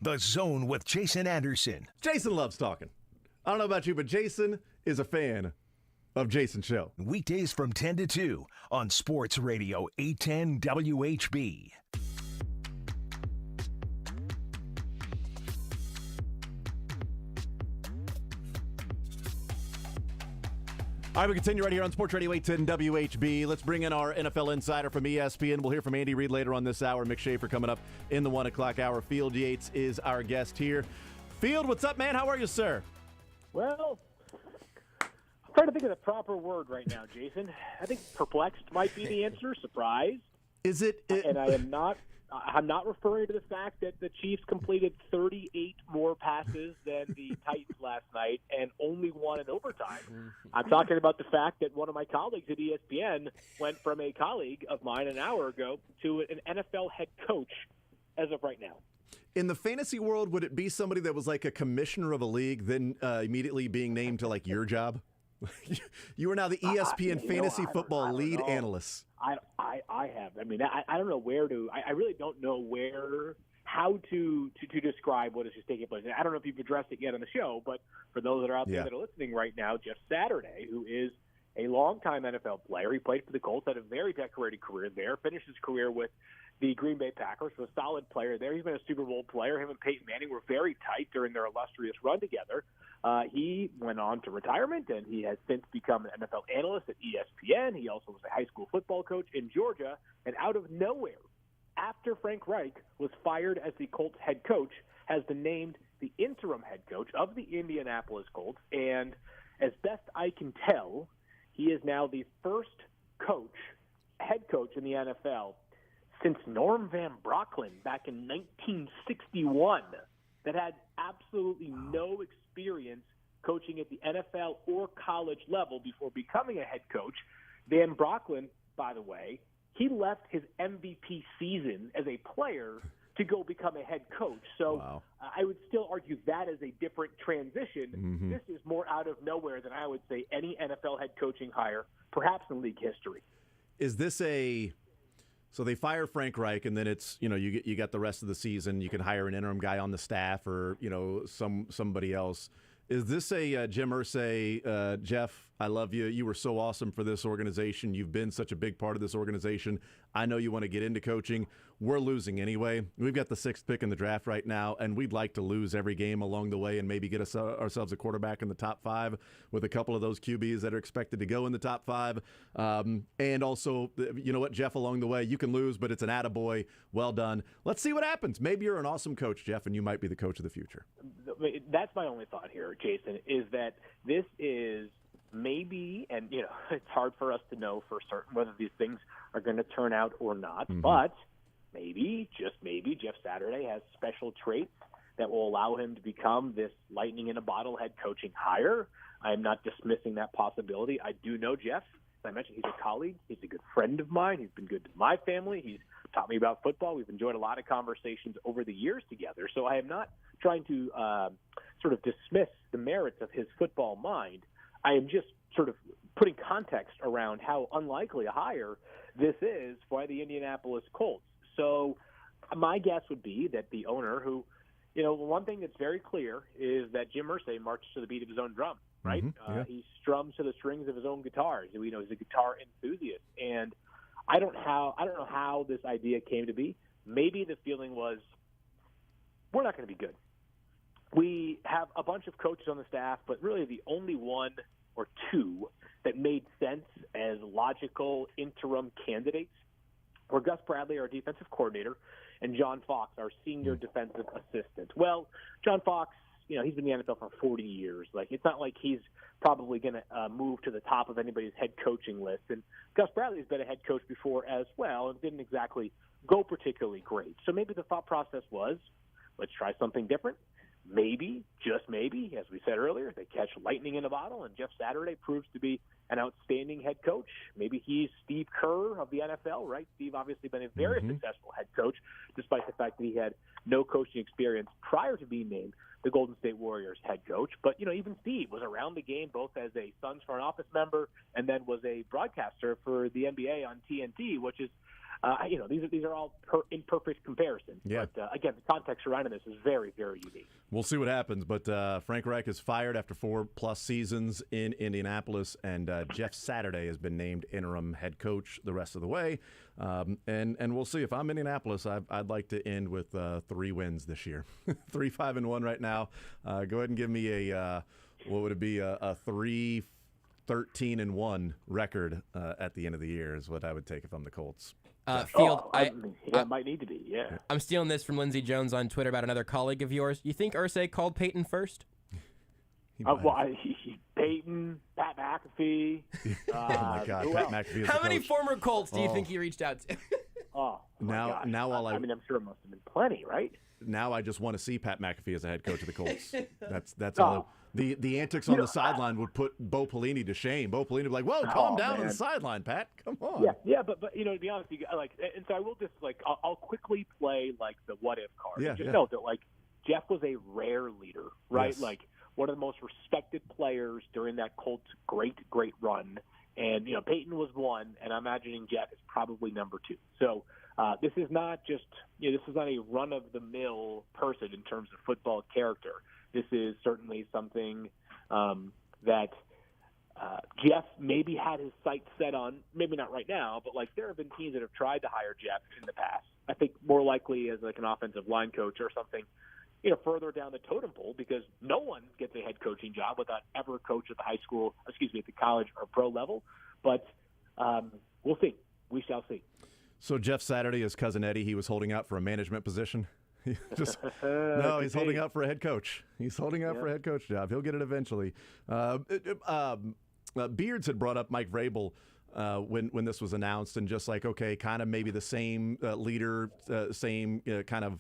The Zone with Jason Anderson. Jason loves talking. I don't know about you, but Jason is a fan of Jason's show. Weekdays from 10 to 2 on Sports Radio 810 WHB. All right, we continue right here on Sports Radio 810 WHB. Let's bring in our NFL insider from ESPN. We'll hear from Andy Reid later on this hour. Mick Schaefer coming up in the 1 o'clock hour. Field Yates is our guest here. Field, what's up, man? How are you, sir? Well, I'm trying to think of the proper word right now, Jason. I think perplexed might be the answer. Surprise. Is it? And I'm not referring to the fact that the Chiefs completed 38 more passes than the Titans last night and only won in overtime. I'm talking about the fact that one of my colleagues at ESPN went from a colleague of mine an hour ago to an NFL head coach as of right now. In the fantasy world, would it be somebody that was like a commissioner of a league, then immediately being named to like your job? You are now the ESPN fantasy football lead analyst. I have. I mean, I don't know where to. I really don't know how to describe what is just taking place. I don't know if you've addressed it yet on the show, but for those that are out there that are listening right now, Jeff Saturday, who is a longtime NFL player, he played for the Colts, had a very decorated career there, finished his career with the Green Bay Packers, was a solid player there. He's been a Super Bowl player. Him and Peyton Manning were very tight during their illustrious run together. He went on to retirement, and he has since become an NFL analyst at ESPN. He also was a high school football coach in Georgia. And out of nowhere, after Frank Reich was fired as the Colts head coach, has been named the interim head coach of the Indianapolis Colts. And as best I can tell, he is now the first head coach in the NFL since Norm Van Brocklin back in 1961 that had absolutely no experience coaching at the NFL or college level before becoming a head coach. Van Brocklin, by the way, he left his MVP season as a player to go become a head coach. So I would still argue that is a different transition. Mm-hmm. This is more out of nowhere than I would say any NFL head coaching hire, perhaps in league history. Is this so they fire Frank Reich, and then it's, you got the rest of the season. You can hire an interim guy on the staff or, somebody else. Is this a Jim Irsay, Jeff, I love you. You were so awesome for this organization. You've been such a big part of this organization. I know you want to get into coaching. We're losing anyway. We've got the 6th pick in the draft right now, and we'd like to lose every game along the way and maybe get ourselves a quarterback in the top 5 with a couple of those QBs that are expected to go in the top 5. And also, you know what, Jeff, along the way, you can lose, but it's an attaboy. Well done. Let's see what happens. Maybe you're an awesome coach, Jeff, and you might be the coach of the future. That's my only thought here, Jason, is that this is maybe, and it's hard for us to know for certain whether these things are going to turn out or not, but maybe, just maybe, Jeff Saturday has special traits that will allow him to become this lightning in a bottle head coaching hire. I am not dismissing that possibility. I do know Jeff. As I mentioned, he's a colleague. He's a good friend of mine. He's been good to my family. He's taught me about football. We've enjoyed a lot of conversations over the years together. So I am not trying to sort of dismiss the merits of his football mind. I am just sort of putting context around how unlikely a hire this is for the Indianapolis Colts. So my guess would be that the owner who, one thing that's very clear is that Jim Irsay marches to the beat of his own drum, right? He strums to the strings of his own guitars. He's a guitar enthusiast. And I don't know how this idea came to be. Maybe the feeling was, we're not going to be good. We have a bunch of coaches on the staff, but really the only one or two that made sense as logical interim candidates were Gus Bradley, our defensive coordinator, and John Fox, our senior defensive assistant. Well, John Fox, he's been in the NFL for 40 years. It's not like he's probably going to move to the top of anybody's head coaching list. And Gus Bradley's been a head coach before as well and didn't exactly go particularly great. So maybe the thought process was, let's try something different. Maybe, just maybe, as we said earlier, they catch lightning in a bottle, and Jeff Saturday proves to be an outstanding head coach. Maybe he's Steve Kerr of the NFL, right? Steve obviously been a very successful head coach, despite the fact that he had no coaching experience prior to being named the Golden State Warriors head coach. But, even Steve was around the game both as a Suns front office member and then was a broadcaster for the NBA on TNT, which is These are all imperfect comparisons. Yeah. But again, the context surrounding this is very, very unique. We'll see what happens. But Frank Reich is fired after 4+ seasons in Indianapolis, and Jeff Saturday has been named interim head coach the rest of the way. And we'll see. If I'm Indianapolis, I'd like to end with 3 wins this year. 3-5-1 right now. Go ahead and give me a what would it be, a 3-13-1 record at the end of the year is what I would take if I'm the Colts. Field, it might need to be, yeah. I'm stealing this from Lindsey Jones on Twitter about another colleague of yours. You think Irsay called Peyton first? Peyton, Pat McAfee. Oh my God, Pat McAfee is How the many coach. former Colts do you think he reached out to? Now I'm sure it must have been plenty, right? Now I just want to see Pat McAfee as a head coach of the Colts. That's all. The antics on the sideline would put Bo Pelini to shame. Bo Pelini would be like, "Whoa, calm down on the sideline, Pat. Come on." But to be honest, and so I will just I'll quickly play the what if card. Yeah, just note that Jeff was a rare leader, right? Yes. One of the most respected players during that Colts great run, and Peyton was one, and I'm imagining Jeff is probably number 2. So this is not just this is not a run of the mill person in terms of football character. This is certainly something that Jeff maybe had his sights set on, maybe not right now, but there have been teams that have tried to hire Jeff in the past. I think more likely as an offensive line coach or something, further down the totem pole, because no one gets a head coaching job without ever coached at at the college or pro level. But we'll see. We shall see. So Jeff Saturday is cousin Eddie. He was holding out for a management position. No, he's holding out for a head coach. He's holding out for a head coach job. He'll get it eventually. Beards had brought up Mike Vrabel when this was announced, and just okay, kind of maybe the same leader, same kind of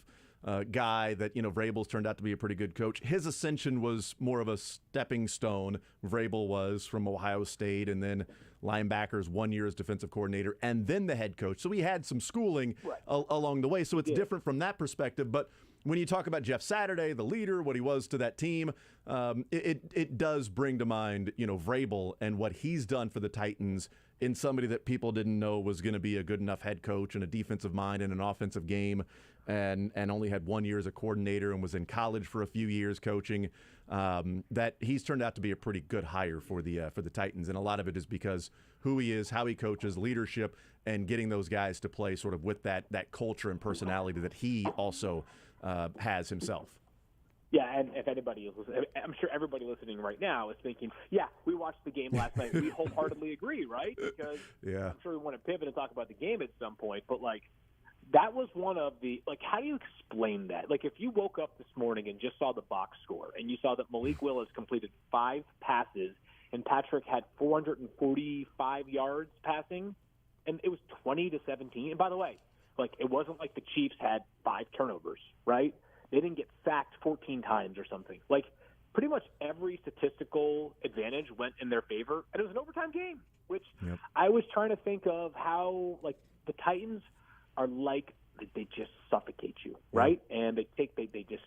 guy that Vrabel's turned out to be a pretty good coach. His ascension was more of a stepping stone. Vrabel was from Ohio State, and then linebackers 1 year as defensive coordinator, and then the head coach. So he had some schooling along the way. So it's different from that perspective. But when you talk about Jeff Saturday, the leader, what he was to that team, it does bring to mind Vrabel and what he's done for the Titans in somebody that people didn't know was going to be a good enough head coach and a defensive mind in an offensive game, and only had 1 year as a coordinator and was in college for a few years coaching. That he's turned out to be a pretty good hire for the Titans, and a lot of it is because who he is, how he coaches, leadership, and getting those guys to play sort of with that culture and personality that he also has himself. Yeah, and if anybody is listening, I'm sure everybody listening right now is thinking, yeah, we watched the game last night. We wholeheartedly agree, right? Because I'm sure we want to pivot and talk about the game at some point, but that was one of the how do you explain that? If you woke up this morning and just saw the box score and you saw that Malik Willis completed 5 passes and Patrick had 445 yards passing, and it was 20-17. And by the way, it wasn't like the Chiefs had 5 turnovers, right? They didn't get sacked 14 times or something. Pretty much every statistical advantage went in their favor, and it was an overtime game, which I was trying to think of how the Titans are they just suffocate you, right? And they just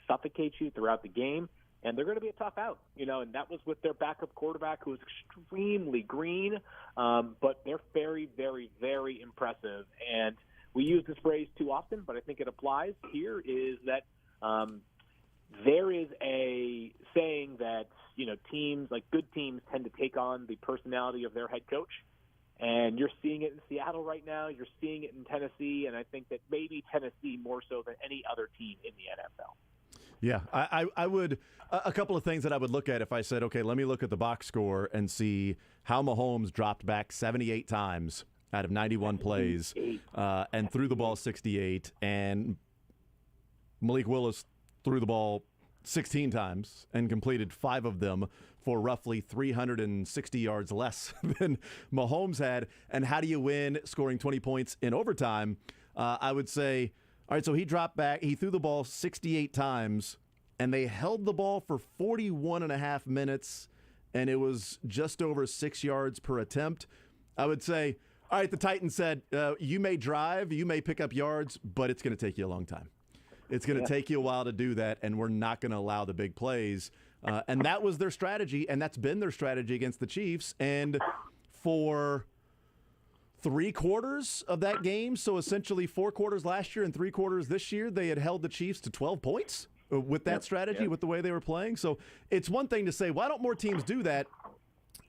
suffocate you throughout the game, and they're going to be a tough out, and that was with their backup quarterback who was extremely green, but they're very, very, very impressive. And we use this phrase too often, but I think it applies here, is that there is a saying that, teams, good teams, tend to take on the personality of their head coach. And you're seeing it in Seattle right now. You're seeing it in Tennessee. And I think that maybe Tennessee more so than any other team in the NFL. Yeah, I would a couple of things that I would look at if I said, okay, let me look at the box score and see how Mahomes dropped back 78 times out of 91 plays and threw the ball 68, and Malik Willis threw the ball 16 times and completed 5 of them for roughly 360 yards less than Mahomes had. And how do you win scoring 20 points in overtime? I would say, all right, so he dropped back. He threw the ball 68 times, and they held the ball for 41 and a half minutes, and it was just over 6 yards per attempt. I would say, all right, the Titans said, you may drive, you may pick up yards, but it's going to take you a long time. It's going to take you a while to do that, and we're not going to allow the big plays. And that was their strategy, and that's been their strategy against the Chiefs. And for 3/4 of that game, so essentially 4 quarters last year and 3 quarters this year, they had held the Chiefs to 12 points with that strategy, with the way they were playing. So it's one thing to say, why don't more teams do that?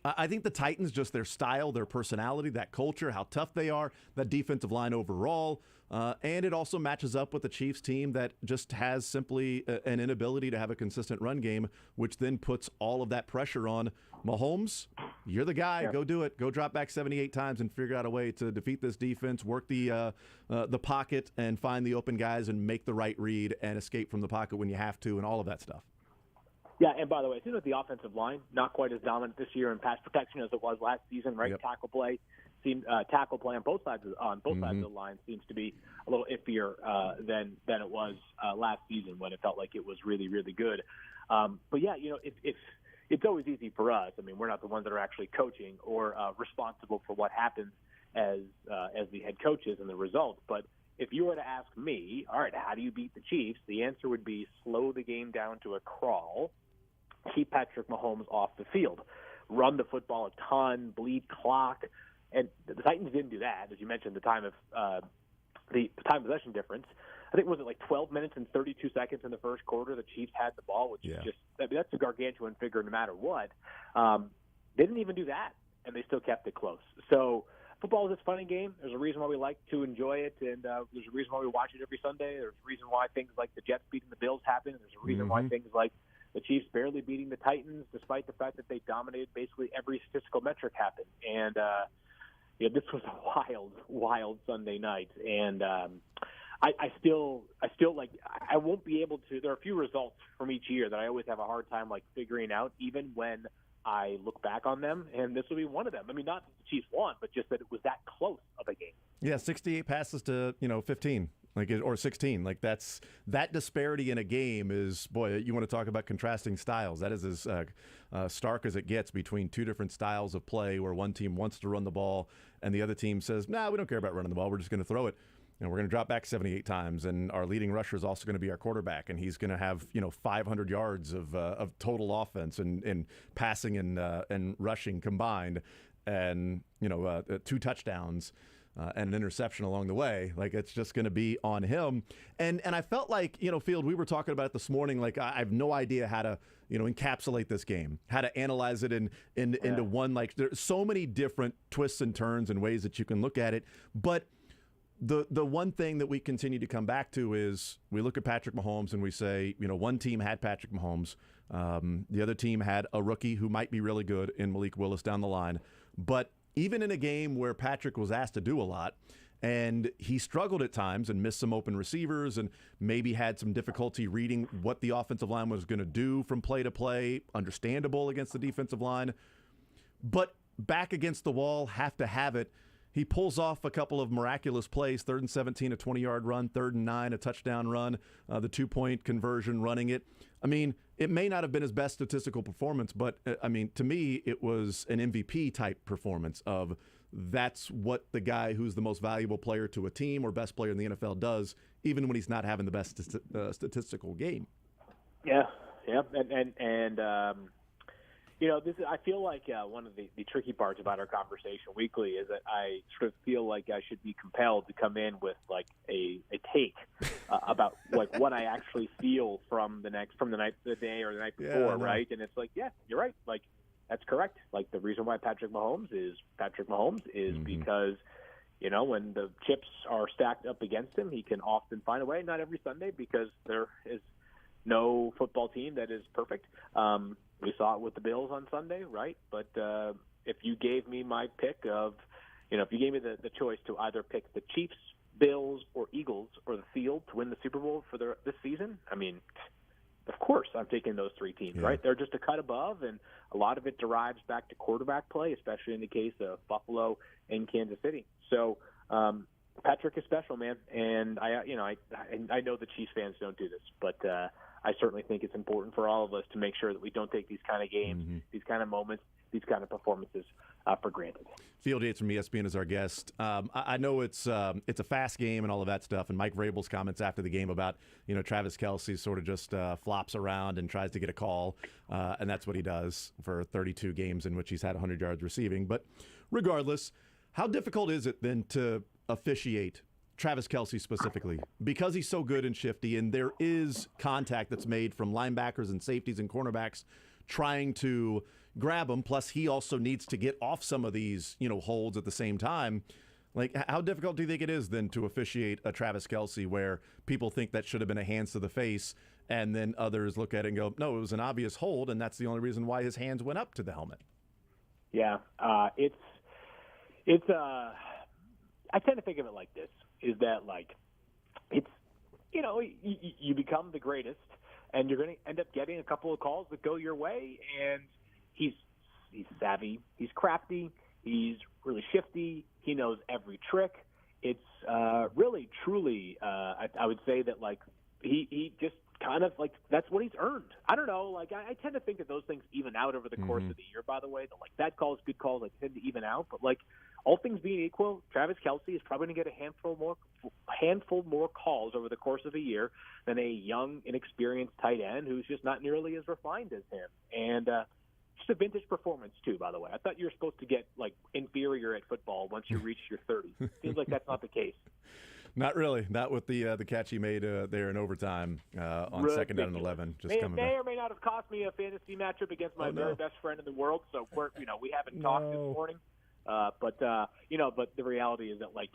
I think the Titans, just their style, their personality, that culture, how tough they are, that defensive line overall, and it also matches up with the Chiefs team that just has simply an inability to have a consistent run game, which then puts all of that pressure on Mahomes. You're the guy. Go do it. Go drop back 78 times and figure out a way to defeat this defense, work the pocket and find the open guys and make the right read and escape from the pocket when you have to and all of that stuff. Yeah, and by the way, it seems like the offensive line not quite as dominant this year in pass protection as it was last season, right? Yep. Tackle play on both sides of the line seems to be a little iffier than it was last season when it felt like it was really, really good. But yeah, it's always easy for us. I mean, we're not the ones that are actually coaching or responsible for what happens as the head coaches and the results. But if you were to ask me, all right, how do you beat the Chiefs? The answer would be slow the game down to a crawl, keep Patrick Mahomes off the field, run the football a ton, bleed clock. And the Titans didn't do that. As you mentioned, the time possession difference, I think, was it like 12 minutes and 32 seconds in the first quarter? The Chiefs had the ball, which is just, that's a gargantuan figure no matter what. They didn't even do that, and they still kept it close. So football is a funny game. There's a reason why we like to enjoy it, and there's a reason why we watch it every Sunday. There's a reason why things like the Jets beating the Bills happen. There's a reason why things like the Chiefs barely beating the Titans, despite the fact that they dominated basically every statistical metric happened. And this was a wild Sunday night, and I still like, I won't be able to. There are a few results from each year that I always have a hard time like figuring out, even when I look back on them, and this will be one of them. I mean, not that the Chiefs won, but just that it was that close of a game. Yeah, 68 passes to 15. Or 16. Like, that disparity in a game is, boy, you want to talk about contrasting styles. That is as stark as it gets between two different styles of play, where one team wants to run the ball and the other team says, nah, we don't care about running the ball. We're just going to throw it. And we're going to drop back 78 times. And our leading rusher is also going to be our quarterback. And he's going to have, 500 yards of total offense and passing and rushing combined, and, 2 touchdowns. And an interception along the way. Like, it's just going to be on him. And I felt like, Field, we were talking about it this morning, like, I have no idea how to, encapsulate this game, how to analyze it into one. Like, there's so many different twists and turns and ways that you can look at it. But the one thing that we continue to come back to is we look at Patrick Mahomes and we say, one team had Patrick Mahomes. The other team had a rookie who might be really good in Malik Willis down the line. But even in a game where Patrick was asked to do a lot, and he struggled at times and missed some open receivers and maybe had some difficulty reading what the offensive line was going to do from play to play, understandable against the defensive line. But back against the wall, have to have it. He pulls off a couple of miraculous plays, 3rd and 17, a 20-yard run, 3rd and 9, a touchdown run, the 2-point conversion running it. I mean, it may not have been his best statistical performance, but, to me, it was an MVP-type performance of that's what the guy who's the most valuable player to a team or best player in the NFL does, even when he's not having the best statistical game. Yeah, and this I feel like one of the tricky parts about our conversation weekly is that I sort of feel like I should be compelled to come in with like a take about like what I actually feel from the day or the night before, right? And it's like, yeah, you're right. Like, that's correct. Like, the reason why Patrick Mahomes is because, when the chips are stacked up against him, he can often find a way. Not every Sunday, because there is no football team that is perfect. We saw it with the Bills on Sunday, right? But if you gave me my pick of, if you gave me the choice to either pick the Chiefs, Bills, or Eagles, or the field to win the Super Bowl for this season, of course I'm taking those 3 teams, right? They're just a cut above, and a lot of it derives back to quarterback play, especially in the case of Buffalo and Kansas City. So Patrick is special, man, and I know the Chiefs fans don't do this, but I certainly think it's important for all of us to make sure that we don't take these kind of games, these kind of moments, these kind of performances for granted. Field Yates from ESPN is our guest. I know it's a fast game and all of that stuff, and Mike Vrabel's comments after the game about Travis Kelce sort of just flops around and tries to get a call, and that's what he does for 32 games in which he's had 100 yards receiving. But regardless, How difficult is it then to officiate Travis Kelce specifically? Because he's so good and shifty, and there is contact that's made from linebackers and safeties and cornerbacks trying to grab him. Plus, he also needs to get off some of these, holds at the same time. Like, how difficult do you think it is then to officiate a Travis Kelce where people think that should have been a hands to the face, and then others look at it and go, no, it was an obvious hold, and that's the only reason why his hands went up to the helmet? Yeah, it's I tend to think of it like this, is that, like, it's, you become the greatest, and you're going to end up getting a couple of calls that go your way, and he's savvy, he's crafty, he's really shifty, he knows every trick. It's really, truly, I would say that, like, he just kind of, like, that's what he's earned. I don't know, like, I tend to think that those things even out over the course of the year, by the way. That, like, bad calls, good calls, like, tend to even out. But, like, all things being equal, Travis Kelce is probably going to get a handful more calls over the course of a year than a young, inexperienced tight end who's just not nearly as refined as him. And just a vintage performance, too, by the way. I thought you were supposed to get, like, inferior at football once you reach your 30s. Seems like that's not the case. Not really. Not with the catch he made there in overtime on second down and 11. Just coming back. May or may not have cost me a fantasy matchup against my very best friend in the world. So we haven't talked this morning. But the reality is that, like,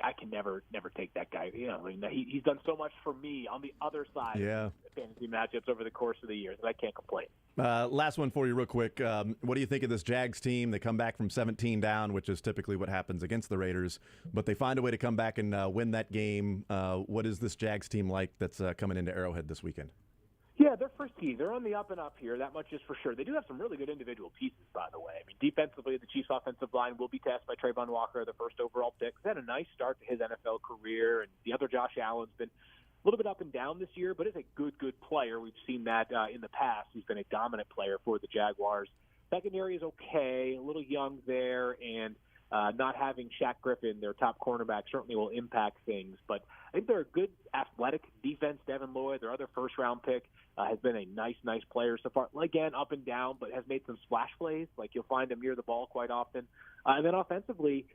I can never take that guy. He's done so much for me on the other side of fantasy matchups over the course of the years that I can't complain. Last one for you real quick. What do you think of this Jags team? They come back from 17 down, which is typically what happens against the Raiders, but they find a way to come back and win that game. What is this Jags team like that's coming into Arrowhead this weekend? Yeah, they're frisky. They're on the up and up here. That much is for sure. They do have some really good individual pieces, by the way. I mean, defensively, the Chiefs' offensive line will be tasked by Trayvon Walker, the first overall pick. He's had a nice start to his NFL career, and the other Josh Allen's been a little bit up and down this year, but is a good player. We've seen that in the past. He's been a dominant player for the Jaguars. Secondary is okay, a little young there, and not having Shaq Griffin, their top cornerback, certainly will impact things. But I think they're a good athletic defense. Devin Lloyd, their other first-round pick, has been a nice player so far. Again, up and down, but has made some splash plays. Like, you'll find him near the ball quite often. And then offensively,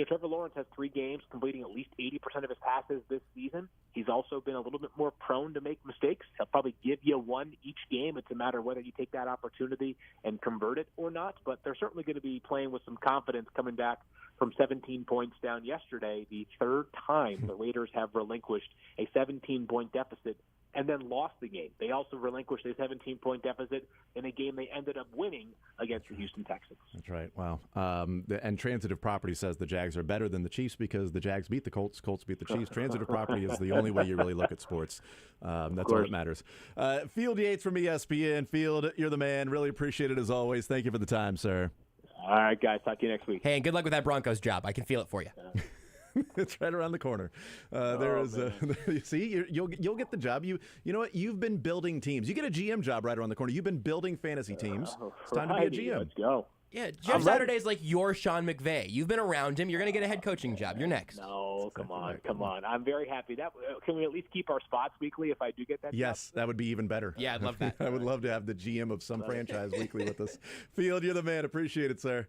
Trevor Lawrence has 3 games completing at least 80% of his passes this season. He's also been a little bit more prone to make mistakes. He'll probably give you one each game. It's a matter of whether you take that opportunity and convert it or not. But they're certainly going to be playing with some confidence coming back from 17 points down yesterday, the third time the Raiders have relinquished a 17-point deficit and then lost the game. They also relinquished a 17-point deficit in a game they ended up winning against the Houston Texans. That's right. Wow. And Transitive Property says the Jags are better than the Chiefs because the Jags beat the Colts, Colts beat the Chiefs. Transitive Property is the only way you really look at sports. That's all that matters. Field Yates from ESPN. Field, you're the man. Really appreciate it as always. Thank you for the time, sir. All right, guys. Talk to you next week. Hey, and good luck with that Broncos job. I can feel it for you. It's right around the corner. See, you'll get the job. You know what? You've been building teams. You get a GM job right around the corner. You've been building fantasy teams. It's time to be a GM. Let's go. Yeah, Jeff Saturday's like your Sean McVay. You've been around him. You're going to get a head coaching job. You're next. No, come on. I'm very happy. Can we at least keep our spots weekly if I do get that Yes, job? that would be even better. Yeah, I'd love that. I would love to have the GM of some franchise weekly with us. Field, you're the man. Appreciate it, sir.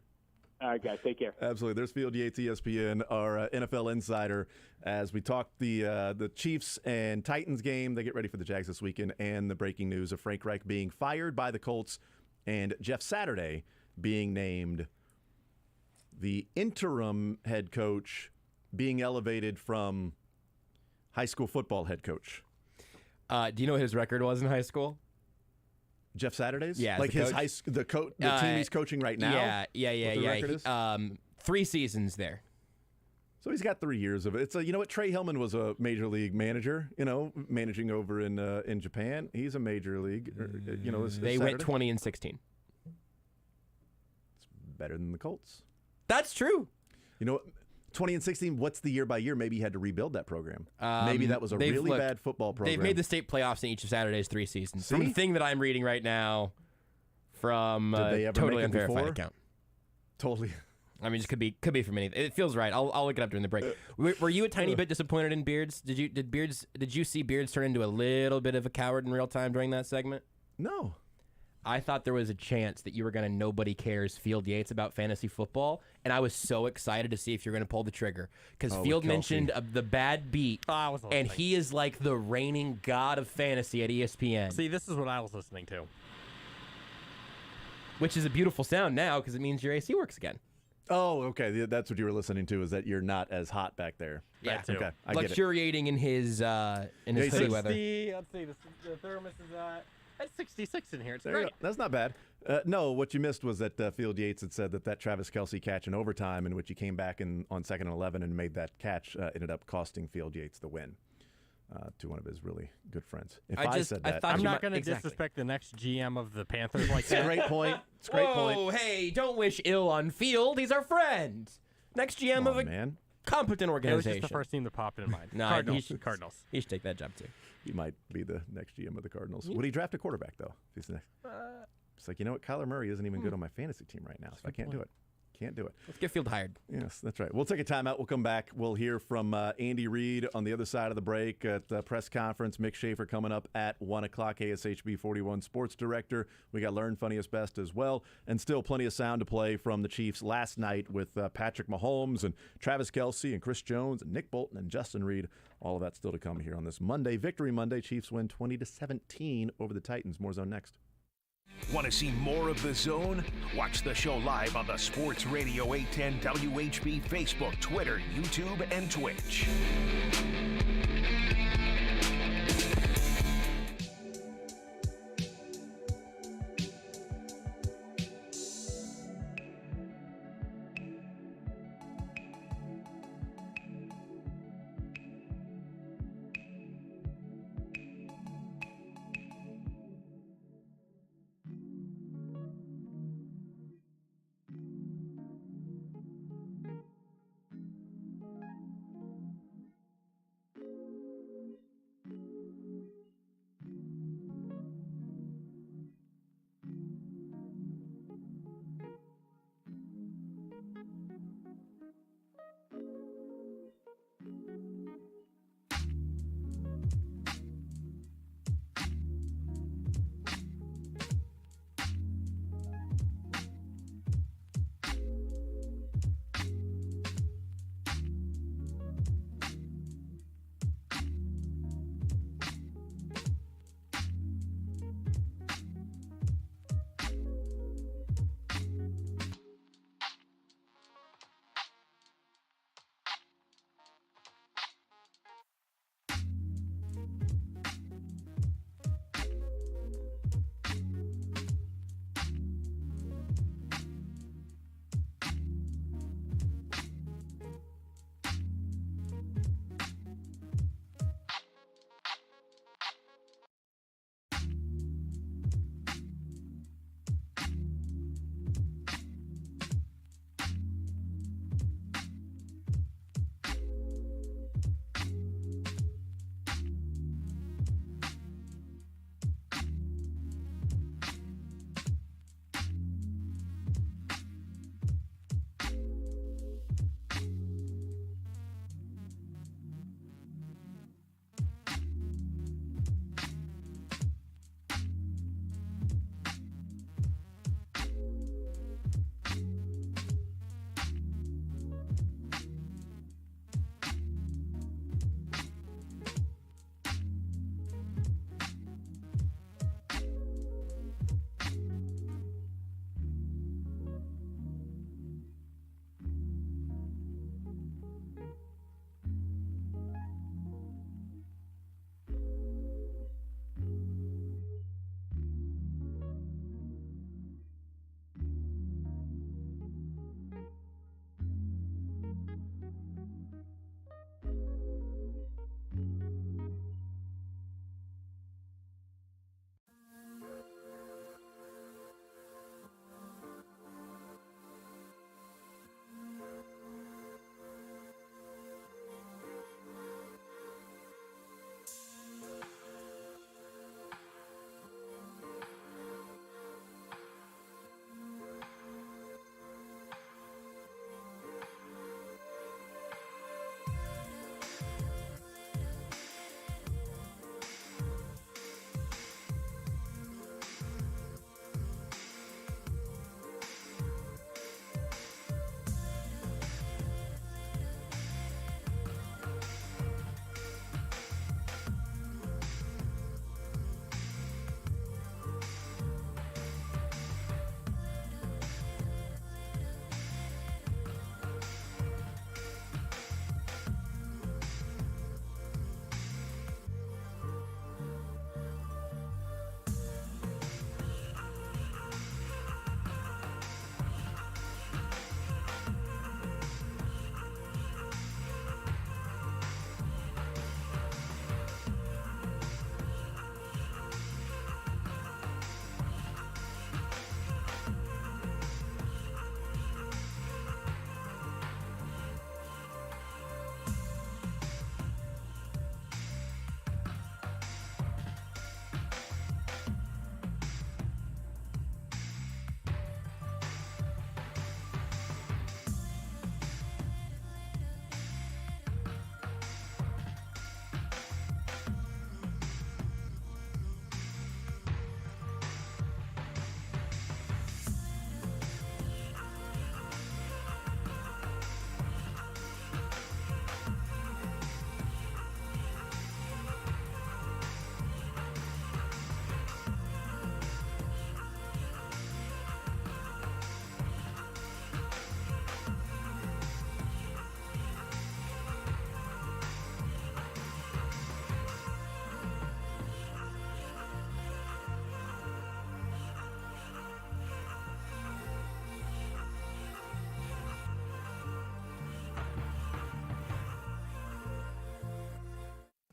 All right, guys, take care. Absolutely. There's Field Yates, ESPN, our NFL insider, as we talk the Chiefs and Titans game. They get ready for the Jags this weekend, and the breaking news of Frank Reich being fired by the Colts and Jeff Saturday being named the interim head coach, being elevated from high school football head coach. Do you know what his record was in high school? Jeff Saturday's? Yeah, like his the team he's coaching right now? Yeah. 3 seasons there. So he's got 3 years of it. It's you know what? Trey Hillman was a major league manager, managing over in Japan. He's a major league. They went 20-16. It's better than the Colts. That's true. You know what? 20-16, what's the year by year? Maybe he had to rebuild that program. Maybe that was a really bad football program. They've made the state playoffs in each of Saturday's 3 seasons. See? From the thing that I'm reading right now from Did they ever Totally make it Unverified before? account. Totally. I mean, it could be from anything. It feels right. I'll look it up during the break. Were you a tiny bit disappointed in Beards? Did you see Beards turn into a little bit of a coward in real time during that segment? No. I thought there was a chance that you were going to nobody cares Field Yates about fantasy football, and I was so excited to see if you're going to pull the trigger. Because Field mentioned the bad beat, and he is like the reigning god of fantasy at ESPN. See, this is what I was listening to. Which is a beautiful sound now because it means your AC works again. Oh, okay. That's what you were listening to, is that you're not as hot back there. Yeah. Okay. I get it. Luxuriating in his hoodie weather. Let's see. The thermos is at 66 in here. It's great. That's not bad. No, what you missed was that Field Yates had said that Travis Kelce catch in overtime, in which he came back on 2nd and 11 and made that catch, ended up costing Field Yates the win. To one of his really good friends. If I said that, I'm not going to disrespect the next GM of the Panthers like that. Great point. It's a great point. Oh, hey, don't wish ill on Field. He's our friend. Next GM of a competent organization. It was just the first team that popped in mind. No, Cardinals. He should take that job too. He might be the next GM of the Cardinals. Would he draft a quarterback though? If he's next. It's like, you know what? Kyler Murray isn't even good on my fantasy team right now, so I can't do it. Can't do it. Let's get Field hired. Yes, that's right. We'll take a timeout. We'll come back. We'll hear from Andy Reid on the other side of the break at the press conference. Mick Schaefer coming up at 1 o'clock, ASHB 41 Sports Director. We got Learn Funniest Best as well. And still plenty of sound to play from the Chiefs last night with Patrick Mahomes and Travis Kelce and Chris Jones and Nick Bolton and Justin Reid. All of that still to come here on this Monday. Victory Monday. Chiefs win 20-17 over the Titans. More Zone next. Want to see more of The Zone? Watch the show live on the Sports Radio 810 WHB Facebook, Twitter, YouTube, and Twitch.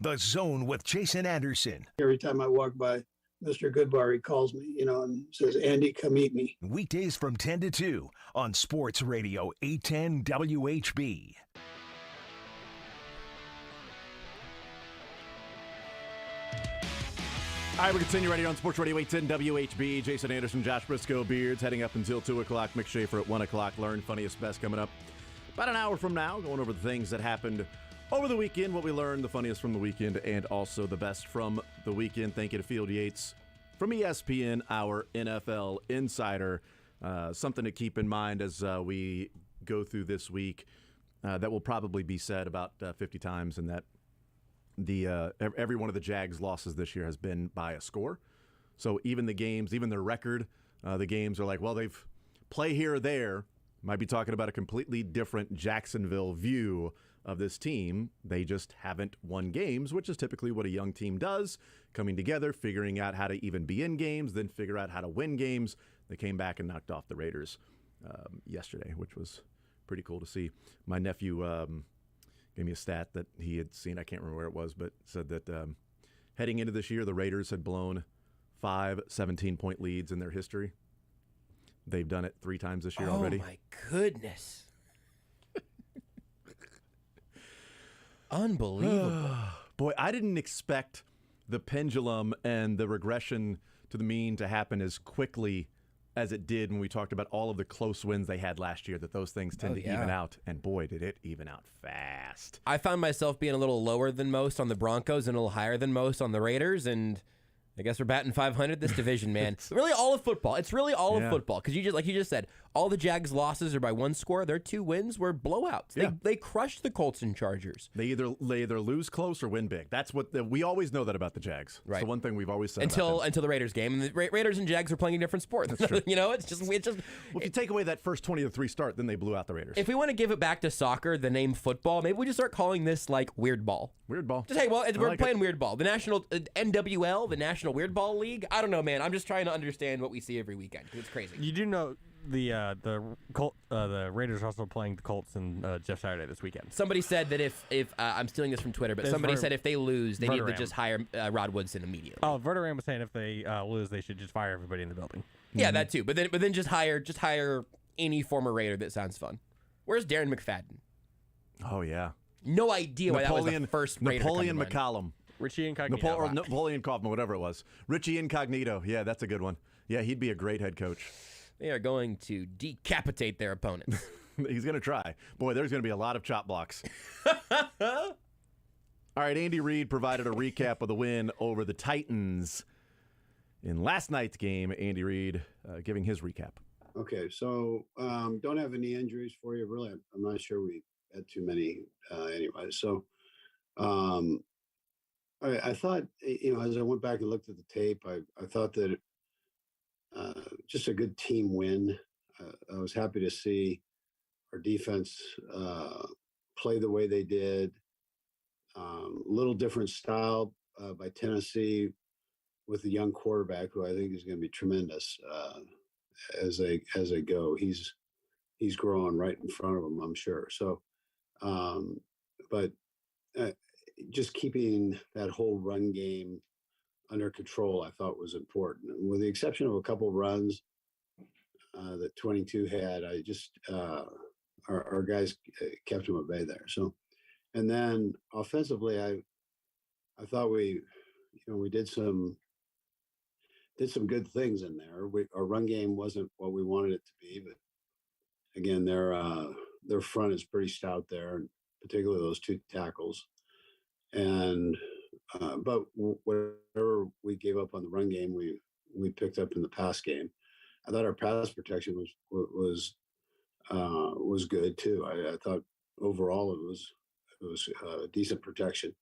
The Zone with Jason Anderson. Every time I walk by Mr. Goodbar, he calls me, and says, Andy, come eat me. Weekdays from 10 to 2 on Sports Radio 810 WHB. All right, we continue right here on Sports Radio 810 WHB. Jason Anderson, Josh Brisco, Beards heading up until 2 o'clock. Mick Schaefer at 1 o'clock. Learn Funniest Best coming up about an hour from now, going over the things that happened over the weekend, what we learned, the funniest from the weekend, and also the best from the weekend. Thank you to Field Yates from ESPN, our NFL insider. Something to keep in mind as we go through this week that will probably be said about 50 times, and that every one of the Jags' losses this year has been by a score. So even the games, even their record, the games are like, well, they've play here or there. Might be talking about a completely different Jacksonville view of this team. They just haven't won games, which is typically what a young team does, coming together, figuring out how to even be in games, then figure out how to win games. They came back and knocked off the Raiders yesterday, which was pretty cool to see. My nephew gave me a stat that he had seen. I can't remember where it was, but said that heading into this year, the Raiders had blown 5 17-point leads in their history. They've done it 3 times this year already. Oh, my goodness. Unbelievable. Boy, I didn't expect the pendulum and the regression to the mean to happen as quickly as it did when we talked about all of the close wins they had last year, that those things tend to even out. And boy, did it even out fast. I found myself being a little lower than most on the Broncos and a little higher than most on the Raiders, and I guess we're batting 500 this division, man. Really all of football. It's really all of football, because like you just said, all the Jags' losses are by 1 score. Their 2 wins were blowouts. They crushed the Colts and Chargers. They either lose close or win big. That's what we always know that about the Jags. Right. It's the one thing we've always said until the Raiders game. And the Raiders and Jags are playing a different sport. That's true. It's just. Well, if you take away that first 20-3 start, then they blew out the Raiders. If we want to give it back to soccer, the name football, maybe we just start calling this like weird ball. Weird ball. Just we're playing weird ball. The national NWL, the National Weird Ball League. I don't know, man. I'm just trying to understand what we see every weekend. It's crazy. You do know the Raiders are also playing the Colts and Jeff Saturday this weekend. Somebody said that if I'm stealing this from Twitter, but somebody said if they lose, they need to just hire Rod Woodson immediately. Oh, Verderam was saying if they lose, they should just fire everybody in the building. Yeah, that too. But then just hire any former Raider that sounds fun. Where's Darren McFadden? Oh yeah. No idea why that was the first Raider. Napoleon McCollum. Richie Incognito. Or Napoleon Kaufman, whatever it was. Richie Incognito. Yeah, that's a good one. Yeah, he'd be a great head coach. They are going to decapitate their opponents. He's going to try. Boy, there's going to be a lot of chop blocks. All right, Andy Reid provided a recap of the win over the Titans in last night's game. Andy Reid giving his recap. Okay, so don't have any injuries for you. Really, I'm not sure we had too many anyway. So I thought, as I went back and looked at the tape, I thought that just a good team win. I was happy to see our defense play the way they did. Little different style by Tennessee with a young quarterback who I think is going to be tremendous as they go. He's growing right in front of them, I'm sure. So, but just keeping that whole run game under control, I thought was important. And with the exception of a couple runs that 22 had, I just our guys kept them at bay there. So, and then offensively, I thought we did some good things in there. Our run game wasn't what we wanted it to be, but again, their front is pretty stout there, and particularly those 2 tackles. And but whatever we gave up on the run game, we picked up in the pass game. I thought our pass protection was good too. I thought overall it was decent protection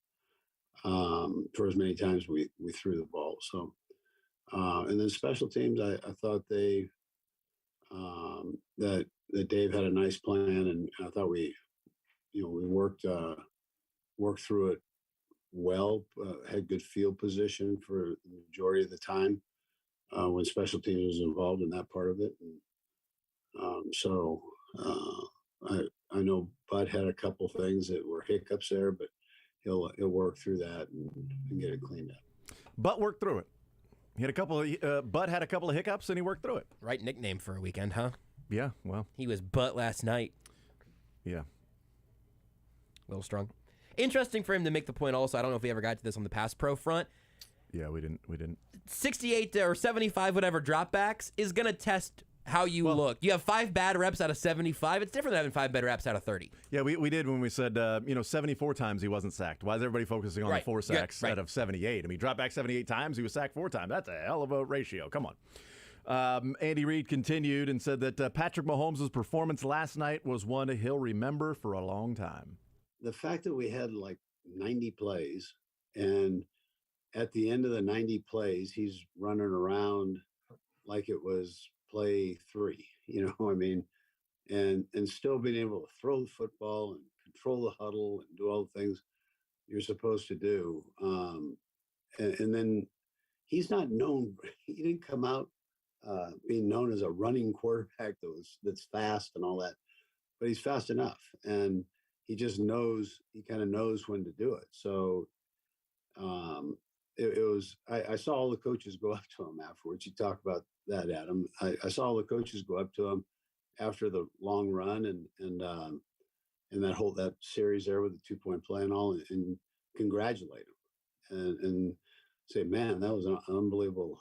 for as many times we threw the ball. So and then special teams, I thought they that Dave had a nice plan, and I thought we worked through it well, had good field position for the majority of the time when special teams was involved in that part of it. And so I know Bud had a couple things that were hiccups there, but he'll work through that and get it cleaned up. But worked through it. He had a couple of Butt had a couple of hiccups and he worked through it. Right nickname for a weekend, huh? Yeah, well. He was Butt last night. Yeah. A little strong. Interesting for him to make the point also. I don't know if we ever got to this on the pass pro front. Yeah, we didn't. 68 or 75, whatever, dropbacks is going to test how you look. You have 5 bad reps out of 75. It's different than having 5 bad reps out of 30. Yeah, we did when we said, 74 times he wasn't sacked. Why is everybody focusing on the 4 sacks out of 78? I mean, dropped back 78 times, he was sacked 4 times. That's a hell of a ratio. Come on. Andy Reid continued and said that Patrick Mahomes' performance last night was one he'll remember for a long time. The fact that we had like 90 plays, and at the end of the 90 plays, he's running around like it was play 3, I mean, and still being able to throw the football and control the huddle and do all the things you're supposed to do. And then he's not known, he didn't come out being known as a running quarterback that's fast and all that, but he's fast enough. And he just knows, he kind of knows when to do it. So it was, I saw all the coaches go up to him afterwards. You talk about that, Adam. I saw all the coaches go up to him after the long run and that series there with the 2-point play and all, and congratulate him and say, man, that was an unbelievable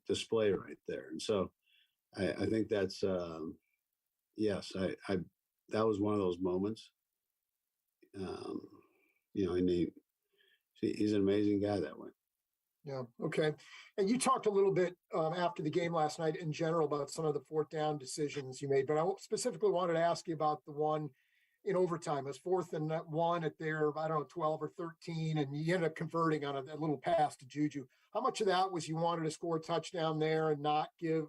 display right there. And so I think that's, yes, that was one of those moments. And he's an amazing guy that way. Yeah. Okay. And you talked a little bit after the game last night in general about some of the 4th down decisions you made, but I specifically wanted to ask you about the one in overtime. It was 4th and 1 at their, 12 or 13, and you ended up converting on a little pass to Juju. How much of that was you wanted to score a touchdown there and not give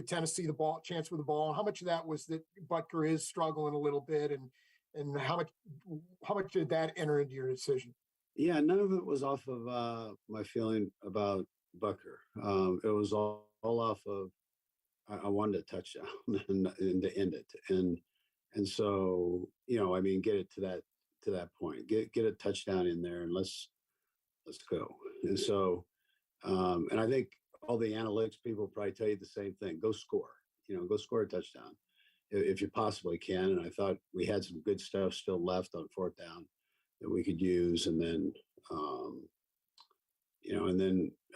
Tennessee the chance with the ball? How much of that was that Butker is struggling a little bit, and how much did that enter into your decision? Yeah, none of it was off of my feeling about Butker. It was all off of I wanted a touchdown and to end it, and so get it to that point, get a touchdown in there, and let's go. And so and I think all the analytics people probably tell you the same thing: go score, go score a touchdown if you possibly can. And I thought we had some good stuff still left on 4th down that we could use, and then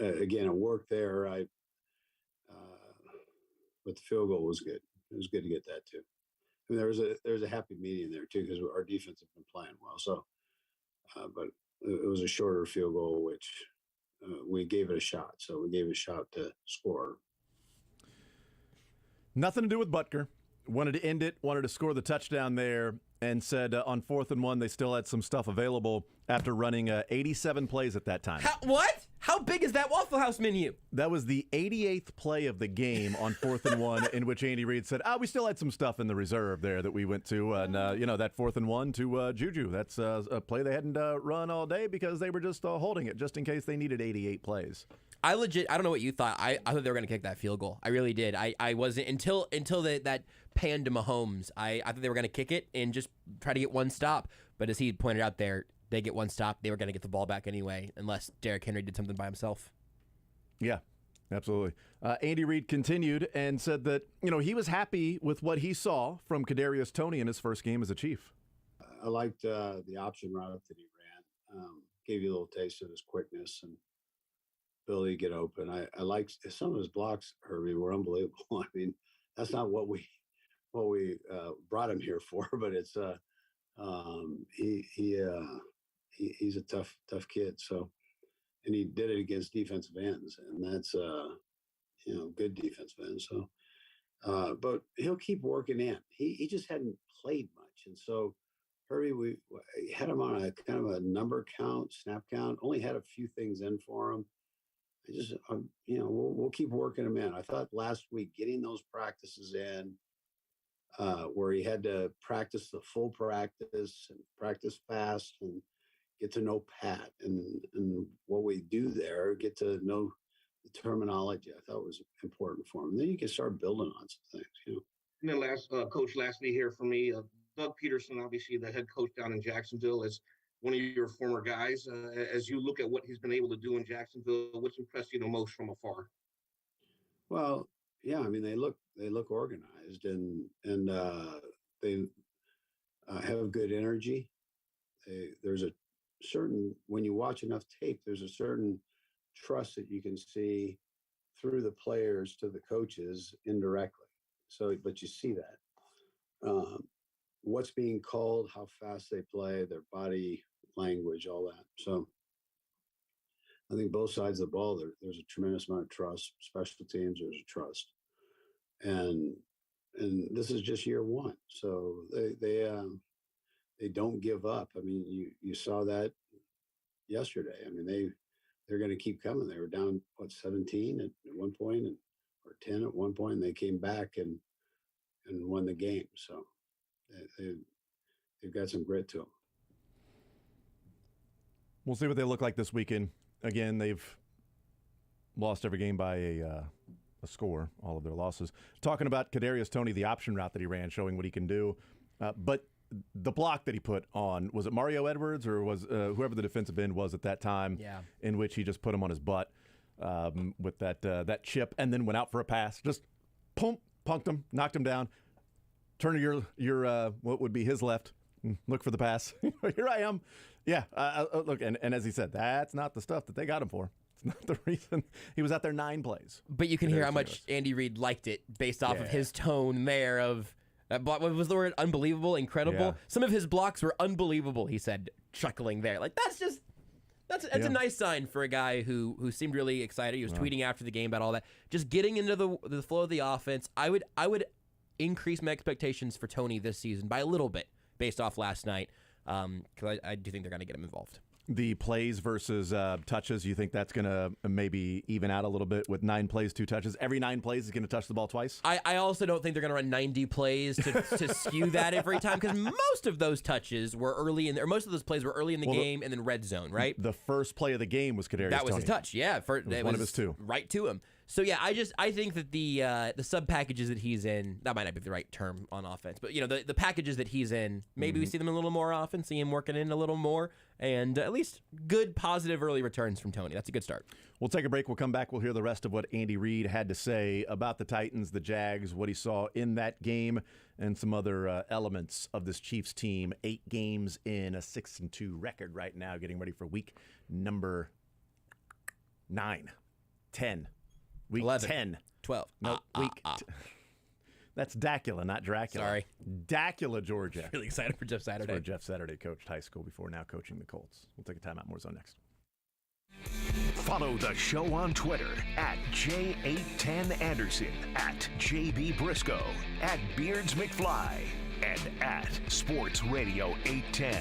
again, it worked there. But the field goal was good. It was good to get that too. And there's a happy medium there too, because our defense has been playing well. So, but it was a shorter field goal, which we gave it a shot. So we gave it a shot to score. Nothing to do with Butker. Wanted to end it, wanted to score the touchdown there, and said on 4th and 1 they still had some stuff available after running 87 plays at that time. What? How big is that Waffle House menu? That was the 88th play of the game on 4th and 1, in which Andy Reid said, we still had some stuff in the reserve there that we went to. And, that 4th and 1 to Juju. That's a play they hadn't run all day because they were just holding it just in case they needed 88 plays. I don't know what you thought. I thought they were going to kick that field goal. I really did. I wasn't until that pan to Mahomes. I thought they were going to kick it and just try to get one stop. But as he pointed out there, they get one stop. They were going to get the ball back anyway, unless Derrick Henry did something by himself. Yeah, absolutely. Andy Reid continued and said that he was happy with what he saw from Kadarius Toney in his first game as a Chief. I liked the option route that he ran. Gave you a little taste of his quickness and ability to get open. I liked some of his blocks, Herbie, were unbelievable. I mean, that's not what we brought him here for, but it's he's a tough kid. So, and he did it against defensive ends, and that's good defensive ends. So, but he'll keep working in. He just hadn't played much, and so Herbie, we had him on a kind of a number count, snap count. Only had a few things in for him. We'll keep working him in. I thought last week getting those practices in, where he had to practice the full practice and practice fast and get to know Pat and what we do there, get to know the terminology. I thought was important for him. And then you can start building on some things, And then Coach, lastly here for me, Doug Peterson, obviously the head coach down in Jacksonville, has one of your former guys. As you look at what he's been able to do in Jacksonville, what's impressed you the most from afar? Well, yeah, I mean, they look organized and they have good energy. There's a certain, when you watch enough tape, there's a certain trust that you can see through the players to the coaches indirectly. So, but you see that. What's being called, how fast they play, their body language, all that. So I think both sides of the ball, there's a tremendous amount of trust. Special teams, there's a trust. And this is just year one. So they don't give up. I mean, you saw that yesterday. I mean, they're going to keep coming. They were down 17 at one point, or 10 at one point, and they came back and won the game. So they've got some grit to them. We'll see what they look like this weekend. Again, they've lost every game by a score, all of their losses. Talking about Kadarius Toney, the option route that he ran, showing what he can do. But the block that he put on, was it Mario Edwards or was whoever the defensive end was at that time, in which he just put him on his butt with that chip and then went out for a pass. Just punked him, knocked him down. Turn to your what would be his left. Look for the pass. Here I am. Yeah, look, and as he said, that's not the stuff that they got him for. It's not the reason. He was out there 9 plays. But you can hear how much Andy Reid liked it based off of his tone there of, what was the word? Unbelievable, incredible. Yeah. Some of his blocks were unbelievable, he said, chuckling there. Like, that's a nice sign for a guy who seemed really excited. He was tweeting after the game about all that. Just getting into the flow of the offense. I would increase my expectations for Toney this season by a little bit based off last night, because I do think they're going to get him involved. The plays versus touches, you think that's going to maybe even out a little bit with 9 plays, 2 touches? Every 9 plays is going to touch the ball twice? I also don't think they're going to run 90 plays to skew that every time, because most of those touches were early in, or most of those plays were early in the game and then red zone, right? The first play of the game was Kadarius Toney. That was his touch, yeah. It was one of his 2. Right to him. So yeah, I think that the sub packages that he's in, that might not be the right term on offense, but the packages that he's in, maybe we see them a little more often, see him working in a little more, and at least good positive early returns from Toney. That's a good start. We'll take a break. We'll come back. We'll hear the rest of what Andy Reid had to say about the Titans, the Jags, what he saw in that game, and some other elements of this Chiefs team. 8 games in, a 6-2 record right now, getting ready for week number 9, 10. Week 11, 10. 12. No, week. That's Dacula, not Dracula. Sorry. Dacula, Georgia. Really excited for Jeff Saturday. That's where Jeff Saturday coached high school before, now coaching the Colts. We'll take a timeout. More Zone next. Follow the show on Twitter at J810Anderson, at JB Brisco, at Beards McFly, and at Sports Radio 810.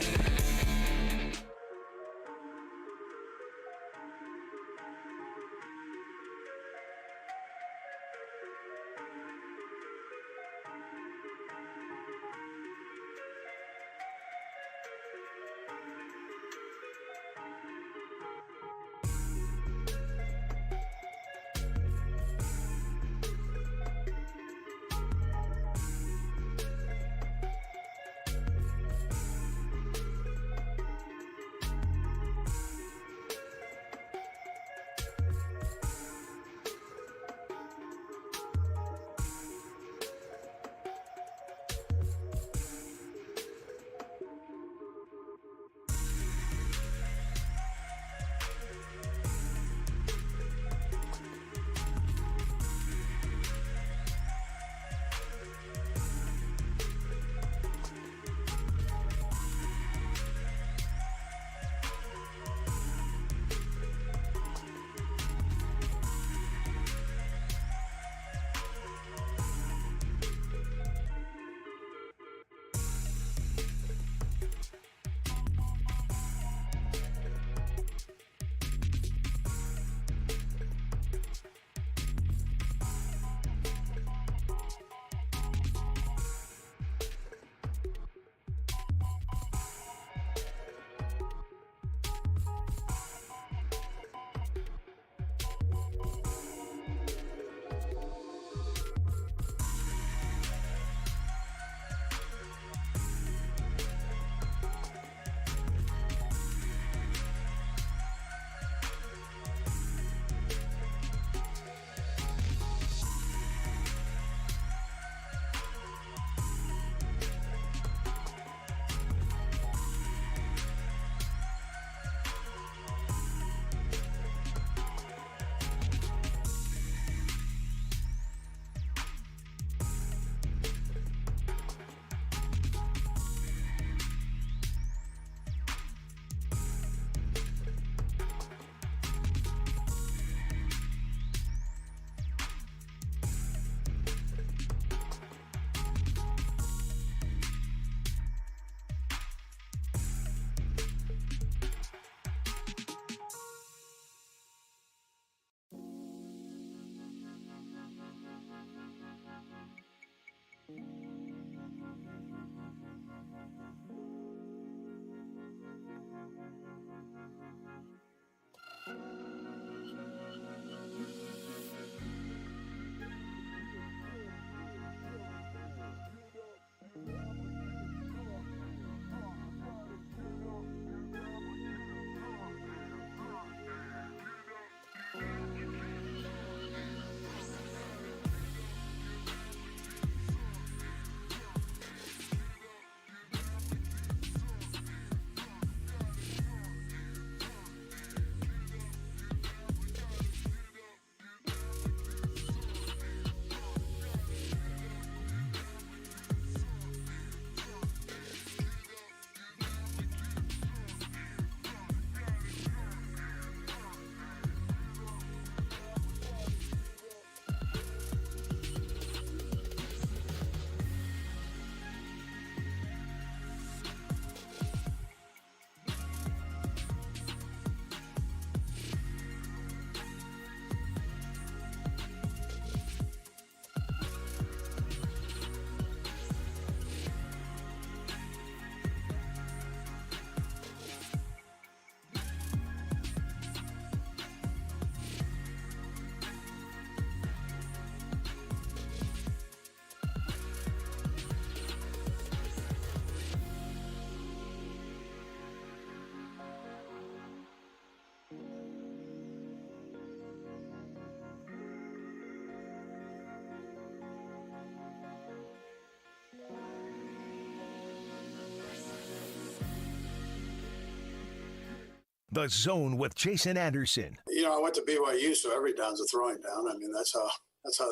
The Zone with Jason Anderson You know, I went to BYU, so every down's a throwing down. I mean, that's how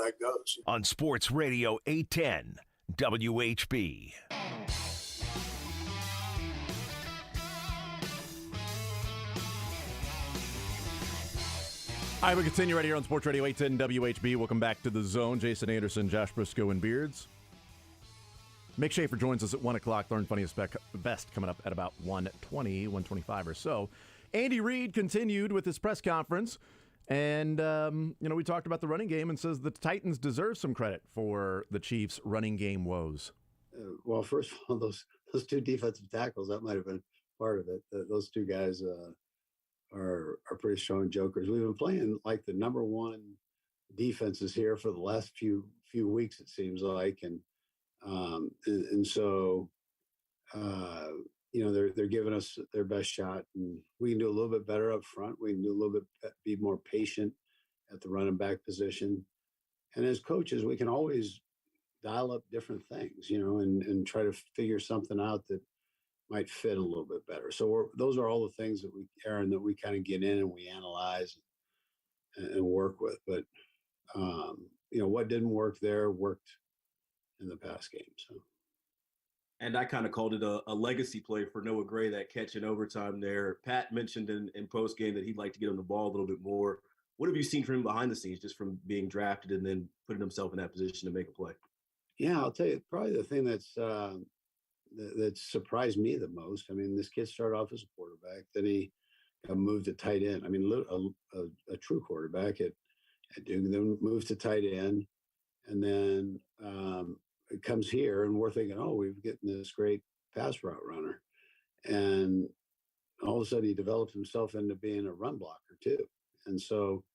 that goes. on Sports Radio 810 WHB. All right, we continue right here on Sports Radio 810 WHB. Welcome back to The Zone. Jason Anderson, Josh Brisco, and Beards. Mick Schaefer joins us at 1 o'clock. Learn Funniest Best coming up at about 1:20, 1:25 or so. Andy Reid continued with his press conference, and, we talked about the running game and says the Titans deserve some credit for the Chiefs' running game woes. Well, first of all, those two defensive tackles, that might have been part of it. Those two guys are pretty strong jokers. We've been playing like the number one defenses here for the last few weeks, it seems like, and so they're giving us their best shot, and we can do a little bit better up front. We can do a little bit be more patient at the running back position, and as coaches, we can always dial up different things, and try to figure something out that might fit a little bit better. So those are all the things that we kind of get in and we analyze and work with. But what didn't work there worked in the past game. So. And I kind of called it a legacy play for Noah Gray, that catch in overtime there. Pat mentioned in post game that he'd like to get on the ball a little bit more. What have you seen from him behind the scenes, just from being drafted and then putting himself in that position to make a play? Yeah, I'll tell you, probably the thing that surprised me the most. I mean, this kid started off as a quarterback, then he got moved to tight end. I mean, a true quarterback at Duke, then moved to tight end, and then it comes here, and we're thinking, oh, we're getting this great pass route runner, and all of a sudden he developed himself into being a run blocker too. And so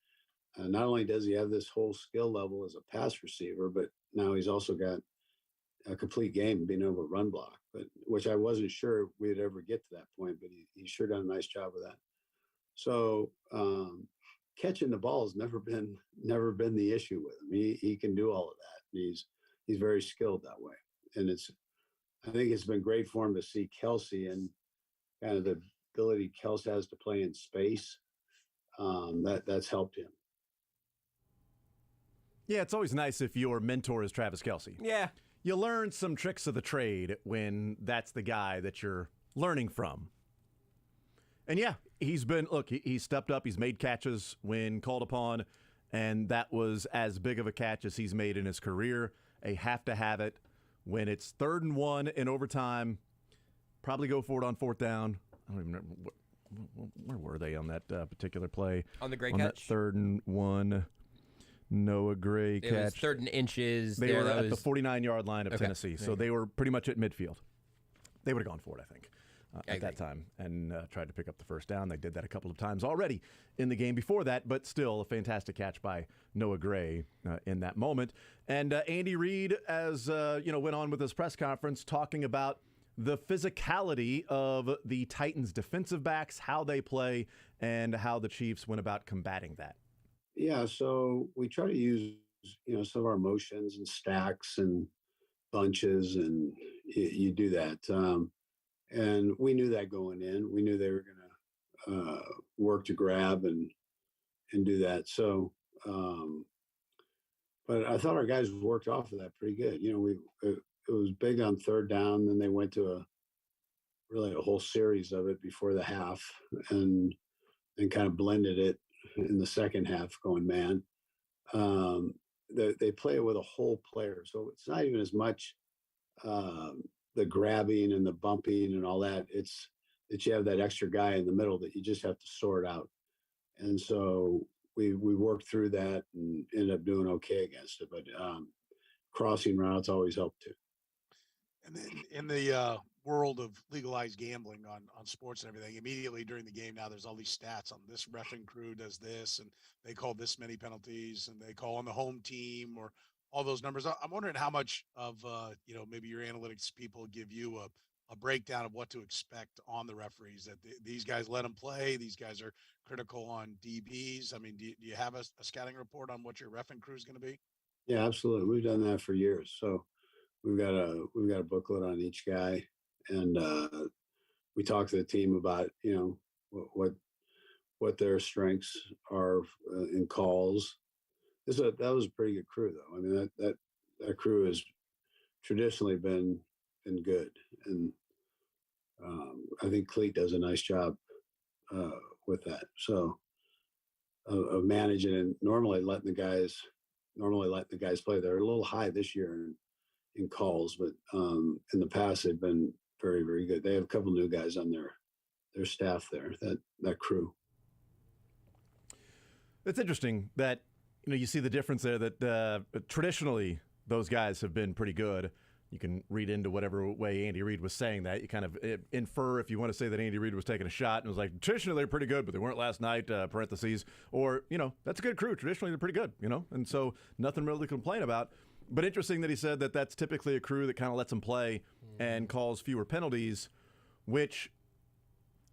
not only does he have this whole skill level as a pass receiver, but now he's also got a complete game being able to run block, which I wasn't sure we'd ever get to that point, but he sure done a nice job with that. So catching the ball has never been the issue with him. He can do all of that. And he's very skilled that way. And I think it's been great for him to see Kelsey and kind of the ability Kelsey has to play in space. That's helped him. Yeah, it's always nice if your mentor is Travis Kelce. Yeah. You learn some tricks of the trade when that's the guy that you're learning from. And yeah, he stepped up. He's made catches when called upon, and that was as big of a catch as he's made in his career. A have to have it when it's 3rd and 1 in overtime. Probably go for it on 4th down. I don't even remember where were they on that particular play. On the Gray on catch? That 3rd and 1. Noah Gray catch. It was 3rd and inches. They were at the 49-yard line of Tennessee, so they were pretty much at midfield. They would have gone for it, I think, at that time, and tried to pick up the 1st down. They did that a couple of times already in the game before that, but still a fantastic catch by Noah Gray in that moment. And Andy Reid, as went on with his press conference, talking about the physicality of the Titans' defensive backs, how they play, and how the Chiefs went about combating that. Yeah, so we try to use, some of our motions and stacks and bunches, and you do that. And we knew that going in. We knew they were going to work to grab and do that. So, but I thought our guys worked off of that pretty good. It was big on 3rd down. Then they went to a whole series of it before the half, and kind of blended it in the second half going man. They play it with a whole player. So it's not even as much the grabbing and the bumping and all that. It's that you have that extra guy in the middle that you just have to sort out. And so we worked through that and ended up doing okay against it. But crossing routes always help too. And then in the world of legalized gambling on sports and everything, immediately during the game now there's all these stats on this reffing crew does this, and they call this many penalties, and they call on the home team, or all those numbers. I'm wondering how much of maybe your analytics people give you a breakdown of what to expect on the referees, that these guys let them play, these guys are critical on DBs. I mean, do you have a scouting report on what your reffing crew is going to be? Yeah, absolutely. We've done that for years. So we've got a booklet on each guy, and we talk to the team about what what their strengths are in calls. That was a pretty good crew, though. I mean, that crew has traditionally been good, and I think Cleat does a nice job with that. So of managing and normally letting the guys play. They're a little high this year in calls, but in the past they've been very, very good. They have a couple new guys on their staff there, that crew. It's interesting that you see the difference there, that traditionally those guys have been pretty good. You can read into whatever way Andy Reid was saying that. You kind of infer, if you want to say that Andy Reid was taking a shot and was like, traditionally they're pretty good, but they weren't last night, parentheses. Or, that's a good crew. Traditionally they're pretty good, and so nothing really to complain about. But interesting that he said that that's typically a crew that kind of lets them play and calls fewer penalties, which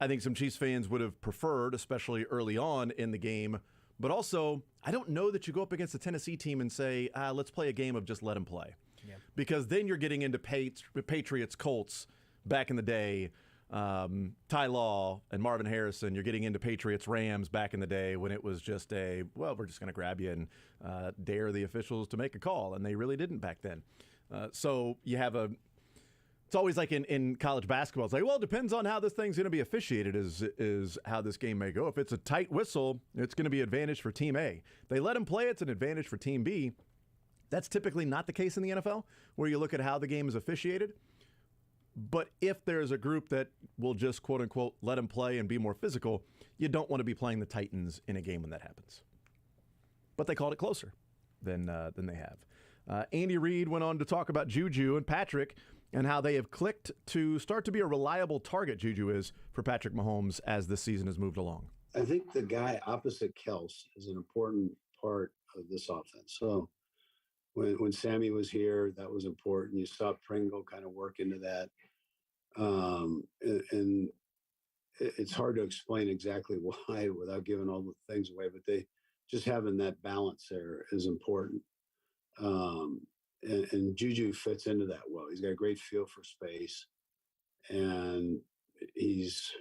I think some Chiefs fans would have preferred, especially early on in the game. But also, I don't know that you go up against the Tennessee team and say, let's play a game of just let them play. Yeah. Because then you're getting into Patriots, Colts back in the day, Ty Law and Marvin Harrison. You're getting into Patriots, Rams back in the day when it was just we're just going to grab you and dare the officials to make a call. And they really didn't back then. So you have it's always like in college basketball. It's like, well, it depends on how this thing's going to be officiated is how this game may go. If it's a tight whistle, it's going to be advantage for Team A. They let them play, it's an advantage for Team B. That's typically not the case in the NFL, where you look at how the game is officiated. But if there's a group that will just, quote unquote, let them play and be more physical, you don't want to be playing the Titans in a game when that happens. But they called it closer than they have. Andy Reid went on to talk about Juju and Patrick and how they have clicked to start to be a reliable target, Juju is, for Patrick Mahomes as this season has moved along. I think the guy opposite Kels is an important part of this offense. So when Sammy was here, that was important. You saw Pringle kind of work into that. And it's hard to explain exactly why without giving all the things away, but just having that balance there is important. And Juju fits into that well. He's got a great feel for space, and he's,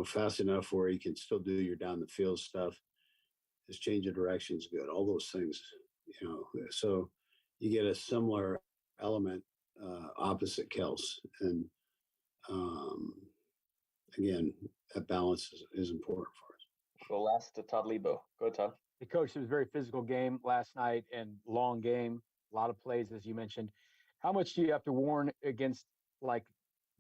fast enough where he can still do your down the field stuff. His change of direction is good. All those things, so you get a similar element opposite Kels. And again, that balance is important for us. Go last to Todd Lebo. Go, Todd. Hey, Coach, it was a very physical game last night and long game. A lot of plays, as you mentioned. How much do you have to warn against, like,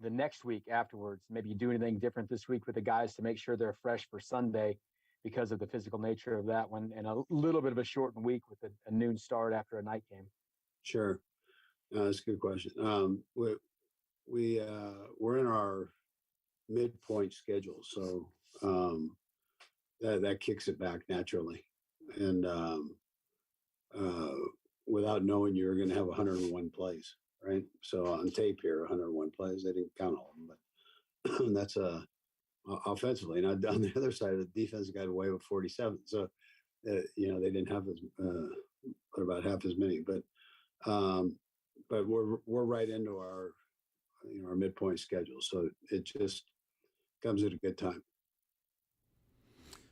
the next week afterwards? Maybe you do anything different this week with the guys to make sure they're fresh for Sunday because of the physical nature of that one, and a little bit of a shortened week with a noon start after a night game? Sure. That's a good question. We're in our midpoint schedule, so that kicks it back naturally. And without knowing you're going to have 101 plays, right? So on tape here, 101 plays. They didn't count all of them, but that's offensively. And on the other side of the defense, got away with 47. So they didn't have about half as many. But we're right into our midpoint schedule, so it just comes at a good time.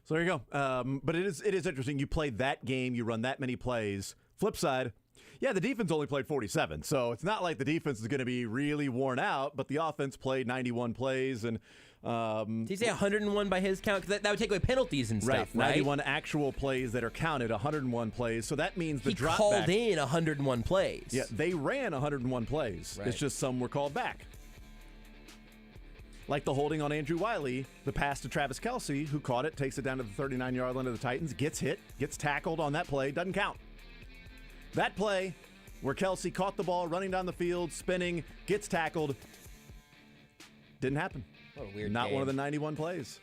So there you go. But it is interesting. You play that game, you run that many plays. Flip side, yeah, the defense only played 47, so it's not like the defense is going to be really worn out, but the offense played 91 plays. And did you say 101 by his count? Because that would take away penalties and stuff, right? 91 actual plays that are counted, 101 plays. So that means the he drop called back, in 101 plays. Yeah, they ran 101 plays. Right. It's just some were called back. Like the holding on Andrew Wiley, the pass to Travis Kelce, who caught it, takes it down to the 39-yard line of the Titans, gets hit, gets tackled on that play, doesn't count. That play where Kelce caught the ball running down the field, spinning, gets tackled, didn't happen. What a weird Not game. one of the 91 plays.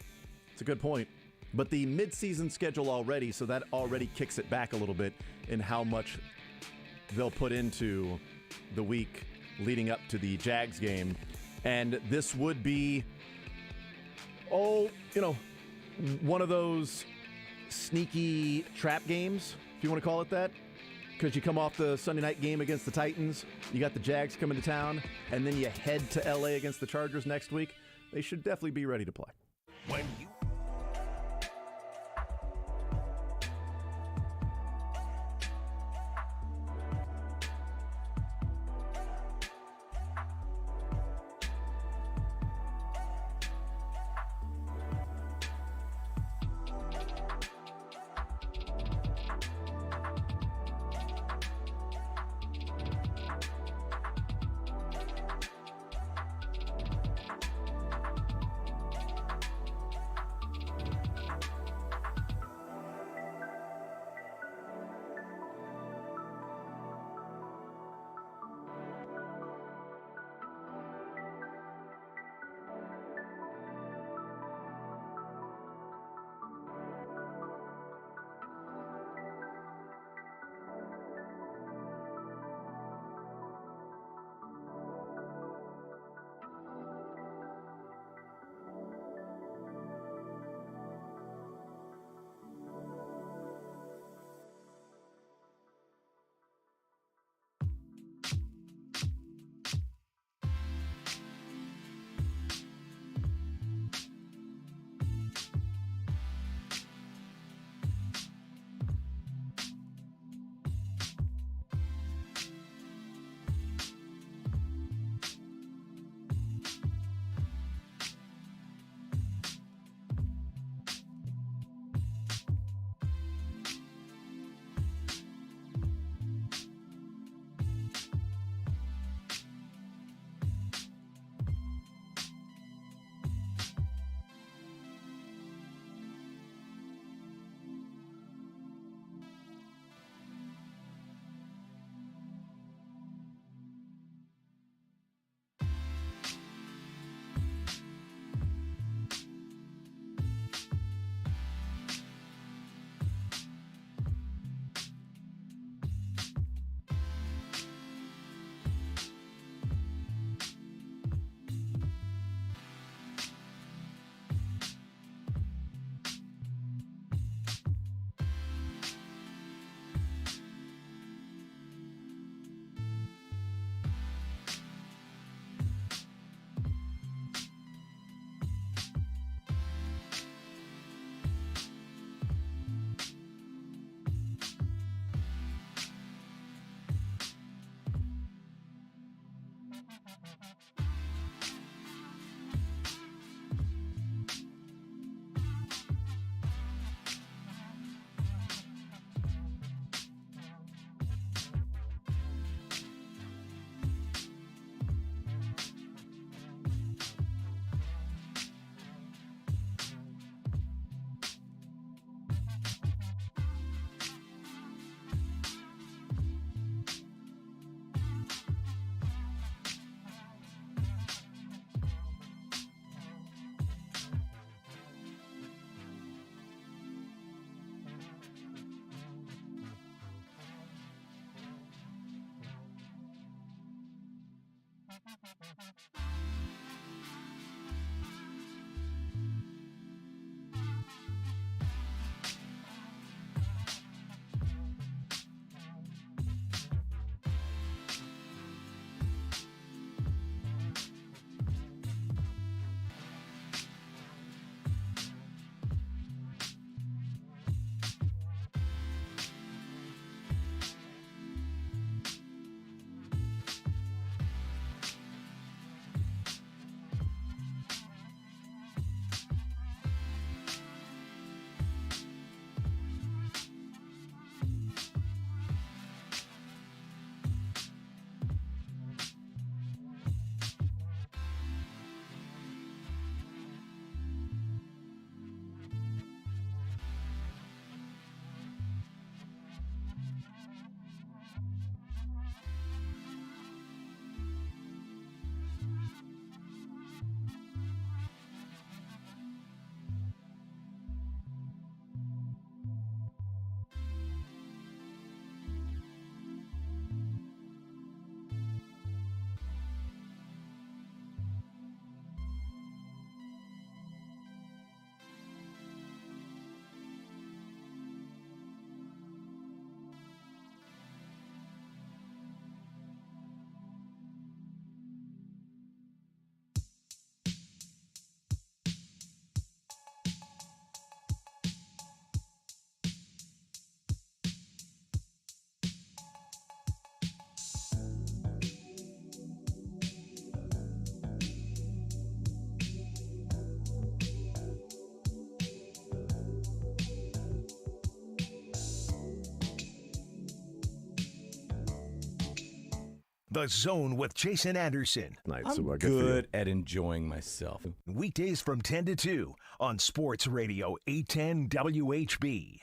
It's a good point. But the midseason schedule already, so that already kicks it back a little bit in how much they'll put into the week leading up to the Jags game. And this would be, one of those sneaky trap games, if you want to call it that. Because you come off the Sunday night game against the Titans, you got the Jags coming to town, and then you head to L.A. against the Chargers next week. They should definitely be ready to play. The Zone with Jason Anderson. I'm good at enjoying myself. Weekdays from 10 to 2 on Sports Radio 810 WHB.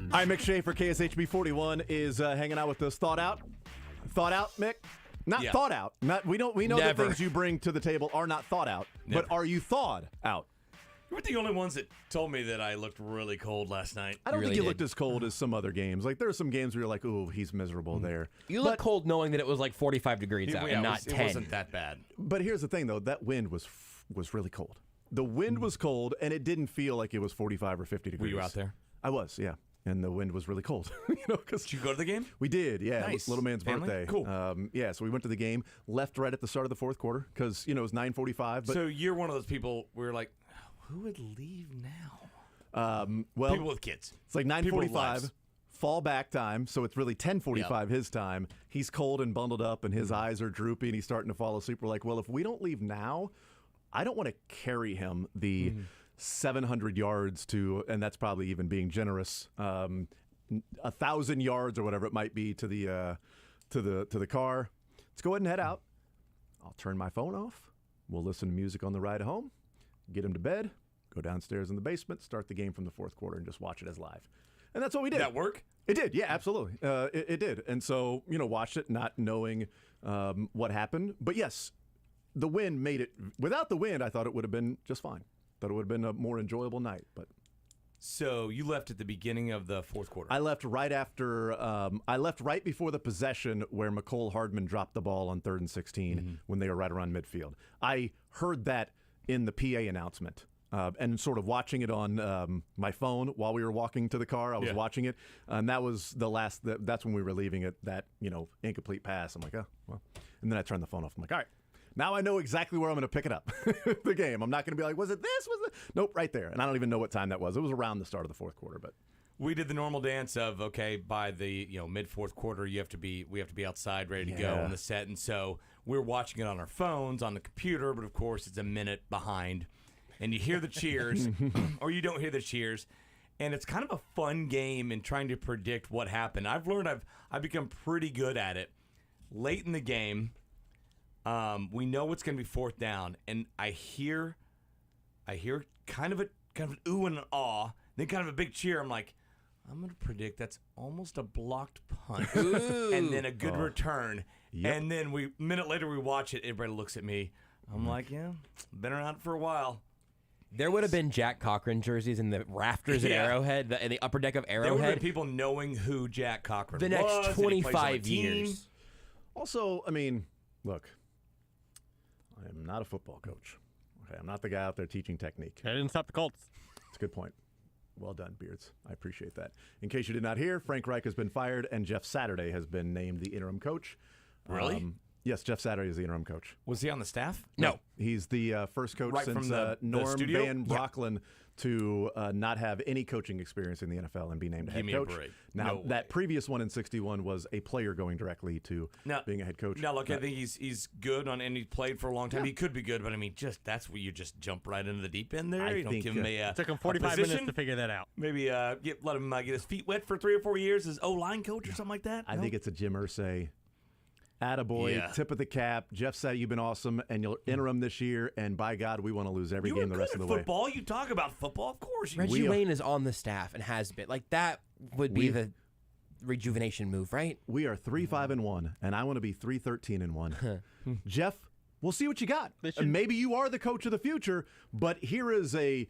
All right, Mick Schaefer, KSHB 41, is hanging out with us. Thought out? Thought out, Mick? Not Yeah. thought out. We know Never. that things you bring to the table are not thought out. Never. But are you thawed out? You were the only ones that told me that I looked really cold last night. I don't think you looked as cold as some other games. Like, there are some games where you're like, ooh, he's miserable there. You look cold knowing that it was like 45 degrees out and not 10. It wasn't that bad. But here's the thing, though. That wind was really cold. The wind was cold, and it didn't feel like it was 45 or 50 degrees. Were you out there? I was, yeah. And the wind was really cold. Did you go to the game? We did, yeah. Nice. Little man's Family? birthday. Cool. Yeah, so we went to the game, left right at the start of the fourth quarter because, it was 9:45. But So you're one of those people where you're like, who would leave now? well, People with kids. It's like People with 9:45, lives. fall back time, so it's really 10:45 his time. He's cold and bundled up, and his eyes are droopy, and he's starting to fall asleep. We're like, well, if we don't leave now, I don't want to carry him the 700 yards to, and that's probably even being generous, 1,000 yards or whatever it might be to the car. Let's go ahead and head out. I'll turn my phone off. We'll listen to music on the ride home, get him to bed, go downstairs in the basement, start the game from the fourth quarter, and just watch it as live. And that's what we did. Did that work? It did, yeah, absolutely. It did. And so, watched it not knowing what happened. But yes, the wind made it. Without the wind, I thought it would have been just fine. Thought it would have been a more enjoyable night. But So you left at the beginning of the fourth quarter. I left right after. I left right before the possession where McCole Hardman dropped the ball on 3rd and 16 when they were right around midfield. I heard that in the PA announcement. And sort of watching it on my phone while we were walking to the car. I was watching it, and that was the last. That's when we were leaving it. That incomplete pass. I'm like, oh well. And then I turned the phone off. I'm like, all right, now I know exactly where I'm going to pick it up. The game. I'm not going to be like, was it this? Was it? Nope, right there. And I don't even know what time that was. It was around the start of the fourth quarter. But we did the normal dance of by the mid fourth quarter we have to be outside ready to go on the set, and so we're watching it on our phones on the computer. But of course, it's a minute behind. And you hear the cheers, or you don't hear the cheers, and it's kind of a fun game in trying to predict what happened. I've learned I've become pretty good at it. Late in the game, we know it's going to be fourth down, and I hear kind of an ooh and an awe, then kind of a big cheer. I'm like, I'm going to predict that's almost a blocked punt, and then a good return, and then a minute later we watch it. Everybody looks at me. I'm like, yeah, been around for a while. There would have been Jack Cochran jerseys in the rafters at Arrowhead, in the upper deck of Arrowhead. There would have been people knowing who Jack Cochran the was. next 25 years. Also, I mean, look, I am not a football coach. Okay, I'm not the guy out there teaching technique. I didn't stop the Colts. That's a good point. Well done, Beards. I appreciate that. In case you did not hear, Frank Reich has been fired, and Jeff Saturday has been named the interim coach. Really? Yes, Jeff Saturday is the interim coach. Was he on the staff? No. He's the first coach Right since from the Norm studio? Van Brocklin to not have any coaching experience in the NFL and be named a head Give me a coach. break. Now, No that previous one in 61 was a player going directly to being a head coach. Now, look, I think he's good and he played for a long time. He could be good, but I mean, that's where you just jump right into the deep end there. You don't give him a took him 45 minutes to figure that out. Maybe let him get his feet wet for 3 or 4 years as O-line coach or something like that. I think it's a Jim Irsay. Attaboy, tip of the cap. Jeff said you've been awesome, and you'll interim this year, and by God, we want to lose every game the rest of the way. Football, you talk about football, of course. Reggie Wayne is on the staff and has been. Like, that would be the rejuvenation move, right? We are 3-5-1, and I want to be 3-13-1. Jeff, we'll see what you got. And maybe you are the coach of the future, but here is a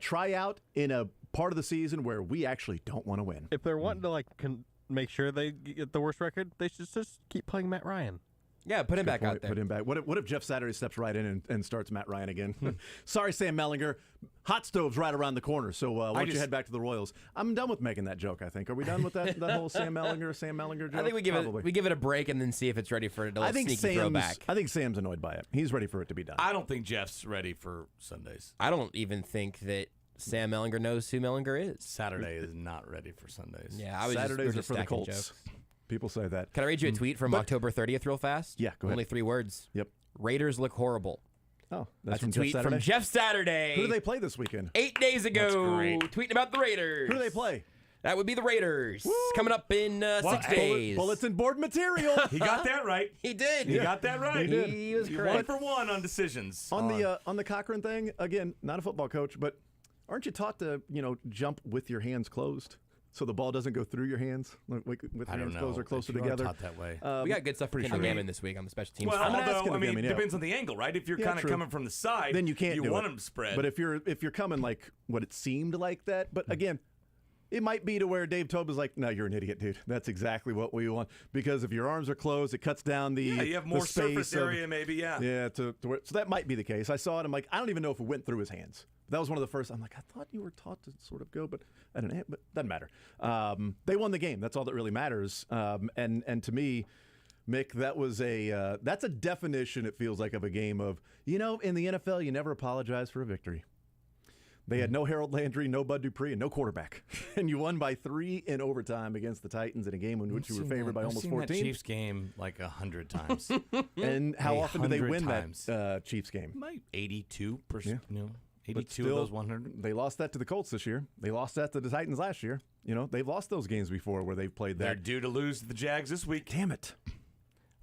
tryout in a part of the season where we actually don't want to win. If they're wanting to make sure they get the worst record, they should just keep playing Matt Ryan. Yeah, put him back out there. Put him back. What if Jeff Saturday steps right in and starts Matt Ryan again? Sorry, Sam Mellinger. Hot stove's right around the corner, so why don't you head back to the Royals? I'm done with making that joke, I think. Are we done with that whole Sam Mellinger joke? I think we give it a break and then see if it's ready for a sneaky throwback. I think Sam's annoyed by it. He's ready for it to be done. I don't think Jeff's ready for Sundays. I don't even think that Sam Mellinger knows who Mellinger is. Saturday is not ready for Sundays. Yeah, Saturdays are for the Colts. Jokes. People say that. Can I read you a tweet from October 30th real fast? Yeah, go ahead. Only 3 words. Yep. Raiders look horrible. Oh, that's a from tweet Jeff from Saturday? Jeff Saturday. Who do they play this weekend? 8 days ago. That's great. Tweeting about the Raiders. Who do they play? That would be the Raiders. Coming up in 6 days. Bulletin board material. He got that right. He did. He got that right. He did. He was One correct. for one on decisions. On the Cochran thing, again, not a football coach, but aren't you taught to, jump with your hands closed so the ball doesn't go through your hands? With your hands closed or closer together. Taught that way. We got good stuff for Kendall Gammon this week on the special teams. Well, front. although, it depends on the angle, right? If you're kind of true. coming from the side, then you can't you do want it. them to spread. But if you're coming like what it seemed like that, but again, it might be to where Dave Tobe is like, no, you're an idiot, dude. That's exactly what we want. Because if your arms are closed, it cuts down the you have more the space surface area, maybe, yeah. Yeah, to where, so that might be the case. I saw it. I'm like, I don't even know if it went through his hands. That was one of the first. I'm like, I thought you were taught to sort of go, but I don't know. But doesn't matter. They won the game. That's all that really matters. And to me, Mick, that was that's a definition. It feels like of a game of in the NFL, you never apologize for a victory. They had no Harold Landry, no Bud Dupree, and no quarterback. And you won by 3 in overtime against the Titans in a game in which you were favored by almost 14. I've seen that Chiefs game like 100 times. And how often do they win times. that Chiefs game? 82%. Yeah. 82 But still, of those 100. They lost that to the Colts this year. They lost that to the Titans last year. They've lost those games before where they've played that. They're due to lose to the Jags this week. Damn it.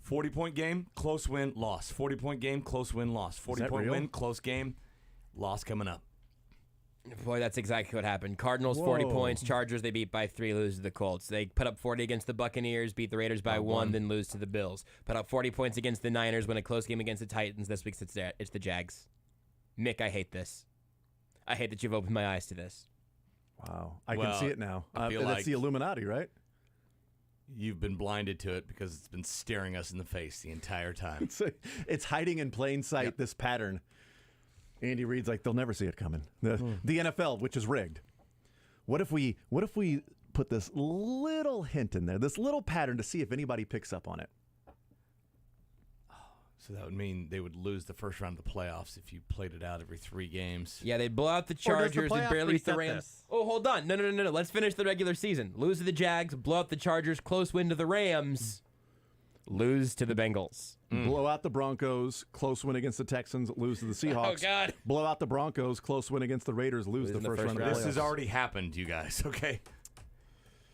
40-point game, close win, loss. 40-point game, close win, loss. 40-point win, close game, loss coming up. Boy, that's exactly what happened. Cardinals, 40 points. Chargers, they beat by 3, lose to the Colts. They put up 40 against the Buccaneers, beat the Raiders by 1, then lose to the Bills. Put up 40 points against the Niners, win a close game against the Titans. This week it's the Jags. Mick, I hate this. I hate that you've opened my eyes to this. Wow. I can see it now. I feel that's like the Illuminati, right? You've been blinded to it because it's been staring us in the face the entire time. It's hiding in plain sight, this pattern. Andy Reid's like, they'll never see it coming. The NFL, which is rigged. What if we put this little hint in there, this little pattern to see if anybody picks up on it? So that would mean they would lose the first round of the playoffs if you played it out every 3 games. Yeah, they'd blow out the Chargers and barely beat the Rams. Oh, hold on. No. Let's finish the regular season. Lose to the Jags, blow out the Chargers, close win to the Rams, lose to the Bengals. Blow out the Broncos, close win against the Texans, lose to the Seahawks. Oh, God. Blow out the Broncos, close win against the Raiders, lose the first round of the playoffs. This has already happened, you guys, okay?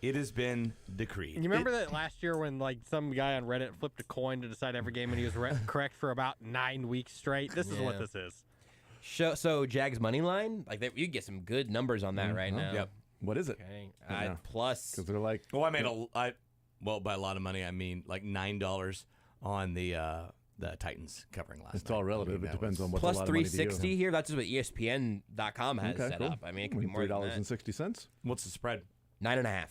It has been decreed. You remember that last year when some guy on Reddit flipped a coin to decide every game and he was correct for about 9 weeks straight? This is what this is. So Jags money line, you get some good numbers on that right now. Yep. What is it? Okay. Plus, because they're like, I made by a lot of money, I mean like $9 on the Titans covering last night. It's all relative. It depends on what's plus a lot of money to you. 360 here. That's just what ESPN.com has set up. I mean, it could be more than that. $3.60. What's the spread? 9.5.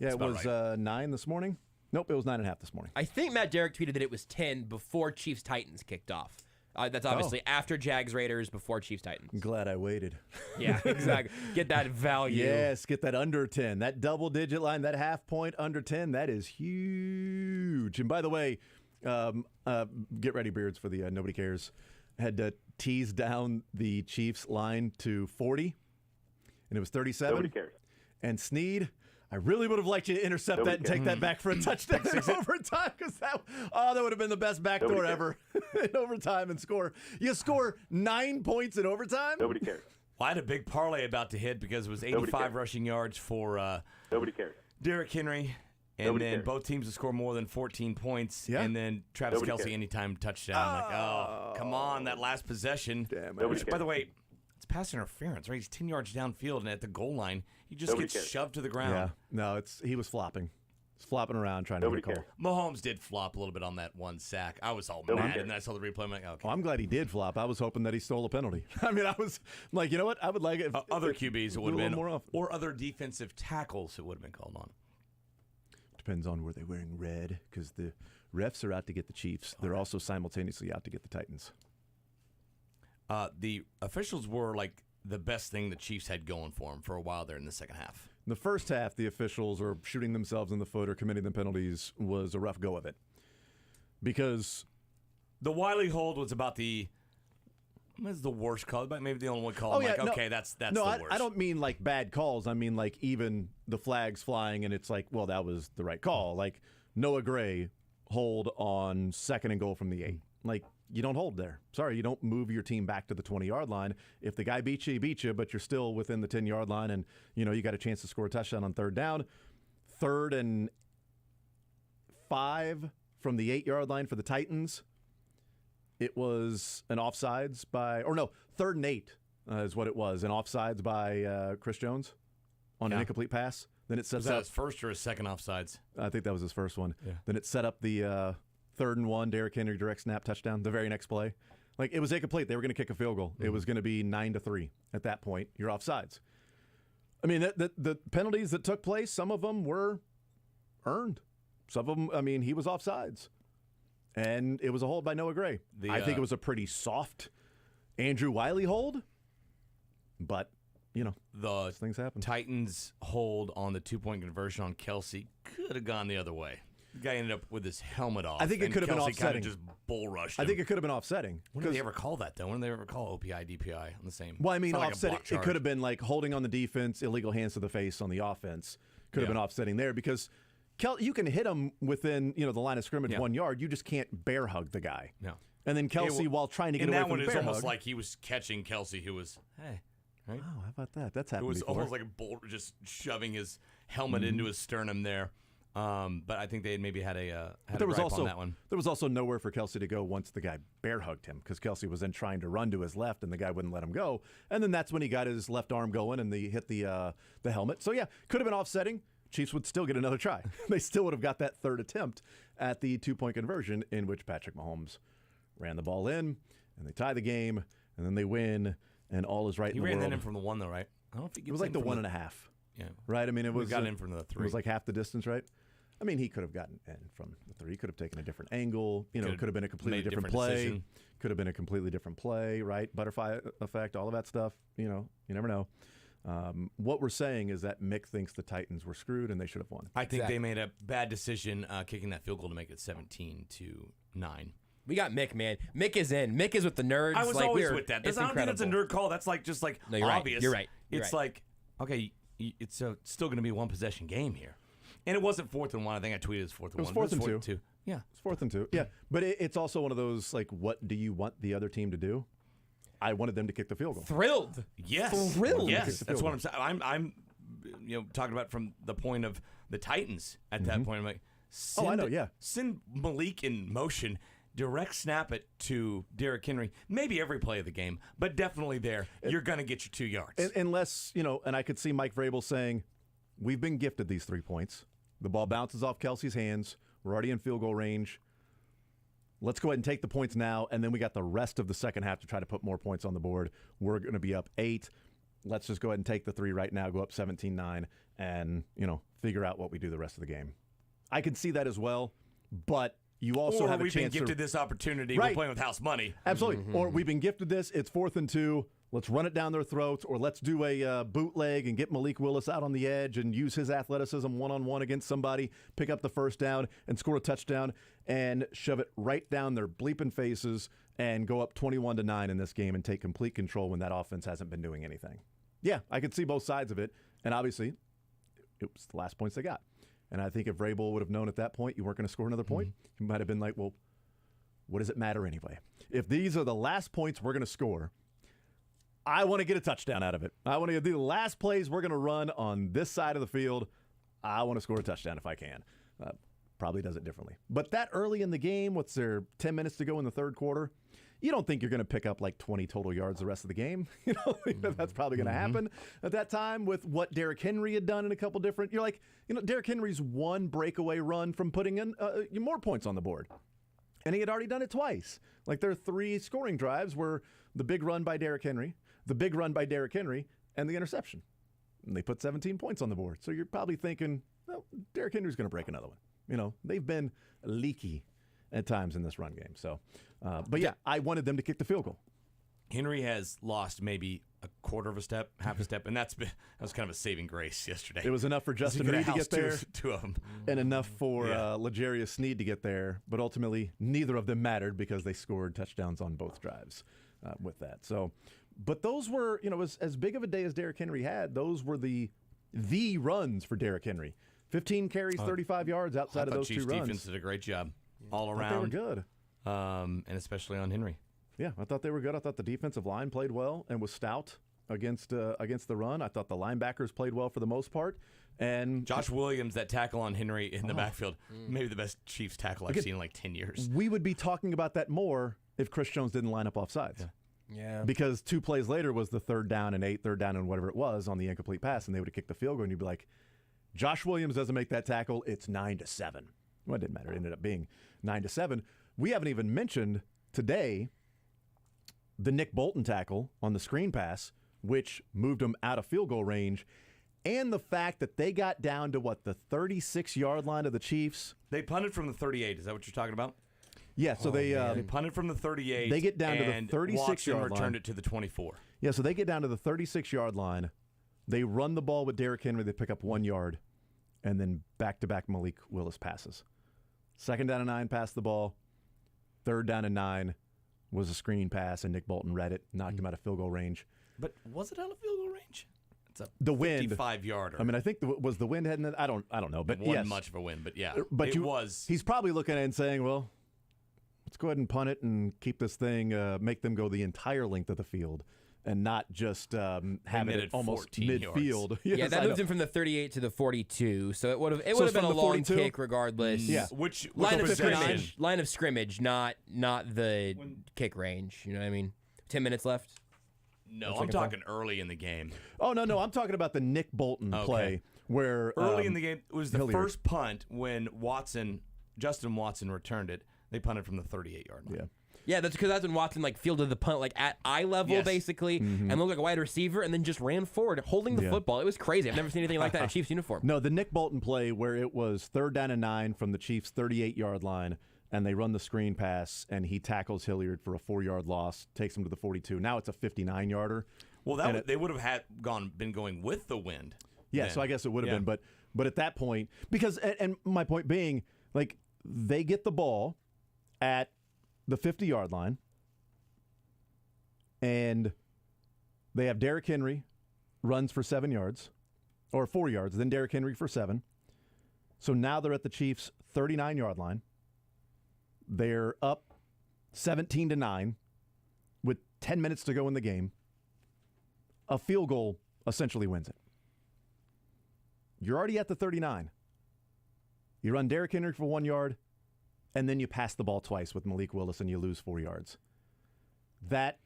Yeah, it was 9 this morning. Nope, it was 9.5 this morning. I think Matt Derrick tweeted that it was 10 before Chiefs Titans kicked off. That's obviously after Jags Raiders, before Chiefs Titans. I'm glad I waited. Yeah, exactly. Get that value. Yes, get that under 10. That double-digit line, that half point under 10, that is huge. And by the way, get ready, Beards, for the Nobody Cares. Had teased down the Chiefs line to 40, and it was 37. Nobody cares. And Sneed, I really would have liked you to intercept that and take that back for a touchdown in overtime, because that would have been the best backdoor ever in overtime and score. You score 9 points in overtime? Nobody cares. Well, I had a big parlay about to hit because it was 85 rushing yards for Nobody cares. Derrick Henry, and then both teams to score more than 14 points, and then Travis Kelce anytime touchdown. Come on, that last possession. Damn, which, by the way, it's pass interference, right? He's 10 yards downfield, and at the goal line, he just gets shoved to the ground. Yeah, no, he was flopping. He's flopping around trying to get a call. Mahomes did flop a little bit on that one sack. I was all mad, and then I saw the replay. I'm like, okay. Well, I'm glad he did flop. I was hoping that he stole a penalty. I mean, I was like, you know what? I would like it if other QBs it would have been, more often. or other defensive tackles it would have been called on. Depends on were they wearing red, because the refs are out to get the Chiefs. They're also simultaneously out to get the Titans. The officials were like the best thing the Chiefs had going for them for a while there in the second half. In the first half, the officials are shooting themselves in the foot or committing the penalties was a rough go of it. Because the Wiley hold was about the That's the worst call. But maybe the only one call. Oh, I'm yeah, like, no, okay, that's no, the worst. I don't mean like bad calls. I mean like even the flags flying and it's like, well, that was the right call. Like Noah Gray hold on 2nd and goal from the 8. Like you don't hold there. Sorry, you don't move your team back to the 20-yard line. If the guy beats you, he beats you, but you're still within the 10-yard line and you got a chance to score a touchdown on 3rd down. 3rd and 5 from the 8-yard line for the Titans. It was an offsides by, 3rd and 8 is what it was. An offsides by Chris Jones on an incomplete pass. Then it sets Was that up his first or his second offsides? I think that was his first one. Yeah. Then it set up the 3rd and 1, Derrick Henry direct snap touchdown, the very next play. Like it was incomplete. They were going to kick a field goal. It was going to be 9-3 at that point. You're offsides. I mean, the penalties that took place, some of them were earned. Some of them, I mean, he was offsides. And it was a hold by Noah Gray. I think it was a pretty soft Andrew Wiley hold. But, the things happen. Titans hold on the 2-point conversion on Kelsey could have gone the other way. The guy ended up with his helmet off. I think it could have been offsetting. Just bull rushed him. I think it could have been offsetting. When did they ever call that, though? When did they ever call OPI, DPI on the same? Well, I mean, It's not like a offsetting. block charge. It could have been like holding on the defense, illegal hands to the face on the offense. Could have been offsetting there because you can hit him within the line of scrimmage 1 yard. You just can't bear hug the guy. No. And then Kelsey, while trying to get away from the bear hug. And that one is almost like he was catching Kelsey, who was, hey. Right? Oh, how about that? That's happened It was before. almost like a bull just shoving his helmet into his sternum there. But I think they maybe had a gripe on that one. There was also nowhere for Kelsey to go once the guy bear hugged him because Kelsey was then trying to run to his left and the guy wouldn't let him go. And then that's when he got his left arm going and he hit the helmet. So yeah, could have been offsetting. Chiefs would still get another try. They still would have got that 3rd attempt at the 2-point conversion in which Patrick Mahomes ran the ball in and they tie the game and then they win and all is right in the world. He ran that in from the 1 though, right? I don't think it was like the 1.5. Yeah. Right? I mean, it was got in from the 3. It was like half the distance, right? I mean, he could have gotten in from the 3. He could have taken a different angle. Could have been a completely different play. Decision. Could have been a completely different play, right? Butterfly effect, all of that stuff. You never know. What we're saying is that Mick thinks the Titans were screwed and they should have won. I think they made a bad decision kicking that field goal to make it 17-9. We got Mick, man. Mick is in. Mick is with the nerds. I was always with that. I don't think that's a nerd call. That's just no, you're obvious. Right. You're right. It's like, okay, it's still going to be a 1-possession game here. And it wasn't 4th and 1. I think I tweeted it was 4th and 1. It was 4th and 2. Yeah. It's 4th and 2. Yeah. But it's also one of those, like, what do you want the other team to do? I wanted them to kick the field goal. Thrilled. Yes. Thrilled. Yes. That's what I'm saying. I'm talking about from the point of the Titans at that point. I'm like, I know, yeah. Send Malik in motion. Direct snap it to Derrick Henry. Maybe every play of the game, but definitely there. You're going to get your 2 yards. Unless, and I could see Mike Vrabel saying, we've been gifted these 3 points. The ball bounces off Kelsey's hands. We're already in field goal range. Let's go ahead and take the points now, and then we got the rest of the second half to try to put more points on the board. We're going to be up 8. Let's just go ahead and take the 3 right now, go up 17-9, and, figure out what we do the rest of the game. I can see that as well, but you also have a we've chance been gifted this opportunity. Right. We're playing with house money. Absolutely. Or we've been gifted this. It's 4th and 2. Let's run it down their throats, or let's do a bootleg and get Malik Willis out on the edge and use his athleticism one-on-one against somebody, pick up the first down and score a touchdown and shove it right down their bleeping faces and go up 21-9 in this game and take complete control when that offense hasn't been doing anything. Yeah, I could see both sides of it, and obviously it was the last points they got. And I think if Vrabel would have known at that point you weren't going to score another point, he might have been like, well, what does it matter anyway? If these are the last points we're going to score, I want to get a touchdown out of it. I want to do the last plays we're going to run on this side of the field. I want to score a touchdown if I can. Probably does it differently. But that early in the game, what's there, 10 minutes to go in the 3rd quarter, you don't think you're going to pick up like 20 total yards the rest of the game. That's probably going to happen at that time with what Derrick Henry had done in a couple different. You're like, Derrick Henry's one breakaway run from putting in more points on the board. And he had already done it twice. Like there are 3 scoring drives where the big run by Derrick Henry, the big run by Derrick Henry, and the interception. And they put 17 points on the board. So you're probably thinking, well, Derrick Henry's going to break another one. They've been leaky at times in this run game. So, but yeah, I wanted them to kick the field goal. Henry has lost maybe a quarter of a step, half a step, and that was kind of a saving grace yesterday. It was enough for Justin Reid to get there, two of them, and enough for L'Jarius Sneed to get there. But ultimately, neither of them mattered because they scored touchdowns on both drives. with that. So, but those were, as big of a day as Derrick Henry had, those were the runs for Derrick Henry. 15 carries, 35 yards outside of those Chiefs 2 runs. Defense did a great job all around. They were good. And especially on Henry. Yeah, I thought they were good. I thought the defensive line played well and was stout against the run. I thought the linebackers played well for the most part. And Josh Williams, that tackle on Henry in the backfield, maybe the best Chiefs tackle I've seen in like 10 years. We would be talking about that more if Chris Jones didn't line up off sides. Yeah. Because 2 plays later was the 3rd down and 8, 3rd down and whatever it was on the incomplete pass, and they would have kicked the field goal, and you'd be like, Josh Williams doesn't make that tackle, it's 9-7. Well, it didn't matter. It ended up being 9-7. We haven't even mentioned today the Nick Bolton tackle on the screen pass, which moved them out of field goal range, and the fact that they got down to, the 36-yard line of the Chiefs. They punted from the 38. Is that what you're talking about? Yeah, so they punted from the 38. They get down to the 36-yard line. Returned it to the 24. Yeah, so they get down to the 36-yard line. They run the ball with Derrick Henry. They pick up 1 yard, and then back-to-back Malik Willis passes. 2nd down and 9, pass the ball. 3rd down and 9 was a screen pass, and Nick Bolton read it, knocked him out of field goal range. But was it out of field goal range? It's a the wind, 55-yarder. I mean, I think was the wind heading. I don't know, but it wasn't yes. much of a win, but yeah, but it was. He's probably looking at it and saying, "Well, let's go ahead and punt it and keep this thing, make them go the entire length of the field, and not just have it almost midfield." Yes, that moved him from the 38 to the 42, so it would have been a long 42? Kick regardless. Yeah, which line of scrimmage, not the kick range. You know what I mean? 10 minutes left. No, I'm talking early in the game. Oh, no. I'm talking about the Nick Bolton play where early in the game it was the first punt when Justin Watson returned it. They punted from the 38-yard line. Yeah, that's because that's when Watson fielded the punt at eye level basically, and looked like a wide receiver, and then just ran forward holding the football. It was crazy. I've never seen anything like that in Chiefs uniform. No, the Nick Bolton play where it was 3rd down and 9 from the Chiefs' 38-yard line, and they run the screen pass, and he tackles Hilliard for a 4-yard loss, takes him to the 42. Now it's a 59-yarder. Well, they would have been going with the wind. Yeah, so I guess it would have been, but at that point, because and my point being, they get the ball at the 50-yard line, and they have Derrick Henry runs for 7 yards, or 4 yards, then Derrick Henry for 7. So now they're at the Chiefs' 39-yard line. They're up 17-9 with 10 minutes to go in the game. A field goal essentially wins it. You're already at the 39. You run Derrick Henry for 1 yard, and then you pass the ball twice with Malik Willis, and you lose 4 yards. That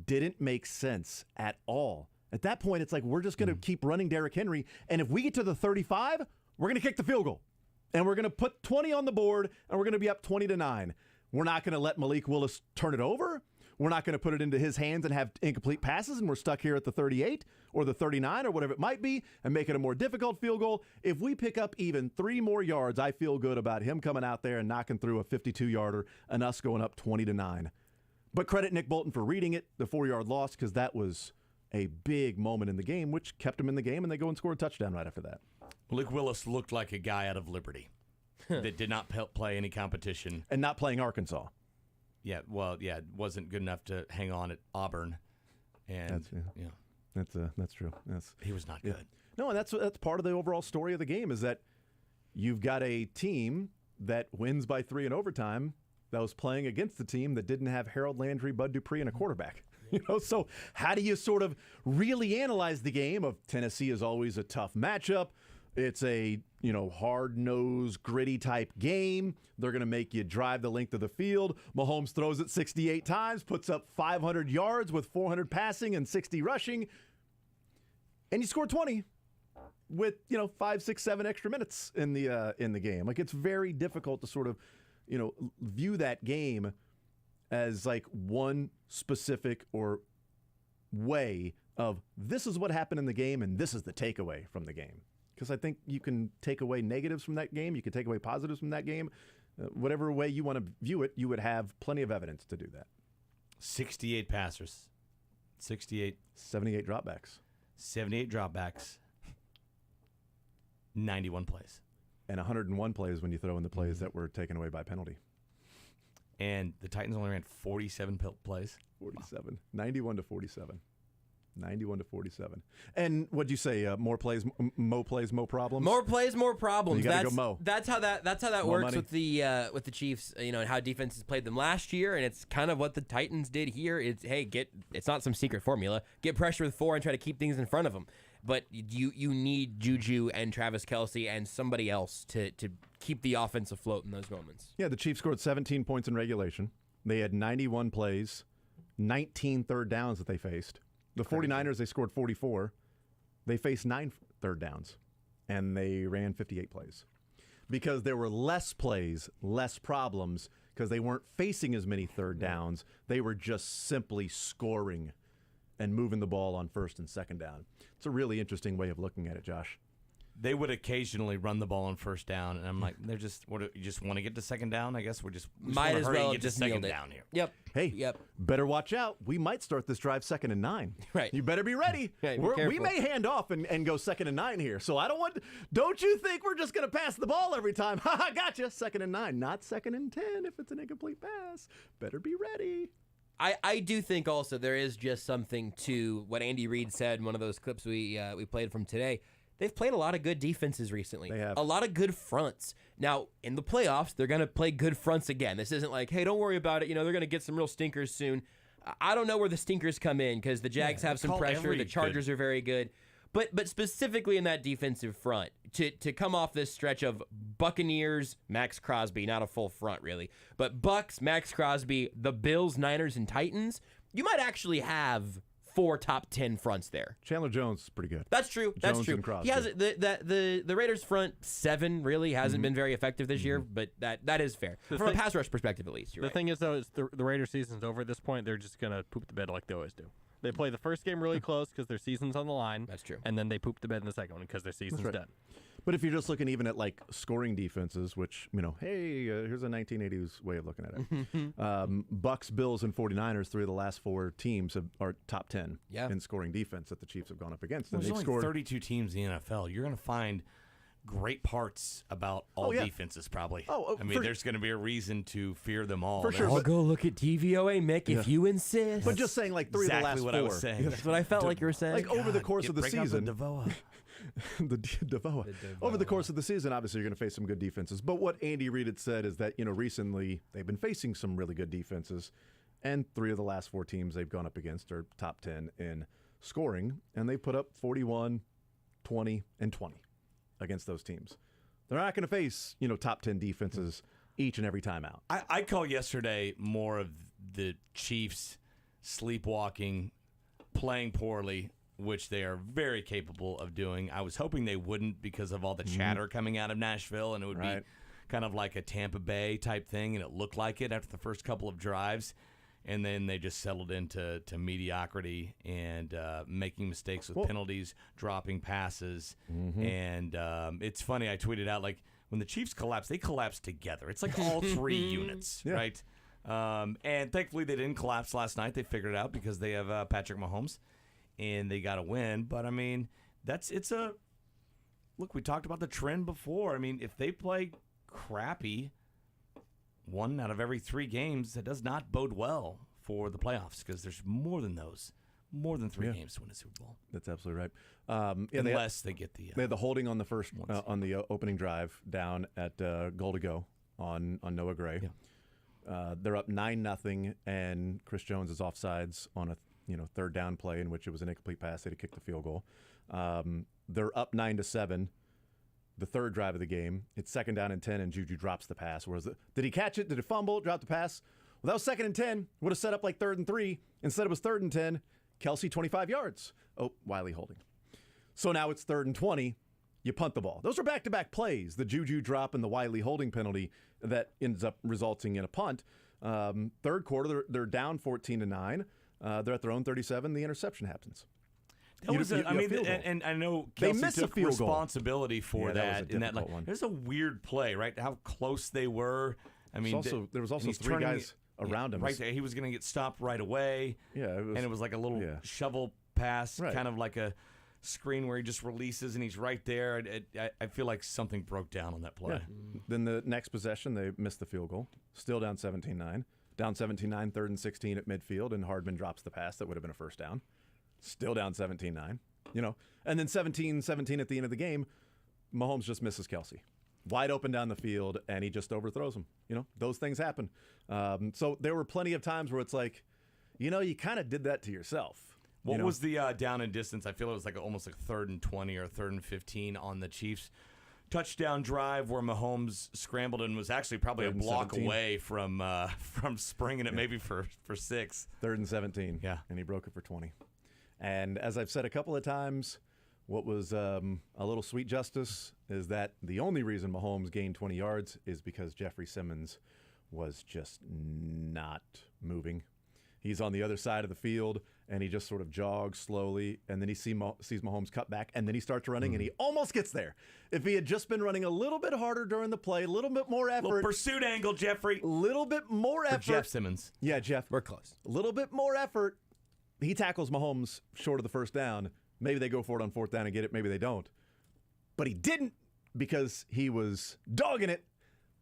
didn't make sense at all. At that point, it's like we're just going to keep running Derrick Henry, and if we get to the 35, we're going to kick the field goal. And we're going to put 20 on the board, and we're going to be up 20-9. We're not going to let Malik Willis turn it over. We're not going to put it into his hands and have incomplete passes, and we're stuck here at the 38 or the 39 or whatever it might be and make it a more difficult field goal. If we pick up even 3 more yards, I feel good about him coming out there and knocking through a 52-yarder and us going up 20-9. But credit Nick Bolton for reading it, the 4-yard loss, because that was a big moment in the game, which kept him in the game, and they go and score a touchdown right after that. Malik Willis looked like a guy out of Liberty that did not play any competition. And not playing Arkansas. Yeah, wasn't good enough to hang on at Auburn. And that's true. He was not good. No, and that's part of the overall story of the game is that you've got a team that wins by 3 in overtime that was playing against the team that didn't have Harold Landry, Bud Dupree, and a quarterback. So how do you sort of really analyze the game of Tennessee is always a tough matchup. It's a, hard-nosed, gritty type game. They're going to make you drive the length of the field. Mahomes throws it 68 times, puts up 500 yards with 400 passing and 60 rushing. And you score 20 with, 5, 6, 7 extra minutes in the game. It's very difficult to sort of, view that game as one specific or way of this is what happened in the game and this is the takeaway from the game. Because I think you can take away negatives from that game. You can take away positives from that game. Whatever way you want to view it, you would have plenty of evidence to do that. 68 passers. 78. 78 dropbacks. 78 dropbacks. 91 plays. And 101 plays when you throw in the plays that were taken away by penalty. and the Titans only ran 47 plays. 47. 91 to 47. 91 to 47. And what'd you say? More plays, mo problems. More plays, more problems. You gotta go Mo. That's how that Mo works money. with the Chiefs. You know, and how defenses played them last year, and it's kind of what the Titans did here. It's it's not some secret formula. Get pressure with 4 and try to keep things in front of them. But you need Juju and Travis Kelce and somebody else to keep the offense afloat in those moments. Yeah, the Chiefs scored 17 points in regulation. They had 91 plays, 19 third downs that they faced. The 49ers, they scored 44. They faced 9 third downs, and they ran 58 plays. Because there were less plays, less problems, because they weren't facing as many third downs. They were just simply scoring and moving the ball on first and second down. It's a really interesting way of looking at it, Josh. They would occasionally run the ball on first down, and I'm like, you just want to get to second down? I guess we might as well get just to second nailed it. down here. Yep. Hey, better watch out. We might start this drive 2nd and 9. Right. You better be ready. Right, be we careful. may hand off and go 2nd and 9 here. So don't you think we're just going to pass the ball every time? Ha, gotcha. 2nd and 9, not 2nd and 10 if it's an incomplete pass. Better be ready. I do think also there is just something to what Andy Reid said in one of those clips we played from today. They've played a lot of good defenses recently. They have. A lot of good fronts. Now, in the playoffs, they're going to play good fronts again. This isn't like, hey, don't worry about it. You know, they're going to get some real stinkers soon. I don't know where the stinkers come in because the Jags have some pressure. The Chargers are very good. But specifically in that defensive front, to come off this stretch of Buccaneers, Max Crosby, not a full front really, but Bucks, Max Crosby, the Bills, Niners, and Titans, you might actually have 4 top 10 fronts there. Chandler Jones is pretty good. That's true. That's Jones true. and Crosby. He has the Raiders front 7 really hasn't been very effective this year, but that is fair from a pass rush perspective at least. The thing is though, is the Raiders season's over at this point. They're just gonna poop the bed like they always do. They play the first game really close because their season's on the line. That's true. And then they poop the bed in the second one because their season's done. But if you're just looking even at like scoring defenses, which, hey, here's a 1980s way of looking at it. Bucks, Bills, and 49ers, 3 of the last 4 teams are top 10 in scoring defense that the Chiefs have gone up against. And There's they've only scored 32 teams in the NFL. You're going to find great parts about all defenses probably. I mean, there's going to be a reason to fear them all. For sure. I'll go look at DVOA, Mick, if you insist. But just saying like 3 of the last 4. Exactly what I was saying. That's what I felt like you were saying. Like over the course of the break out season. the Devoa. the Devoa. Over the course of the season, obviously, you're going to face some good defenses. But what Andy Reid had said is that, recently they've been facing some really good defenses. And 3 of the last 4 teams they've gone up against are top 10 in scoring. And they put up 41, 20, and 20 against those teams. They're not going to face, top 10 defenses each and every time out. I call yesterday more of the Chiefs sleepwalking, playing poorly, which they are very capable of doing. I was hoping they wouldn't because of all the chatter coming out of Nashville, and it would be kind of like a Tampa Bay type thing, and it looked like it after the first couple of drives. And then they just settled into mediocrity and making mistakes with penalties, dropping passes. And it's funny, I tweeted out, like, when the Chiefs collapse, they collapse together. It's like all 3 units, right? And thankfully they didn't collapse last night. They figured it out because they have Patrick Mahomes, and they got a win. But, I mean, look, we talked about the trend before. I mean, if they play crappy 1 out of every 3 games, that does not bode well for the playoffs because there's more than 3 games to win a Super Bowl. That's absolutely right. Unless they get the they had the holding on the first on the opening drive down at goal to go on Noah Gray. Yeah. They're up 9-0, and Chris Jones is offsides on a third down play in which it was an incomplete pass. They had to kick the field goal. They're up 9-7. The third drive of the game, it's 2nd down and 10, and Juju drops the pass. Did he catch it? Did it fumble? Drop the pass? Well, that was 2nd and 10. Would have set up like 3rd and 3. Instead, it was 3rd and 10. Kelce, 25 yards. Oh, Wiley holding. So now it's 3rd and 20. You punt the ball. Those are back-to-back plays. The Juju drop and the Wiley holding penalty that ends up resulting in a punt. Third quarter, they're down 14-9. They're at their own 37. The interception happens. And I know Kelce took responsibility for that. There's a weird play, right? How close they were. I mean, there was also 3 guys around him. Right there, he was going to get stopped right away. Yeah, and it was like a little shovel pass, kind of like a screen where he just releases and he's right there. I feel like something broke down on that play. Yeah. Then the next possession, they missed the field goal. Still down 17-9. Down 17-9, 3rd and 16 at midfield, and Hardman drops the pass that would have been a first down. Still down 17-9. And then 17-17 at the end of the game, Mahomes just misses Kelsey. Wide open down the field, and he just overthrows him. Those things happen. So there were plenty of times where it's like, you kind of did that to yourself. What was the down and distance? I feel it was like almost like 3rd and 20 or 3rd and 15 on the Chiefs touchdown drive where Mahomes scrambled and was actually probably a block 17. away from springing it maybe for 6. 3rd and 17. Yeah. And he broke it for 20. And as I've said a couple of times, what was a little sweet justice is that the only reason Mahomes gained 20 yards is because Jeffrey Simmons was just not moving. He's on the other side of the field, and he just sort of jogs slowly, and then he sees Mahomes cut back, and then he starts running, and he almost gets there. If he had just been running a little bit harder during the play, a little bit more effort. Little pursuit angle, Jeffrey. A little bit more effort. Jeff Simmons. Yeah, Jeff. We're close. A little bit more effort. He tackles Mahomes short of the first down. Maybe they go for it on 4th down and get it. Maybe they don't. But he didn't because he was dogging it.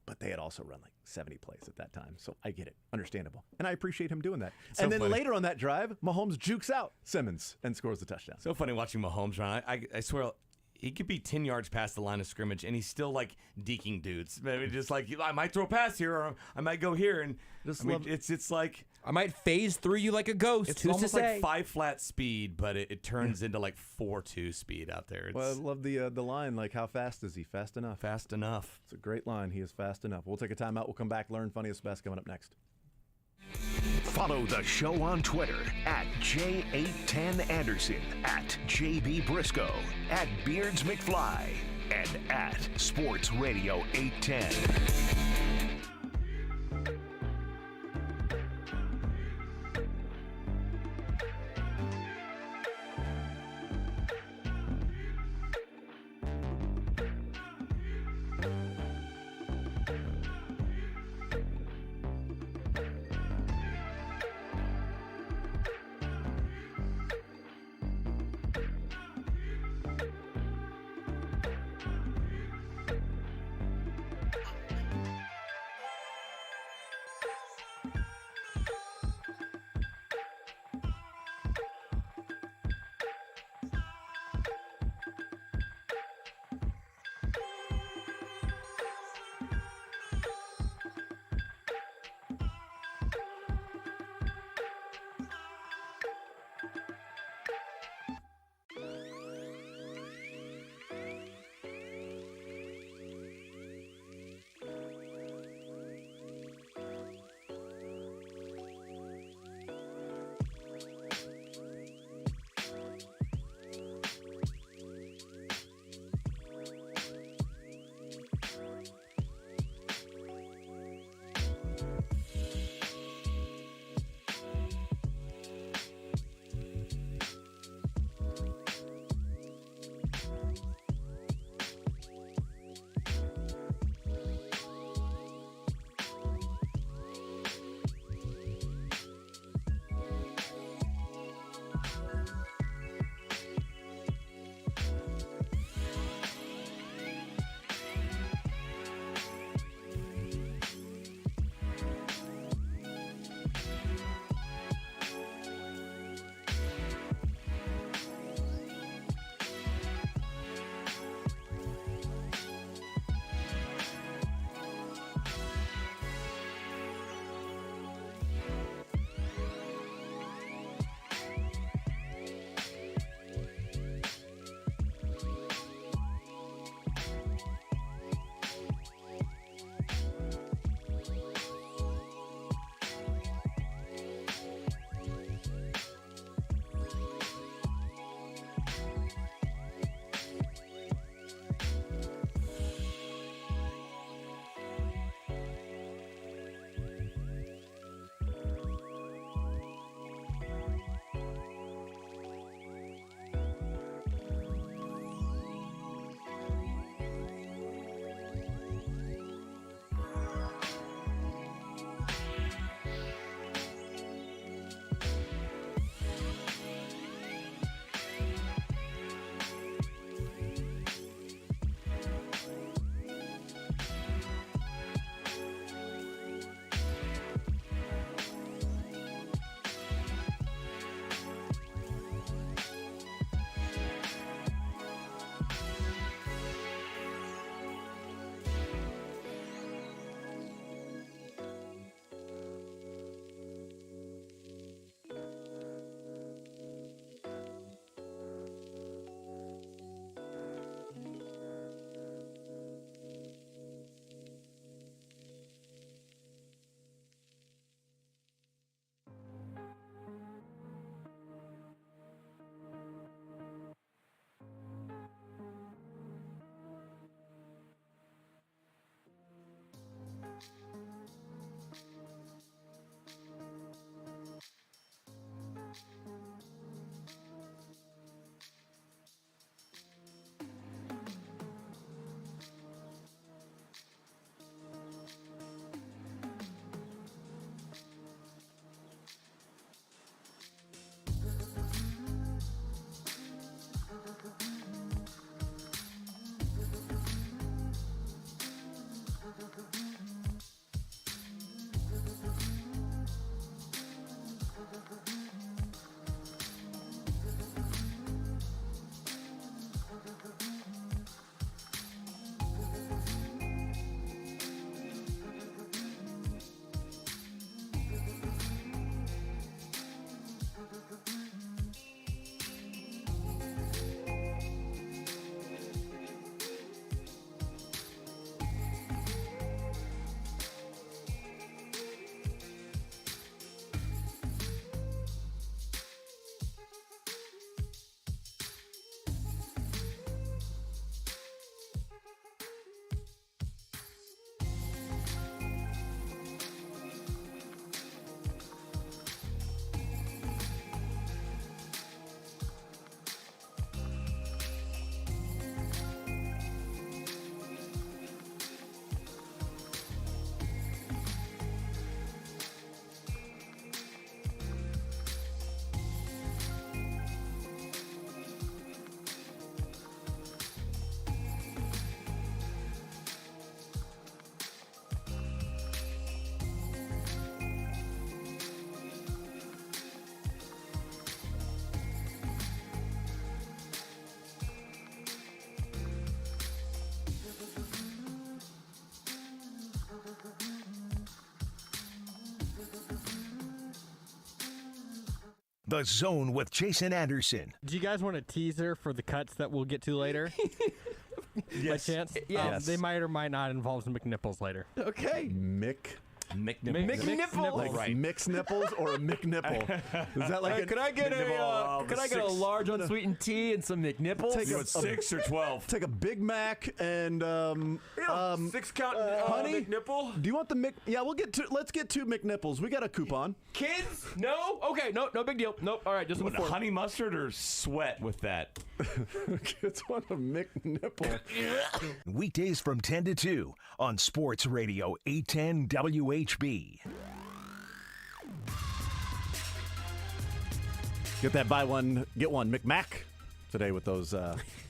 But they had also run like 70 plays at that time. So I get it. Understandable. And I appreciate him doing that. So and then funny. later on that drive, Mahomes jukes out Simmons and scores the touchdown. So funny watching Mahomes run. I swear he could be 10 yards past the line of scrimmage, and he's still like deking dudes. Maybe just like, I might throw a pass here, or I might go here. And it's like I might phase through you like a ghost. it's Who's to almost say? like 5 flat speed, but it turns into like 4.2 speed out there. Well, I love the line, like, how fast is he? Fast enough. Fast enough. It's a great line. He is fast enough. We'll take a timeout. We'll come back. Learn funniest best coming up next. Follow the show on Twitter at J810Anderson, at JB Brisco, at Beards McFly, and at Sports Radio 810. The Zone with Jason Anderson. Do you guys want a teaser for the cuts that we'll get to later? Yes. By chance? Yes. They might or might not involve some McNipples later. Okay. McNipples. Like Right. mix nipples or a McNipple? Is that like Could I get a large unsweetened tea and some McNipples? Take You want 6 or 12? Take a Big Mac and 6-count honey. McNipple? Do you want the Mc? Yeah, let's get 2 McNipples. We got a coupon. Kids? No? Okay, no big deal. Nope. All right, just Want honey mustard or sweat with that? Kids want a McNipple. Weekdays from 10 to 2 on Sports Radio 810 WHB. Get that buy one, get one McMac today with those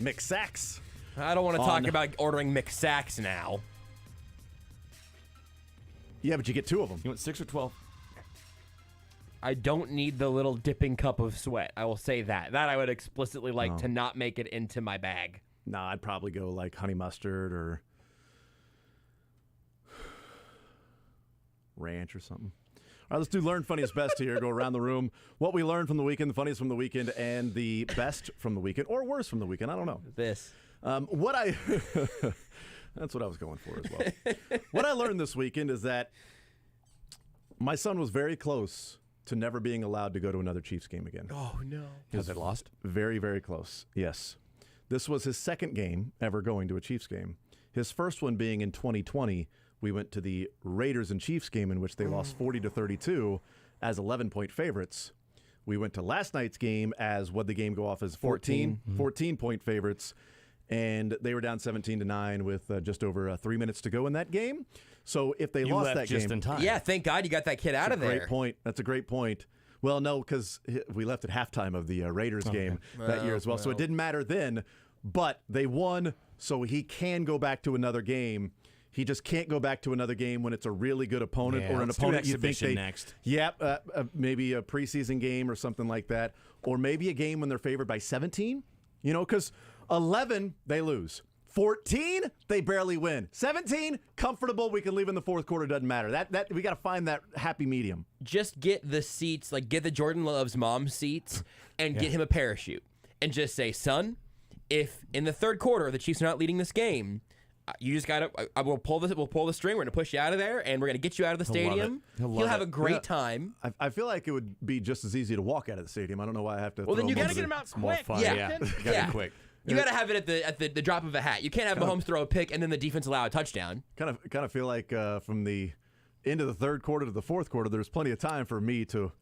McSacks. I don't want to talk about ordering McSacks now. Yeah, but you get 2 of them. You want 6 or 12? I don't need the little dipping cup of sweat. I will say that. That I would explicitly like to not make it into my bag. Nah, I'd probably go like honey mustard or ranch or something. All right, let's do Learn Funniest Best here. Go around the room. What we learned from the weekend, the funniest from the weekend, and the best from the weekend, or worst from the weekend. I don't know. This. That's what I was going for as well. What I learned this weekend is that my son was very close to never being allowed to go to another Chiefs game again. Oh, no. Has it lost? Very, very close, yes. This was his second game ever going to a Chiefs game. His first one being in 2020. We went to the Raiders and Chiefs game in which they lost 40-32 as 11-point favorites. We went to last night's game as what the game go off as 14-point favorites, and they were down 17-9 with just over 3 minutes to go in that game. So if they lost that just game, in time. Yeah, thank God you got that kid out of there. Great point. That's a great point. Well, no, because we left at halftime of the Raiders game that year as well. So it didn't matter then, but they won, so he can go back to another game. He just can't go back to another game when it's a really good opponent or an opponent you think they next. Maybe a preseason game or something like that, or maybe a game when they're favored by 17. You know, because 11 they lose. 14, they barely win. 17, comfortable. We can leave in the fourth quarter. Doesn't matter. That we got to find that happy medium. Just get the seats, like get the Jordan Love's mom seats, and get him a parachute, and just say, son, if in the third quarter the Chiefs are not leading this game, you just gotta. We'll pull the string. We're gonna push you out of there, and we're gonna get you out of the stadium. He'll have a great time. I feel like it would be just as easy to walk out of the stadium. I don't know why I have to. Well, then you gotta get him out quick. Yeah. Quick. You got to have it at the drop of a hat. You can't have Mahomes throw a pick and then the defense allow a touchdown. Kind of feel like from the end of the third quarter to the fourth quarter, there's plenty of time for me to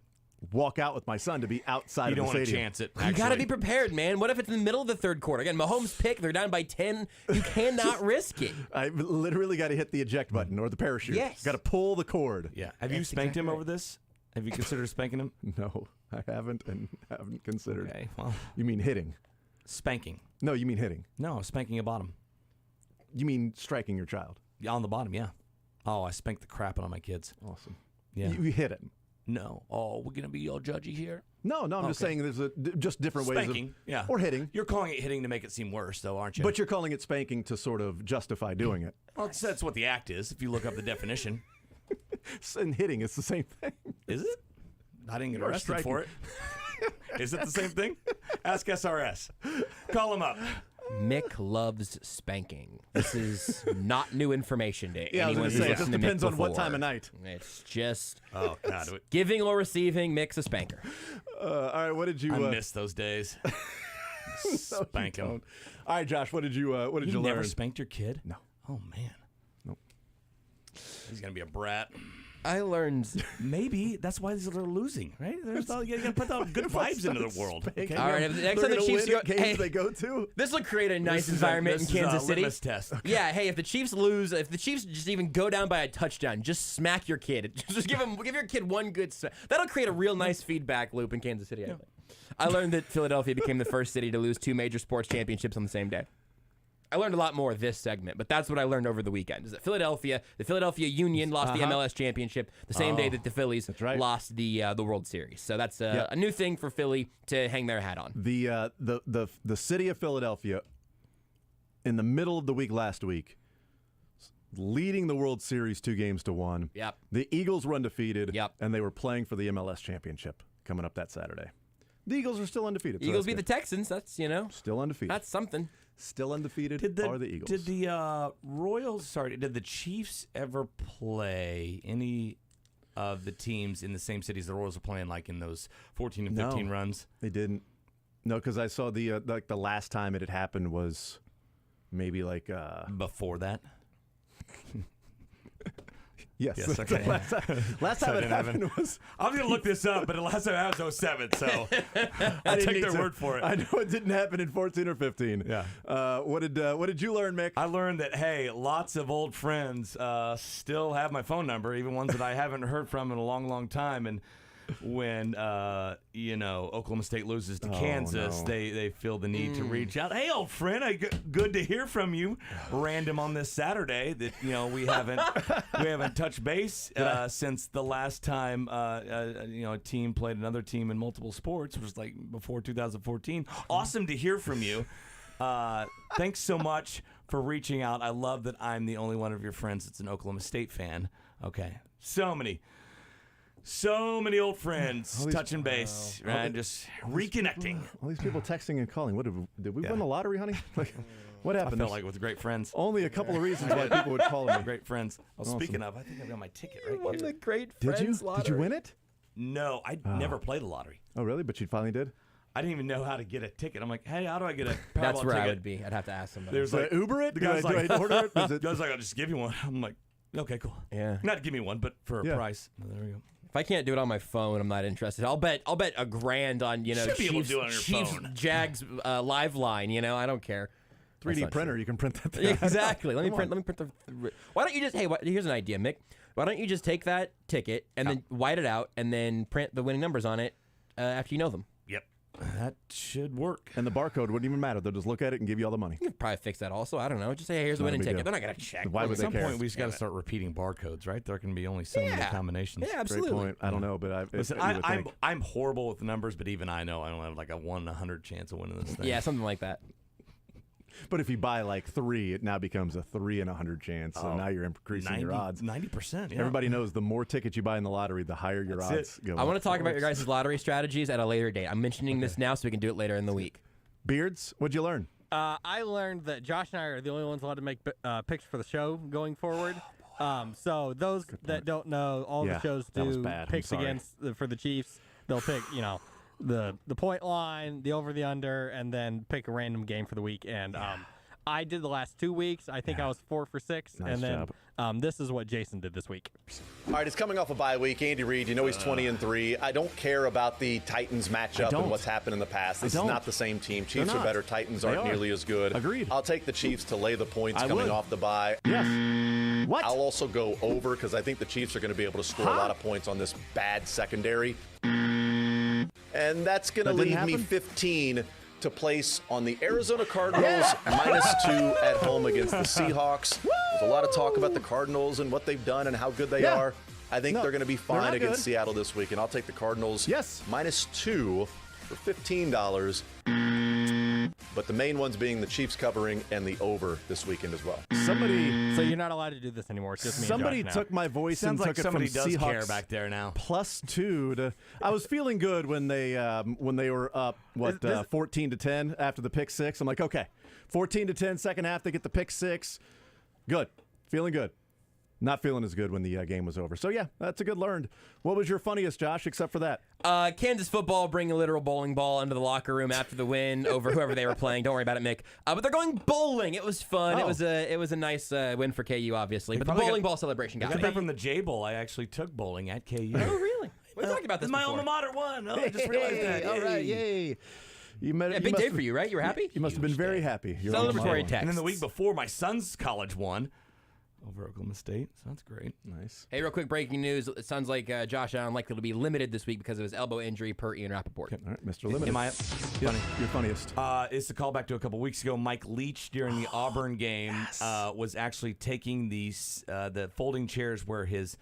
walk out with my son to be outside of the stadium. You don't want to chance it. You got to be prepared, man. What if it's in the middle of the third quarter? Again, Mahomes pick, they're down by 10. You cannot risk it. I literally got to hit the eject button or the parachute. Yes. Got to pull the cord. Yeah. Have you spanked him over this? Have you considered spanking him? No, I haven't and haven't considered. Okay, well. You mean hitting? Spanking. No, you mean hitting. No, spanking a bottom. You mean striking your child? Yeah, on the bottom, yeah. Oh, I spanked the crap out of my kids. Awesome. Yeah. You hit him. No. Oh, we're going to be all judgy here? No, I'm just saying there's just different ways of... Spanking, yeah. Or hitting. You're calling it hitting to make it seem worse, though, aren't you? But you're calling it spanking to sort of justify doing it. Well, that's what the act is, if you look up the definition. And hitting, it's the same thing. Is it? I didn't get arrested for it. Is it the same thing? Ask SRS. Call him up. Mick loves spanking. This is not new information to anyone who's it listened just to Mick depends on what before. time of night. It's just God. Giving or receiving, Mick's a spanker. All right, what did you... I miss those days. Spank him. All right, Josh, what did you learn? You never spanked your kid? No. Oh, man. Nope. He's going to be a brat. I learned maybe that's why they're losing, right? You got to put out good vibes into the world. Okay? All right, next time the Chiefs games they go to, this will create a nice environment in Kansas City. Test. Okay. Yeah, hey, if the Chiefs lose, if the Chiefs just even go down by a touchdown, just smack your kid. Just give your kid one good. That'll create a real nice feedback loop in Kansas City. I think. I learned that Philadelphia became the first city to lose 2 major sports championships on the same day. I learned a lot more this segment, but that's what I learned over the weekend. Is that the Philadelphia Union lost the MLS championship the same day that the Phillies lost the World Series. So that's a new thing for Philly to hang their hat on. The city of Philadelphia, in the middle of the week last week, leading the World Series 2-1. Yep. The Eagles were undefeated. Yep. And they were playing for the MLS championship coming up that Saturday. The Eagles are still undefeated. Eagles beat the Texans. That's, still undefeated. That's something. Still undefeated are the Eagles. Did the did the Chiefs ever play any of the teams in the same cities the Royals are playing, like in those 14 and 15 runs? They didn't. No, because I saw the last time it had happened was maybe before that. Yes. Okay. Last time it happened was. I'm gonna look this up, but the last time it happened was 07. So I take their word for it. I know it didn't happen in 14 or 15. Yeah. What did you learn, Mick? I learned that lots of old friends still have my phone number, even ones that I haven't heard from in a long, long time. And when Oklahoma State loses to Kansas, they feel the need to reach out. Hey, old friend, good to hear from you. Random on this Saturday that we haven't touched base since the last time a team played another team in multiple sports, which was like before 2014. Awesome to hear from you. Thanks so much for reaching out. I love that I'm the only one of your friends that's an Oklahoma State fan. Okay, so many old friends touching base, right? Just reconnecting. All these people texting and calling. What did we win the lottery, honey? What happened? I felt like with great friends. Only a couple of reasons why people would call me. Great friends. Well, speaking of, I think I've got my ticket right won here. the Great Friends lottery. Did you win it? No, I never played the lottery. Oh, really? But you finally did? I didn't even know how to get a ticket. I'm like, hey, how do I get a Powerball That's where ticket? I would be. I'd have to ask somebody. There's like, Uber it? The guy's like, do I order it? the guy's like, I'll just give you one. I'm like, okay, cool. Yeah. Not to give me one, but for a price. Oh, there we go. If I can't do it on my phone, I'm not interested. I'll bet $1,000 on Should be able to do it on your Chiefs phone. Jags live line. I don't care. 3D printer, you can print that thing. Exactly. Let me print the. Why don't you just? Hey, here's an idea, Mick. Why don't you just take that ticket and then white it out and then print the winning numbers on it after you know them? Yep, that should work. And the barcode wouldn't even matter. They'll just look at it and give you all the money. You can probably fix that also. I don't know. Just say, hey, here's the winning ticket. They're not gonna check. Why would At they some care? point, we just got to start repeating barcodes, right? There can be only so many combinations. Yeah, absolutely. Great point. I don't know, but Listen, I'm horrible with the numbers, but even I know I don't have like a 1 in 100 chance of winning this thing. Yeah, something like that. But if you buy like 3, it now becomes a 3 in 100 chance. So now you're increasing your odds. 90%. Yeah. Everybody knows the more tickets you buy in the lottery, the higher your odds go. I want to talk about your guys' lottery strategies at a later date. I'm mentioning this now so we can do it later in the week. Beards, what'd you learn? I learned that Josh and I are the only ones allowed to make picks for the show going forward. So those that don't know, all the shows do picks against for the Chiefs. They'll pick, the point line, the over, the under, and then pick a random game for the week. And I did the last 2 weeks. I think I was 4 for 6. Nice and then job. This is what Jason did this week. All right, it's coming off a bye week. Andy Reid, he's 20-3. I don't care about the Titans matchup and what's happened in the past. This is not the same team. Chiefs are better. Titans aren't nearly as good. Agreed. I'll take the Chiefs to lay the points coming off the bye. Yes. What? I'll also go over because I think the Chiefs are going to be able to score a lot of points on this bad secondary. And that's going to leave me 15 to place on the Arizona Cardinals -2 at home against the Seahawks. There's a lot of talk about the Cardinals and what they've done and how good they are. I think they're going to be fine against Seattle this week, and I'll take the Cardinals -2 for $15. But the main ones being the Chiefs covering and the over this weekend as well. So you're not allowed to do this anymore. It's just me. Somebody and Josh took my voice and took it from does Seahawks care back there now. +2 to. I was feeling good when they were up 14-10 after the pick six. I'm like, okay, 14-10 second half. They get the pick six. Good, feeling good. Not feeling as good when the game was over. So, yeah, that's a good learn. What was your funniest, Josh, except for that? Kansas football bringing a literal bowling ball into the locker room after the win over whoever they were playing. Don't worry about it, Mick. But they're going bowling. It was fun. It was a nice win for KU, obviously. But the bowling ball celebration got me. that from the J Bowl. I actually took bowling at KU. Oh, really? We talked about this My before. alma mater won. Oh, I just realized that. All right, yay. Big day for you, right? You were happy? You must have been very happy. Celebratory text. And then the week before, my son's college won over Oklahoma State. So that's great. Nice. Hey, real quick breaking news. It sounds like Josh Allen likely to be limited this week because of his elbow injury per Ian Rappaport. Okay, all right, Mr. Limited. Am I funny? You're funniest. It's a callback to a couple weeks ago. Mike Leach during the Auburn game was actually taking the folding chairs where his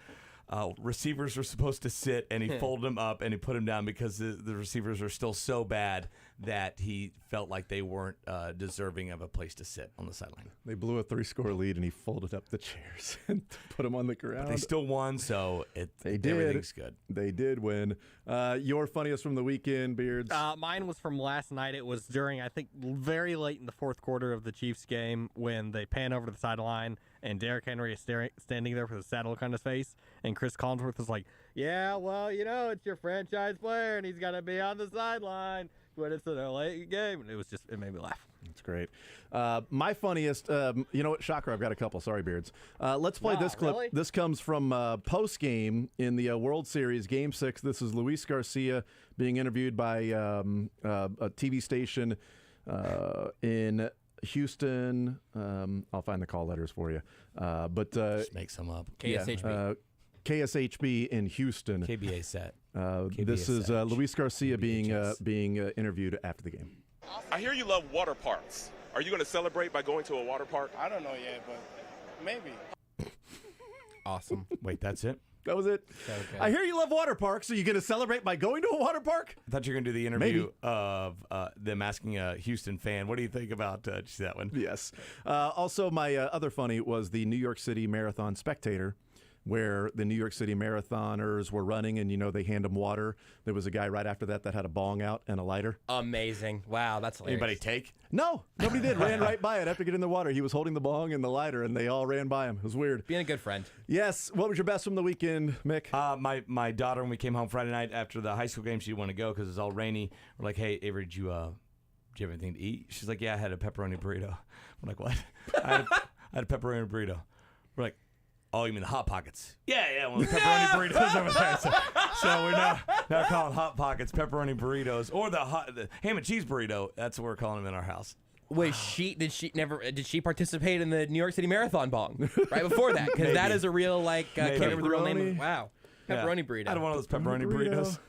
receivers were supposed to sit, and he folded them up and he put them down because the receivers are still so bad that he felt like they weren't deserving of a place to sit on the sideline. They blew a 3-score lead, and he folded up the chairs and put them on the ground. But they still won, so everything's good. They did win. Your funniest from the weekend, Beards? Mine was from last night. It was during, I think, very late in the fourth quarter of the Chiefs game when they pan over to the sideline and Derrick Henry is standing there with a sad look on his face, and Chris Collinsworth was like, yeah, well, it's your franchise player, and he's got to be on the sideline when it's a late game. And it made me laugh. That's great. My funniest, you know what, shocker, I've got a couple. Sorry, Beards. Let's play this clip. Really? This comes from Postgame in the World Series, Game 6. This is Luis Garcia being interviewed by a TV station in Houston. I'll find the call letters for you. But just make some up. KSHB. KSHB in Houston. KBA set. This is Luis Garcia being interviewed after the game. I hear you love water parks. Are you going to celebrate by going to a water park? I don't know yet, but maybe. Awesome. Wait, that's it? That was it. Okay. I hear you love water parks. Are you going to celebrate by going to a water park? I thought you were going to do the interview of them asking a Houston fan, what do you think about did you see that one? Yes. Also, my other funny was the New York City Marathon Spectator, where the New York City marathoners were running and, they hand them water. There was a guy right after that had a bong out and a lighter. Amazing. Wow, that's hilarious. Anybody take? No, nobody did. Ran right by it after getting the water. He was holding the bong and the lighter, and they all ran by him. It was weird. Being a good friend. Yes. What was your best from the weekend, Mick? My daughter, when we came home Friday night after the high school game, she didn't want to go because it was all rainy. We're like, hey, Avery, did you have anything to eat? She's like, yeah, I had a pepperoni burrito. I'm like, what? I had a pepperoni burrito. We're like, oh, you mean the Hot Pockets? Yeah, well, the pepperoni burritos over there. So we're now calling Hot Pockets pepperoni burritos, or the ham and cheese burrito. That's what we're calling them in our house. Did she participate in the New York City Marathon bong right before that? Because that is a real can't remember the real name. Wow, pepperoni burrito. I had one of those pepperoni burritos.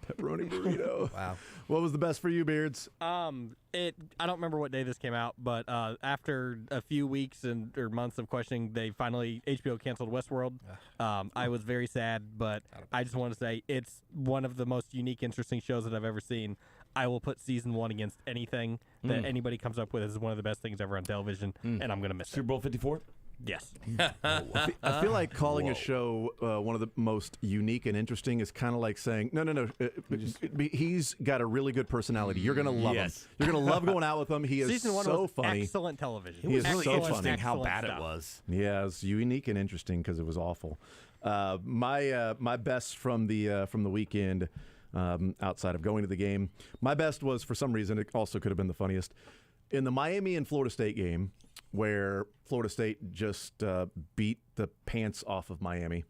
Pepperoni burrito. Wow. What was the best for you, Beards? I don't remember what day this came out, but after a few weeks or months of questioning, HBO canceled Westworld. I was very sad, but I just want to say it's one of the most unique, interesting shows that I've ever seen. I will put season 1 against anything that anybody comes up with. This is one of the best things ever on television, and I'm going to miss it. Super Bowl 54? Yes. I feel like calling a show one of the most unique and interesting is kind of like saying, no. He's got a really good personality. You're going to love him. You're going to love going out with him. He is Season 1 so was funny. Excellent television. It was really excellent, interesting how excellent bad stuff. it was. Yeah, it was unique and interesting because it was awful. My best from the weekend, outside of going to the game, my best was, for some reason, it also could have been the funniest, in the Miami and Florida State game, where Florida State just beat the pants off of Miami.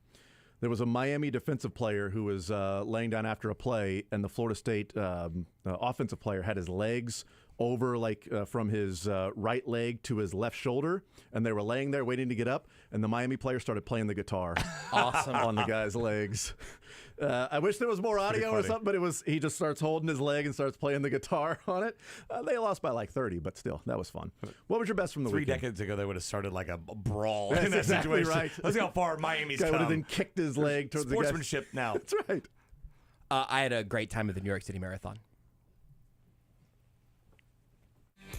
There was a Miami defensive player who was laying down after a play, and the Florida State offensive player had his legs over from his right leg to his left shoulder, and they were laying there waiting to get up, and the Miami player started playing the guitar Awesome. on the guy's legs. I wish there was more audio or something, but he just starts holding his leg and starts playing the guitar on it. They lost by 30, but still, that was fun. What was your best from the 3 weekend? decades ago, they would have started like a brawl That's in that exactly situation. right. Let's see how far Miami's Guy come. would have then kicked his leg towards the guy. Sportsmanship now. That's right. I had a great time at the New York City Marathon.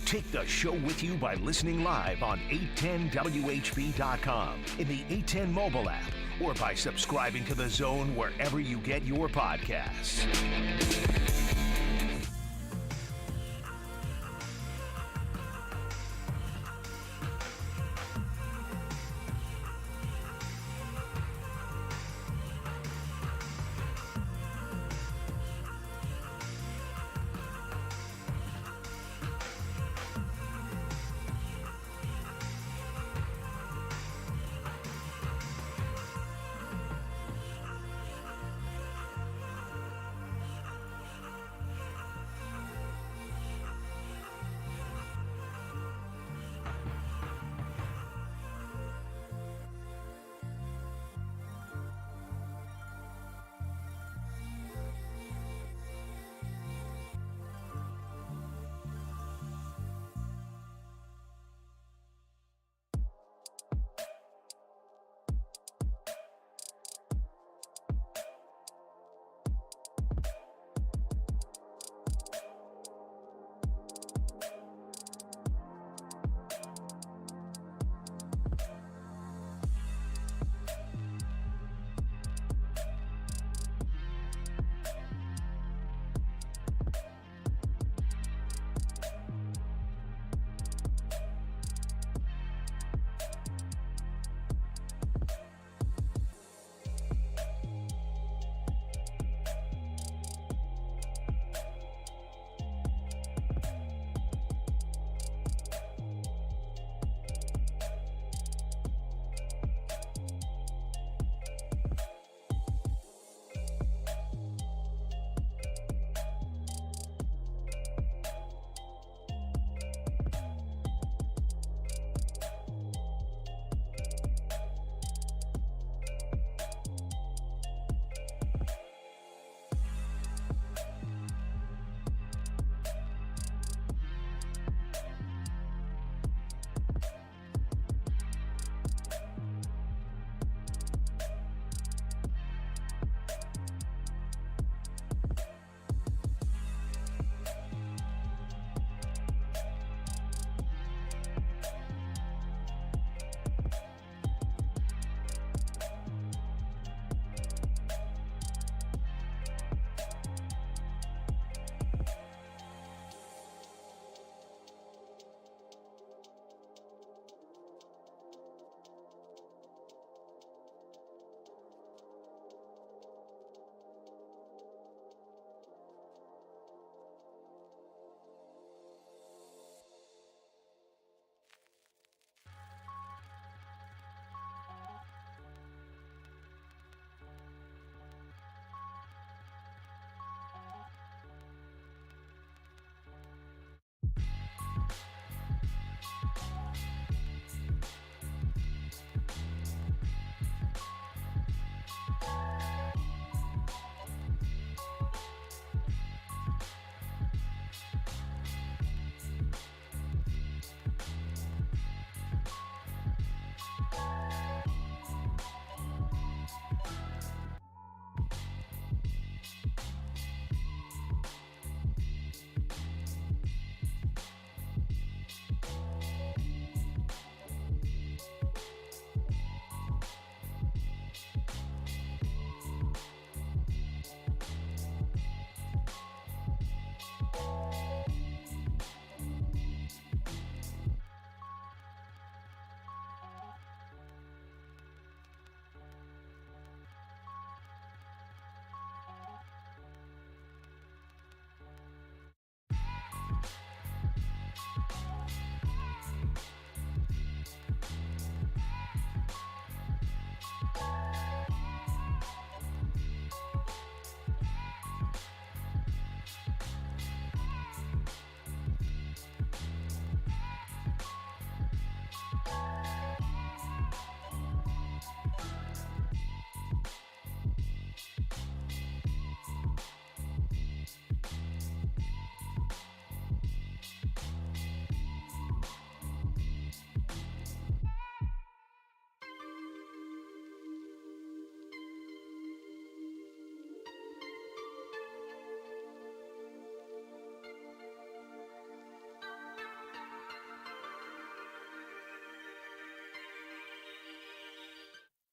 Take the show with you by listening live on 810WHB.com, in the 810 mobile app, or by subscribing to The Zone wherever you get your podcasts.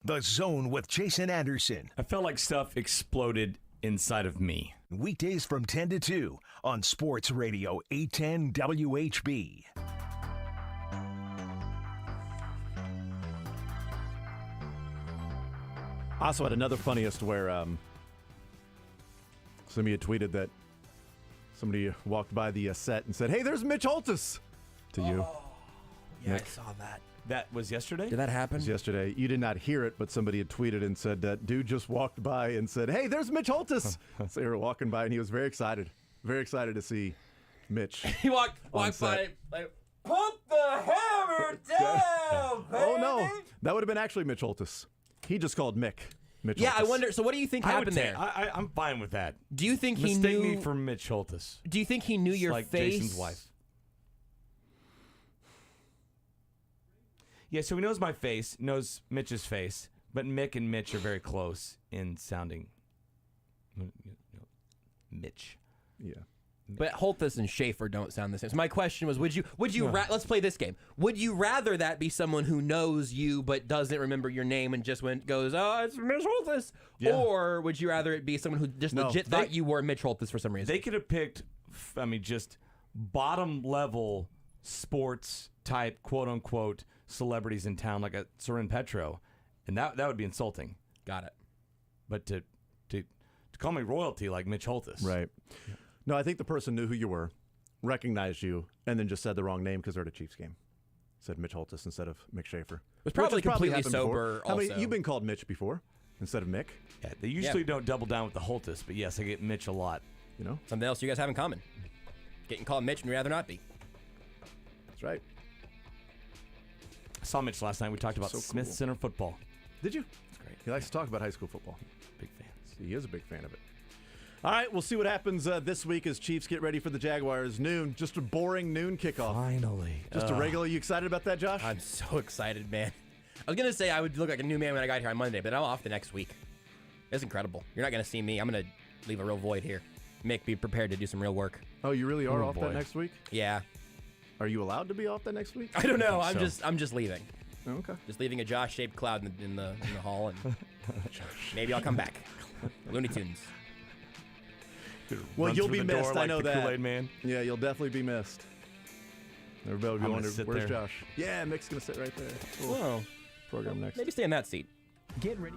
The Zone with Jason Anderson. I felt like stuff exploded inside of me. Weekdays from 10 to 2 on Sports Radio 810 WHB. Also had another funniest where somebody had tweeted that somebody walked by the set and said, "Hey, there's Mitch Holthus," to you. Yeah, Nick. I saw that. That was yesterday? Did that happen? It was yesterday. You did not hear it, but somebody had tweeted and said that dude just walked by and said, "Hey, there's Mitch Holthus." So they were walking by, and he was very excited to see Mitch. He walked by, like, put the hammer down, baby. Oh, no. That would have been actually Mitch Holthus. He just called Mick. Mitch Yeah, Holthus. I wonder. So, what do you think happened there? I'm fine with that. Do you think he Mistake knew me for Mitch Holthus? Do you think he knew your like face? Jason's wife. Yeah, so he knows my face, knows Mitch's face, but Mick and Mitch are very close in sounding. Mitch. Yeah. But Holthus and Schaefer don't sound the same. So my question was, would you let's play this game. Would you rather that be someone who knows you but doesn't remember your name and just goes, "Oh, it's Mitch Holthus," or would you rather it be someone who just legit thought you were Mitch Holthus for some reason? They could have picked, just bottom level sports type, quote unquote, celebrities in town like a Soren Petro, and that would be insulting. Got it. But to call me royalty like Mitch Holthus, Right. No, I think the person knew who you were, recognized you, and then just said the wrong name because they're at a Chiefs game. Said Mitch Holthus instead of Mick Schaefer. It was probably Which has completely happened sober. before. How many, also, you've been called Mitch before instead of Mick. Yeah, they usually don't double down with the Holthus, but yes, I get Mitch a lot. You know, something else you guys have in common: getting called Mitch and you'd rather not be. That's right. I saw Mitch last night. We talked about Smith cool. Center football. Did you? That's great. He likes to talk about high school football. Big fan. He is a big fan of it. All right, we'll see what happens this week as Chiefs get ready for the Jaguars. Noon, just a boring noon kickoff. Finally. Just a regular. You excited about that, Josh? I'm so excited, man. I was going to say I would look like a new man when I got here on Monday, but I'm off the next week. It's incredible. You're not going to see me. I'm going to leave a real void here. Mick, be prepared to do some real work. Oh, you really are off that next week? Yeah. Are you allowed to be off that next week? I don't know. I'm just leaving. Oh, okay. Just leaving a Josh-shaped cloud in the hall, and maybe I'll come back. Looney Tunes. Well, you'll be missed. I know that. Kool-Aid Man. Yeah, you'll definitely be missed. Everybody will be wondering, where's there. Josh? Yeah, Mick's going to sit right there. Whoa. Program next. Maybe stay in that seat. Get ready.